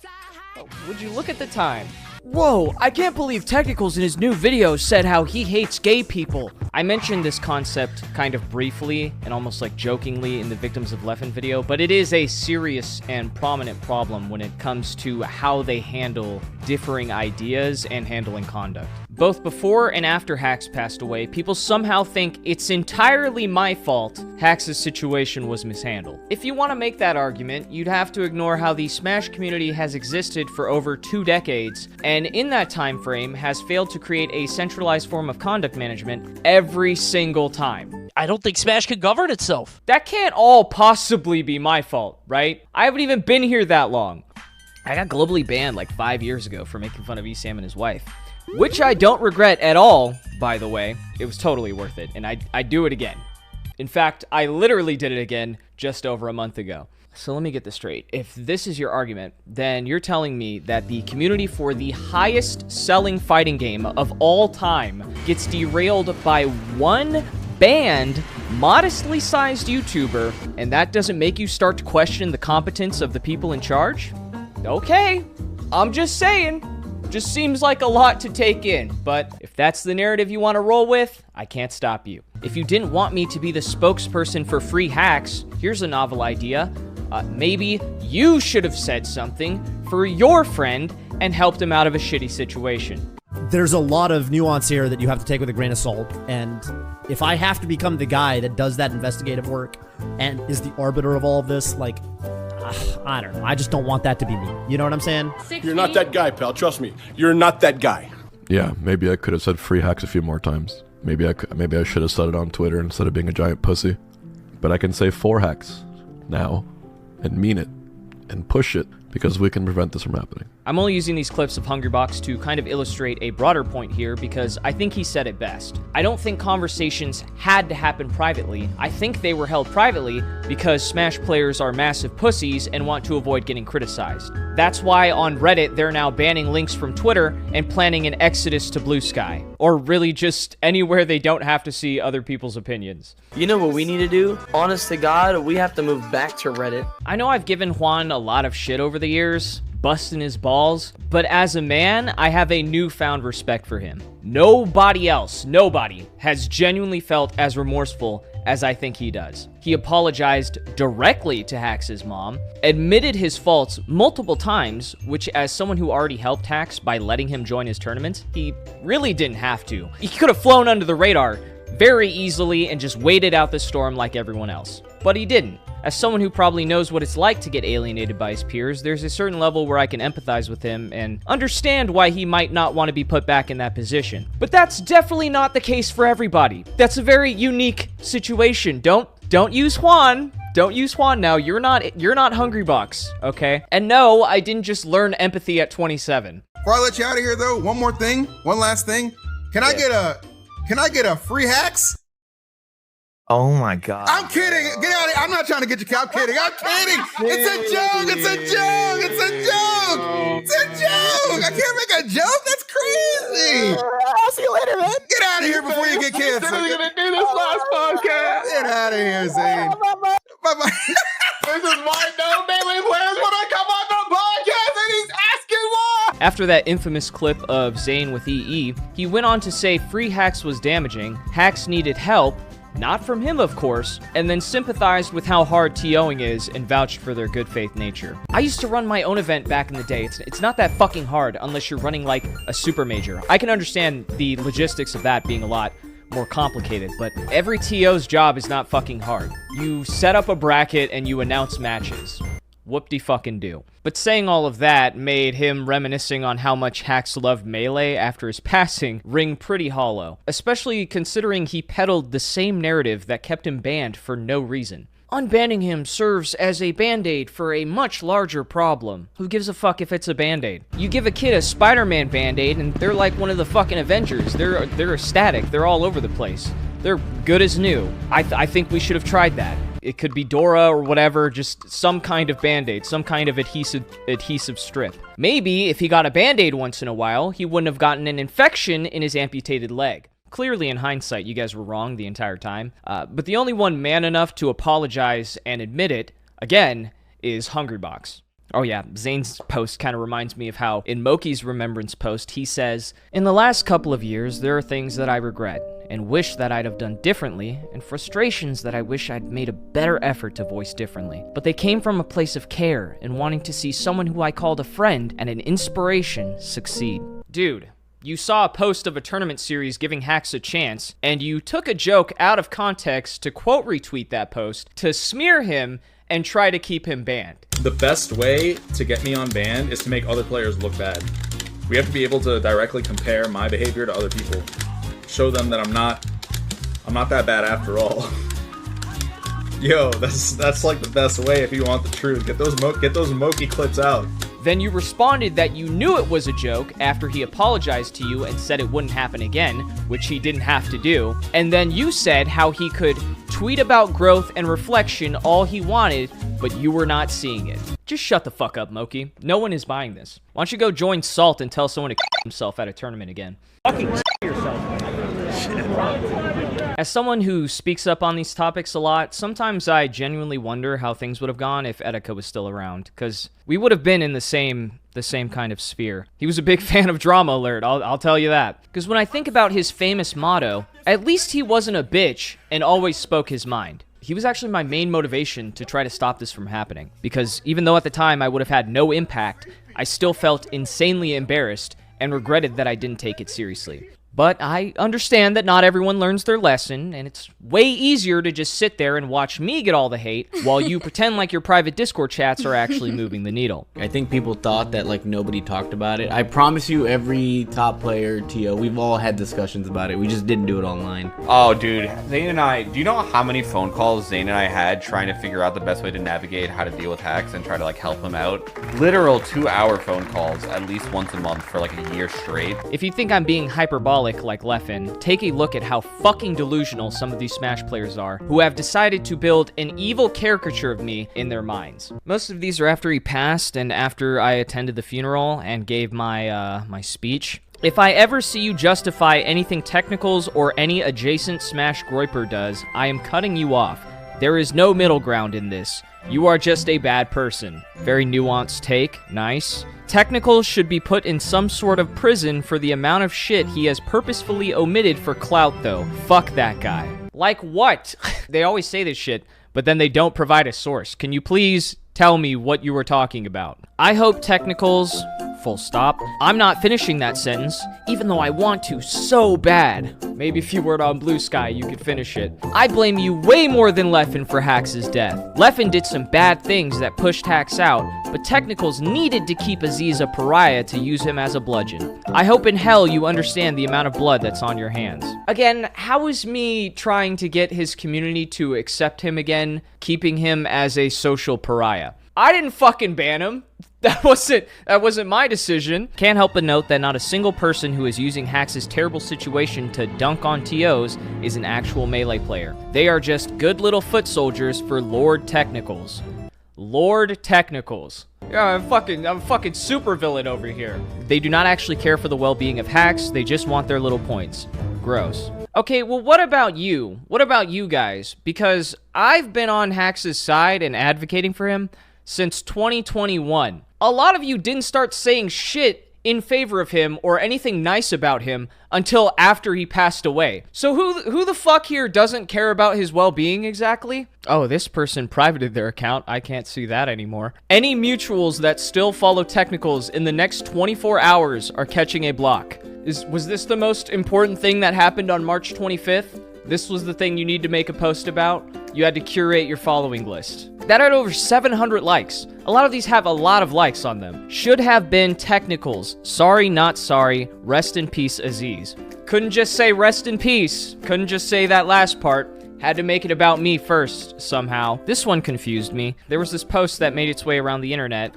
would you look at the time? Whoa, I can't believe Technicals in his new video said how he hates gay people. I mentioned this concept kind of briefly and almost jokingly in the Victims of Leffen video, but it is a serious and prominent problem when it comes to how they handle differing ideas and handling conduct. Both before and after Hax passed away, people somehow think it's entirely my fault Hax's situation was mishandled. If you want to make that argument, you'd have to ignore how the Smash community has existed for over 2 decades, and in that time frame has failed to create a centralized form of conduct management every single time. I don't think Smash can govern itself. That can't all possibly be my fault, right? I haven't even been here that long. I got globally banned 5 years ago for making fun of Esam and his wife. Which I don't regret at all, by the way. It was totally worth it, and I'd do it again. In fact, I literally did it again just over a month ago. So let me get this straight. If this is your argument, then you're telling me that the community for the highest selling fighting game of all time gets derailed by one banned, modestly sized YouTuber, and that doesn't make you start to question the competence of the people in charge? Okay, I'm just saying. Just seems like a lot to take in, but if that's the narrative you want to roll with, I can't stop you. If you didn't want me to be the spokesperson for free hacks, here's a novel idea. Maybe you should have said something for your friend and helped him out of a shitty situation. There's a lot of nuance here that you have to take with a grain of salt, and if I have to become the guy that does that investigative work and is the arbiter of all of this, like, I don't know. I just don't want that to be me. You know what I'm saying? You're not that guy, pal. Trust me. You're not that guy. Yeah, maybe I could have said free hacks a few more times. Maybe I should have said it on Twitter instead of being a giant pussy. But I can say 4 hacks now and mean it and push it because we can prevent this from happening. I'm only using these clips of Hungrybox to kind of illustrate a broader point here because I think he said it best. I don't think conversations had to happen privately. I think they were held privately because Smash players are massive pussies and want to avoid getting criticized. That's why on Reddit they're now banning links from Twitter and planning an exodus to Blue Sky. Or really just anywhere they don't have to see other people's opinions. You know what we need to do? Honest to God, we have to move back to Reddit. I know I've given Juan a lot of shit over the years, busting his balls, but as a man, I have a newfound respect for him. Nobody has genuinely felt as remorseful as I think he does. He apologized directly to Hax's mom, admitted his faults multiple times, which as someone who already helped Hax by letting him join his tournaments, he really didn't have to. He could have flown under the radar very easily and just waited out the storm like everyone else. But he didn't. As someone who probably knows what it's like to get alienated by his peers, there's a certain level where I can empathize with him and understand why he might not want to be put back in that position. But that's definitely not the case for everybody. That's a very unique situation. Don't use Juan. Don't use Juan now. You're not Hungrybox, okay? And no, I didn't just learn empathy at 27. Before I let you out of here though, one last thing. Can I get a free hacks? Oh my God. I'm kidding. Get out of here. I'm not trying to get you. I'm kidding. I'm kidding. It's a joke. It's a joke. It's a joke. It's a joke. I can't make a joke. That's crazy. I'll see you later, man. Get out of here before you get canceled. I was gonna do this last podcast. Get out of here, Zain. Bye-bye. This is why no Melee players want to come on the podcast, and he's asking why. After that infamous clip of Zain with EE, he went on to say free hacks was damaging, hacks needed help, not from him, of course, and then sympathized with how hard TOing is and vouched for their good faith nature. I used to run my own event back in the day. It's not that fucking hard unless you're running like a super major. I can understand the logistics of that being a lot more complicated, but every TO's job is not fucking hard. You set up a bracket and you announce matches. Whoop-de-fucking-do. But saying all of that made him reminiscing on how much Hax loved Melee after his passing ring pretty hollow, especially considering he peddled the same narrative that kept him banned for no reason. Unbanning him serves as a band-aid for a much larger problem. Who gives a fuck if it's a band-aid? You give a kid a Spider-Man band-aid and they're like one of the fucking Avengers. They're ecstatic. They're all over the place. They're good as new. I think we should have tried that. It could be Dora or whatever, just some kind of band-aid, some kind of adhesive strip. Maybe if he got a band-aid once in a while, he wouldn't have gotten an infection in his amputated leg. Clearly, in hindsight, you guys were wrong the entire time. But the only one man enough to apologize and admit it, again, is Hungrybox. Oh yeah, Zain's post kind of reminds me of how in Moky's remembrance post, he says, "In the last couple of years, there are things that I regret and wish that I'd have done differently, and frustrations that I wish I'd made a better effort to voice differently. But they came from a place of care and wanting to see someone who I called a friend and an inspiration succeed." Dude, you saw a post of a tournament series giving Hax a chance, and you took a joke out of context to quote retweet that post to smear him and try to keep him banned. The best way to get me on ban is to make other players look bad. We have to be able to directly compare my behavior to other people. Show them that I'm not that bad after all. Yo, that's like the best way if you want the truth. Get those Moky clips out. Then you responded that you knew it was a joke after he apologized to you and said it wouldn't happen again, which he didn't have to do. And then you said how he could tweet about growth and reflection all he wanted, but you were not seeing it. Just shut the fuck up, Moky. No one is buying this. Why don't you go join Salt and tell someone to himself at a tournament again? Fucking yourself. As someone who speaks up on these topics a lot, sometimes I genuinely wonder how things would have gone if Etika was still around, because we would have been in the same kind of sphere. He was a big fan of Drama Alert, I'll tell you that. Because when I think about his famous motto, at least he wasn't a bitch and always spoke his mind. he was actually my main motivation to try to stop this from happening. Because even though at the time I would have had no impact, I still felt insanely embarrassed and regretted that I didn't take it seriously. But I understand that not everyone learns their lesson, and it's way easier to just sit there and watch me get all the hate while you pretend like your private Discord chats are actually moving the needle. I think people thought that like nobody talked about it. I promise you, every top player, TO, we've all had discussions about it. We just didn't do it online. Oh, dude, Zain and I, do you know how many phone calls Zain and I had trying to figure out the best way to navigate how to deal with hacks and try to like help him out? Literal 2-hour phone calls at least once a month for like a year straight. If you think I'm being hyperbolic like Leffen, take a look at how fucking delusional some of these Smash players are, who have decided to build an evil caricature of me in their minds. Most of these are after he passed and after I attended the funeral and gave my my speech. If I ever see you justify anything Technicals or any adjacent Smash Groiper does, I am cutting you off. There is no middle ground in this. You are just a bad person. Very nuanced take. Nice. Technicals should be put in some sort of prison for the amount of shit he has purposefully omitted for clout, though. Fuck that guy. Like what? They always say this shit, but then they don't provide a source. Can you please tell me what you were talking about? I hope Technicals... full stop. I'm not finishing that sentence, even though I want to so bad. Maybe if you were on Blue Sky, you could finish it. I blame you way more than Leffen for Hax's death. Leffen did some bad things that pushed Hax out, but Technicals needed to keep Aziz a pariah to use him as a bludgeon. I hope in hell you understand the amount of blood that's on your hands. Again, how is me trying to get his community to accept him again, keeping him as a social pariah? I didn't fucking ban him. That wasn't my decision. Can't help but note that not a single person who is using Hax's terrible situation to dunk on TOs is an actual Melee player. They are just good little foot soldiers for Lord Technicals. Lord Technicals. Yeah, I'm fucking supervillain over here. They do not actually care for the well-being of Hax, they just want their little points. Gross. Okay, well, what about you? What about you guys? Because I've been on Hax's side and advocating for him since 2021. A lot of you didn't start saying shit in favor of him or anything nice about him until after he passed away. So who the fuck here doesn't care about his well-being exactly? Oh, this person privated their account. I can't see that anymore. Any mutuals that still follow Technicals in the next 24 hours are catching a block. Was this the most important thing that happened on March 25th? This was the thing you need to make a post about? You had to curate your following list. That had over 700 likes. A lot of these have a lot of likes on them. Should have been Technicals. Sorry, not sorry. Rest in peace, Aziz. Couldn't just say rest in peace. Couldn't just say that last part. Had to make it about me first, somehow. This one confused me. There was this post that made its way around the internet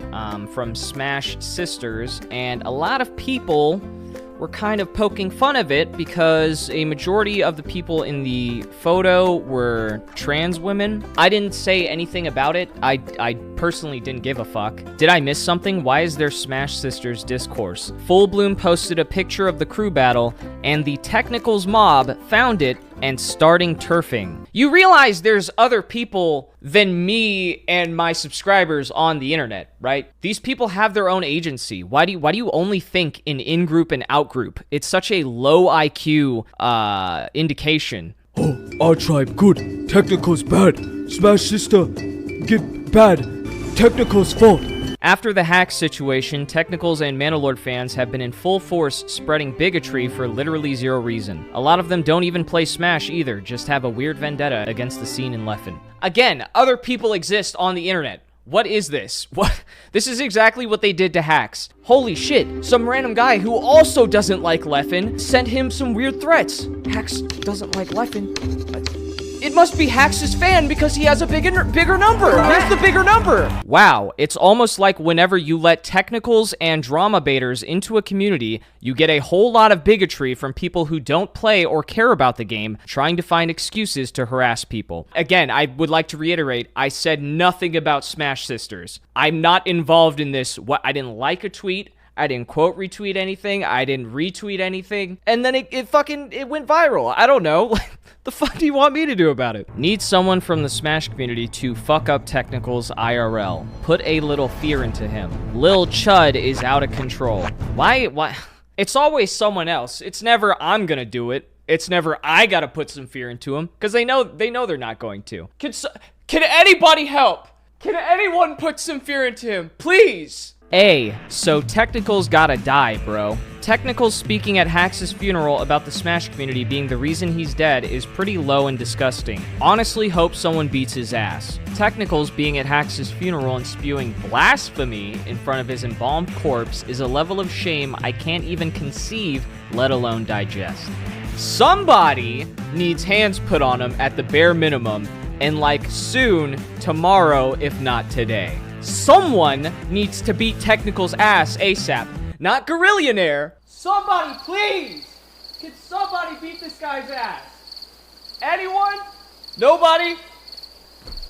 from Smash Sisters, and a lot of people were kind of poking fun of it because a majority of the people in the photo were trans women. I didn't say anything about it. I personally didn't give a fuck. Did I miss something? Why is there Smash Sisters discourse? Full Bloom posted a picture of the crew battle, and the Technicals mob found it and starting turfing. You realize there's other people than me and my subscribers on the internet, right? These people have their own agency. Why do you only think in in-group and out-group? It's such a low IQ indication. Oh, our tribe good. Technicals bad. Smash Sister get bad. Technicals fault. After the hack situation, Technicals and Manalord fans have been in full force spreading bigotry for literally zero reason. A lot of them don't even play Smash either, just have a weird vendetta against the scene in Leffen. Again, other people exist on the internet. What is this? What? This is exactly what they did to Hax. Holy shit, some random guy who also doesn't like Leffen sent him some weird threats. Hax doesn't like Leffen. It must be Hax's fan because he has a bigger number. Where's the bigger number? Wow, it's almost like whenever you let Technicals and drama baiters into a community, you get a whole lot of bigotry from people who don't play or care about the game, trying to find excuses to harass people. Again, I would like to reiterate, I said nothing about Smash Sisters. I'm not involved in this. I didn't like a tweet. I didn't quote retweet anything. I didn't retweet anything. And then it went viral. I don't know. The fuck do you want me to do about it? Need someone from the Smash community to fuck up Technicals IRL. Put a little fear into him. Lil Chud is out of control. Why? It's always someone else. It's never I'm gonna do it. It's never I gotta put some fear into them, because they know they're not going to. Can anybody help? Can anyone put some fear into him, please? So Technical's gotta die, bro. Technical's speaking at Hax's funeral about the Smash community being the reason he's dead is pretty low and disgusting. Honestly hope someone beats his ass. Technical's being at Hax's funeral and spewing blasphemy in front of his embalmed corpse is a level of shame I can't even conceive, let alone digest. Somebody needs hands put on him at the bare minimum, and like soon, tomorrow, if not today. Someone needs to beat Technical's ass ASAP. Not Gorillionaire. Somebody, please! Can somebody beat this guy's ass? Anyone? Nobody?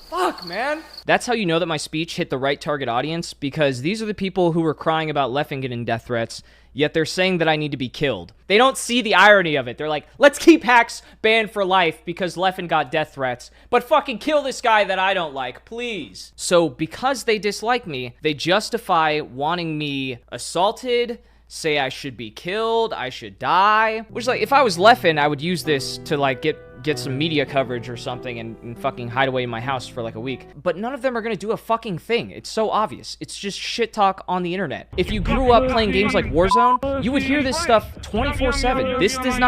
Fuck, man. That's how you know that my speech hit the right target audience, because these are the people who were crying about Leffen getting death threats, yet they're saying that I need to be killed. They don't see the irony of it. They're like, let's keep Hax banned for life because Leffen got death threats, but fucking kill this guy that I don't like, please. So because they dislike me, they justify wanting me assaulted, say I should be killed, I should die. Which, like, if I was Leffen, I would use this to, like, get some media coverage or something and fucking hide away in my house for like a week. But none of them are gonna do a fucking thing. It's so obvious. It's just shit talk on the internet. If you grew up playing games like Warzone, you would hear this stuff 24/7. This does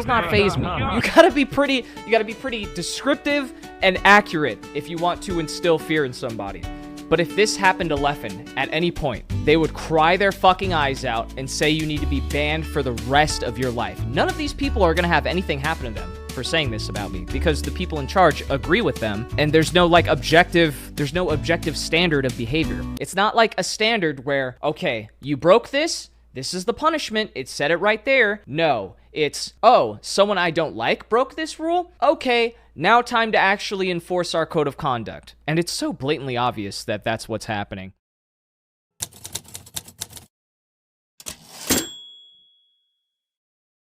not faze me. You gotta be pretty descriptive and accurate if you want to instill fear in somebody. But if this happened to Leffen at any point, they would cry their fucking eyes out and say you need to be banned for the rest of your life. None of these people are gonna have anything happen to them for saying this about me, because the people in charge agree with them, and there's no objective standard of behavior. It's not like a standard where, okay, you broke this is the punishment, it said it right there. No, it's, oh, someone I don't like broke this rule? Okay, now time to actually enforce our code of conduct. And it's so blatantly obvious that that's what's happening.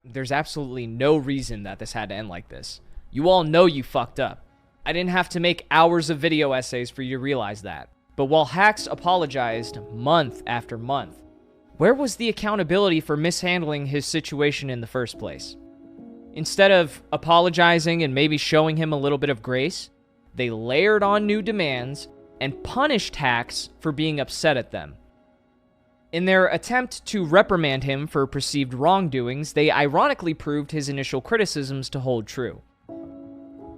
There's absolutely no reason that this had to end like this. You all know you fucked up. I didn't have to make hours of video essays for you to realize that. But while Hax apologized month after month, where was the accountability for mishandling his situation in the first place? Instead of apologizing and maybe showing him a little bit of grace, they layered on new demands and punished Hax for being upset at them. In their attempt to reprimand him for perceived wrongdoings, they ironically proved his initial criticisms to hold true.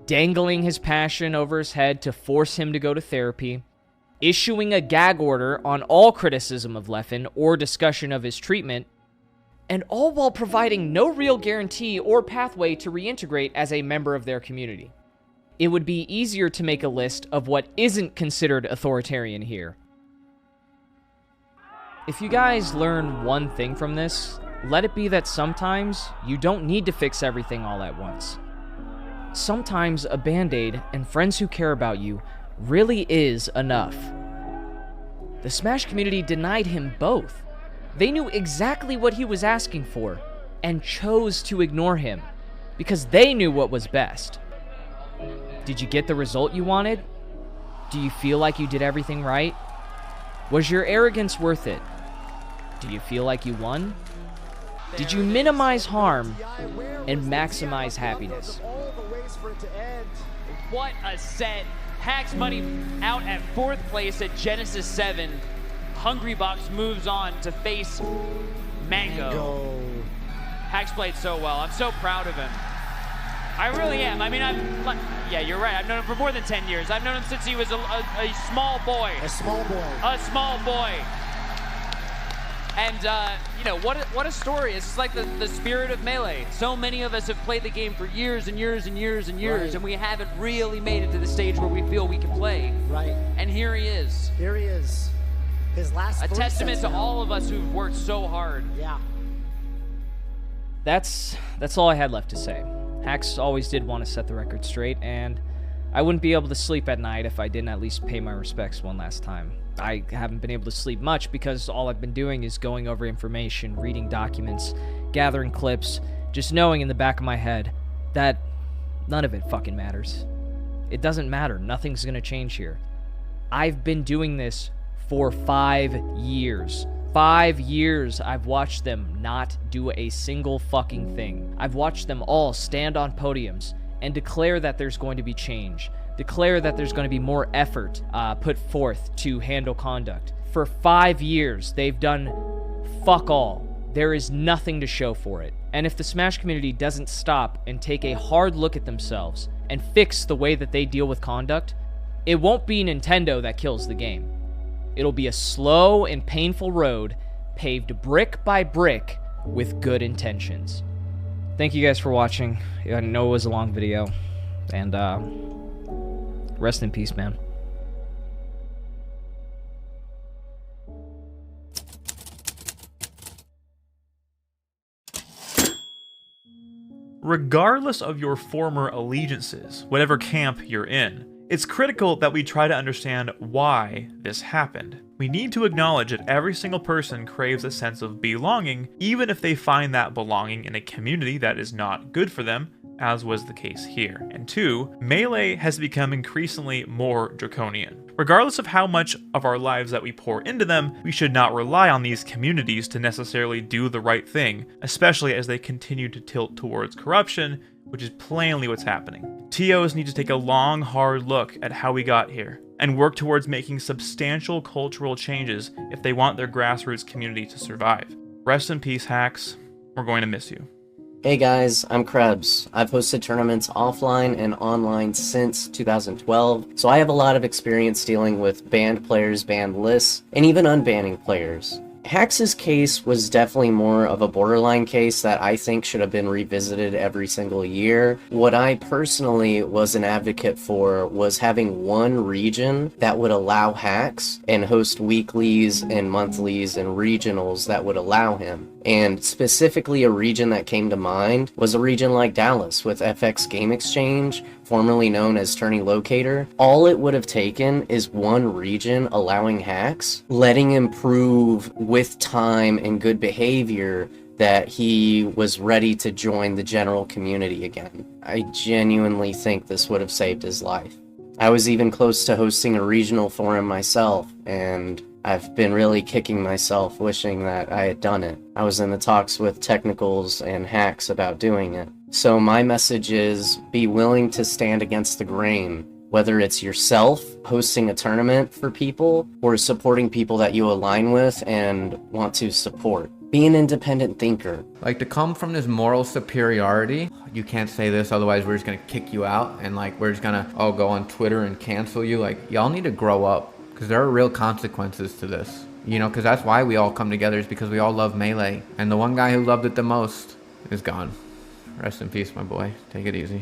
Dangling his passion over his head to force him to go to therapy, issuing a gag order on all criticism of Leffen or discussion of his treatment, and all while providing no real guarantee or pathway to reintegrate as a member of their community. It would be easier to make a list of what isn't considered authoritarian here. If you guys learn one thing from this, let it be that sometimes you don't need to fix everything all at once. Sometimes a band-aid and friends who care about you really is enough. The Smash community denied him both. They knew exactly what he was asking for and chose to ignore him because they knew what was best. Did you get the result you wanted? Do you feel like you did everything right? Was your arrogance worth it? Do you feel like you won? Did you minimize harm and maximize happiness? What a set. Hax Money out at 4th place at Genesis 7. Hungrybox moves on to face Mango. Hax played so well. I'm so proud of him. I really am. I mean, yeah, you're right. I've known him for more than 10 years. I've known him since he was a small boy. A small boy. And, you know, what a story. It's just like the spirit of Melee. So many of us have played the game for years and years and years and years, right, and we haven't really made it to the stage where we feel we can play. Right. And here he is. Here he is. His last. A testament to all of us who've worked so hard. Yeah. That's all I had left to say. Hax always did want to set the record straight, and I wouldn't be able to sleep at night if I didn't at least pay my respects one last time. I haven't been able to sleep much because all I've been doing is going over information, reading documents, gathering clips, just knowing in the back of my head that none of it fucking matters. It doesn't matter. Nothing's gonna change here. I've been doing this for 5 years. 5 years, I've watched them not do a single fucking thing. I've watched them all stand on podiums and declare that there's going to be change, declare that there's going to be more effort put forth to handle conduct. For 5 years, they've done fuck all. There is nothing to show for it. And if the Smash community doesn't stop and take a hard look at themselves and fix the way that they deal with conduct, it won't be Nintendo that kills the game. It'll be a slow and painful road paved brick by brick with good intentions. Thank you guys for watching. I know it was a long video. And rest in peace, man. Regardless of your former allegiances, whatever camp you're in, it's critical that we try to understand why this happened. We need to acknowledge that every single person craves a sense of belonging, even if they find that belonging in a community that is not good for them, as was the case here. And 2, Melee has become increasingly more draconian. Regardless of how much of our lives that we pour into them, we should not rely on these communities to necessarily do the right thing, especially as they continue to tilt towards corruption, which is plainly what's happening. TOs need to take a long, hard look at how we got here, and work towards making substantial cultural changes if they want their grassroots community to survive. Rest in peace, hacks. We're going to miss you. Hey guys, I'm Krebs. I've hosted tournaments offline and online since 2012, so I have a lot of experience dealing with banned players, banned lists, and even unbanning players. Hax's case was definitely more of a borderline case that I think should have been revisited every single year. What I personally was an advocate for was having one region that would allow hacks and host weeklies and monthlies and regionals that would allow him. And specifically a region that came to mind was a region like Dallas with FX Game Exchange, formerly known as Tourney Locator. All it would have taken is one region allowing hacks, letting him prove with time and good behavior that he was ready to join the general community again. I genuinely think this would have saved his life. I was even close to hosting a regional for him myself, and I've been really kicking myself wishing that I had done it. I was in the talks with Technicals and Hacks about doing it. So my message is be willing to stand against the grain, whether it's yourself hosting a tournament for people or supporting people that you align with and want to support. Be an independent thinker. Like, to come from this moral superiority, you can't say this, otherwise we're just gonna kick you out, and like we're just gonna go on Twitter and cancel you. Like, y'all need to grow up, because there are real consequences to this. You know, because that's why we all come together, is because we all love Melee. And the one guy who loved it the most is gone. Rest in peace, my boy. Take it easy.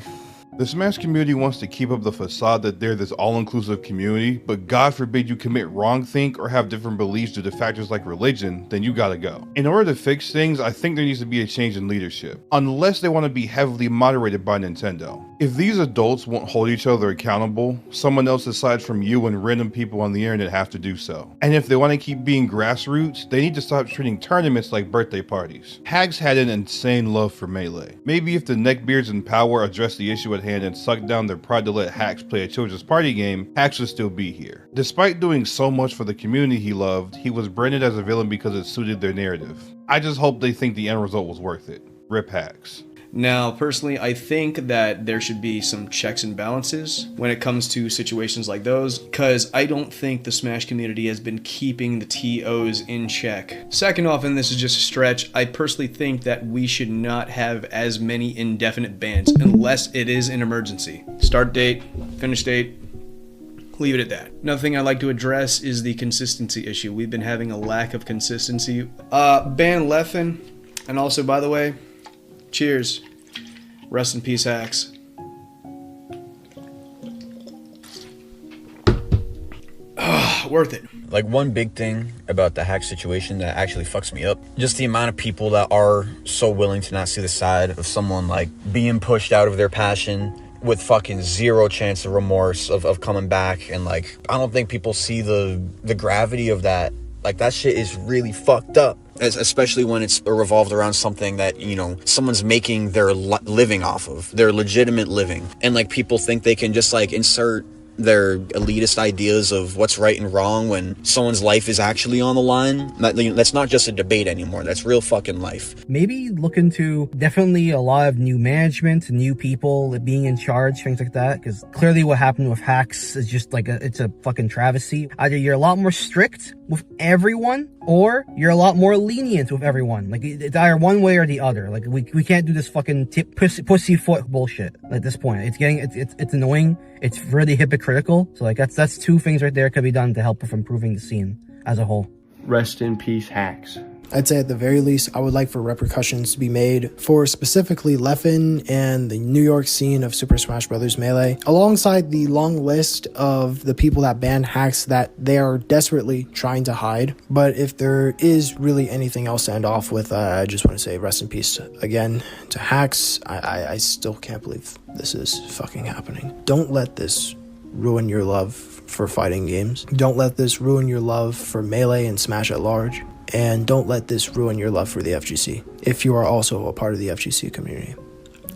The Smash community wants to keep up the facade that they're this all-inclusive community, but God forbid you commit wrongthink or have different beliefs due to factors like religion, then you gotta go. In order to fix things, I think there needs to be a change in leadership, unless they want to be heavily moderated by Nintendo. If these adults won't hold each other accountable, someone else aside from you and random people on the internet have to do so. And if they want to keep being grassroots, they need to stop treating tournaments like birthday parties. Hags had an insane love for Melee. Maybe if the neckbeards in power address the issue at hand and suck down their pride to let Hacks play a children's party game, Hacks would still be here. Despite doing so much for the community he loved, he was branded as a villain because it suited their narrative. I just hope they think the end result was worth it. Rip Hacks. Now, personally, I think that there should be some checks and balances when it comes to situations like those, because I don't think the Smash community has been keeping the TOs in check. Second off, and this is just a stretch, I personally think that we should not have as many indefinite bans unless it is an emergency. Start date, finish date, leave it at that. Another thing I'd like to address is the consistency issue. We've been having a lack of consistency. Ban Leffen, and also, by the way, cheers. Rest in peace, Hacks. Worth it. Like, one big thing about the hack situation that actually fucks me up, just the amount of people that are so willing to not see the side of someone like being pushed out of their passion with fucking zero chance of remorse of coming back. And like, I don't think people see the gravity of that. Like, that shit is really fucked up, especially when it's revolved around something that, you know, someone's making their living off of, their legitimate living. And like, people think they can just like insert their elitist ideas of what's right and wrong when someone's life is actually on the line. That's not just a debate anymore. That's real fucking life. Maybe look into definitely a lot of new management, new people being in charge, things like that, because clearly what happened with hacks is just like it's a fucking travesty. Either you're a lot more strict with everyone, or you're a lot more lenient with everyone. Like, it's either one way or the other. Like, we can't do this fucking pussyfoot bullshit at this point. It's annoying. It's really hypocritical. So, like, that's two things right there could be done to help with improving the scene as a whole. Rest in peace, hacks. I'd say at the very least, I would like for repercussions to be made for specifically Leffen and the New York scene of Super Smash Bros. Melee, alongside the long list of the people that ban hacks that they are desperately trying to hide. But if there is really anything else to end off with, I just want to say rest in peace again to hacks. I still can't believe this is fucking happening. Don't let this ruin your love for fighting games. Don't let this ruin your love for Melee and Smash at large. And don't let this ruin your love for the FGC, if you are also a part of the FGC community.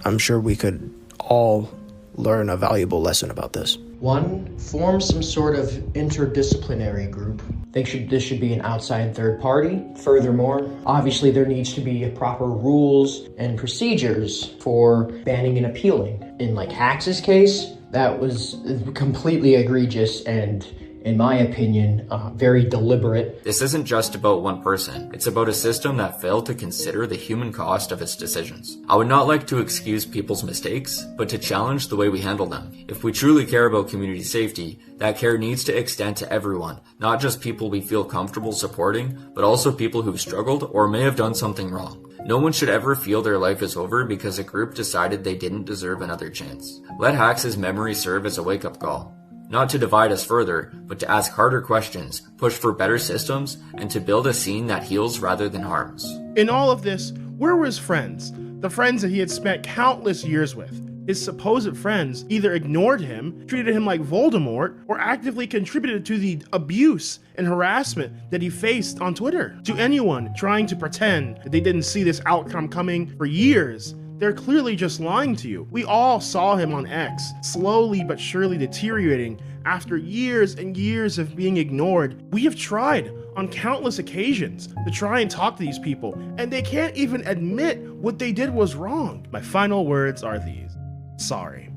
I'm sure we could all learn a valuable lesson about this. 1, form some sort of interdisciplinary group. This should be an outside third party. Furthermore, obviously there needs to be proper rules and procedures for banning and appealing. In like Hax's case, that was completely egregious and, in my opinion, very deliberate. This isn't just about one person. It's about a system that failed to consider the human cost of its decisions. I would not like to excuse people's mistakes, but to challenge the way we handle them. If we truly care about community safety, that care needs to extend to everyone, not just people we feel comfortable supporting, but also people who've struggled or may have done something wrong. No one should ever feel their life is over because a group decided they didn't deserve another chance. Let Hax's memory serve as a wake-up call. Not to divide us further, but to ask harder questions, push for better systems, and to build a scene that heals rather than harms. In all of this, where were his friends? The friends that he had spent countless years with. His supposed friends either ignored him, treated him like Voldemort, or actively contributed to the abuse and harassment that he faced on Twitter. To anyone trying to pretend that they didn't see this outcome coming for years, they're clearly just lying to you. We all saw him on X, slowly but surely deteriorating after years and years of being ignored. We have tried on countless occasions to try and talk to these people, and they can't even admit what they did was wrong. My final words are these. Sorry.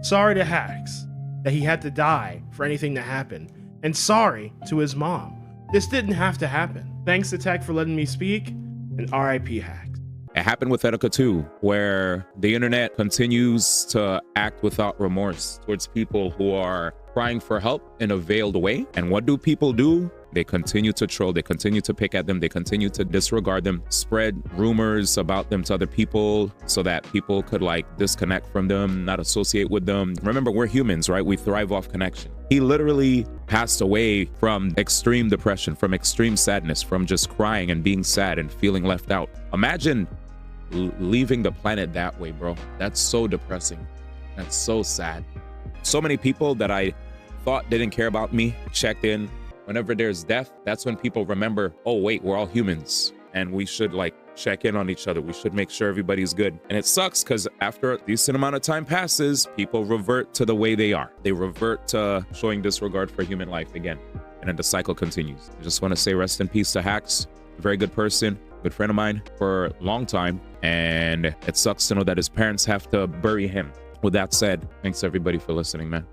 Sorry to Hax that he had to die for anything to happen, and sorry to his mom. This didn't have to happen. Thanks to Tech for letting me speak, and RIP Hax. It happened with Etika too, where the internet continues to act without remorse towards people who are crying for help in a veiled way. And what do people do? They continue to troll, they continue to pick at them, they continue to disregard them, spread rumors about them to other people so that people could like disconnect from them, not associate with them. Remember, we're humans, right? We thrive off connection. He literally passed away from extreme depression, from extreme sadness, from just crying and being sad and feeling left out. Imagine leaving the planet that way, bro. That's so depressing. That's so sad. So many people that I thought didn't care about me checked in. Whenever there's death, that's when people remember, oh wait, we're all humans and we should like check in on each other. We should make sure everybody's good. And it sucks because after a decent amount of time passes, people revert to the way they are. They revert to showing disregard for human life again. And then the cycle continues. I just want to say rest in peace to Hax. A very good person, good friend of mine for a long time. And it sucks to know that his parents have to bury him. With that said, thanks everybody for listening, man.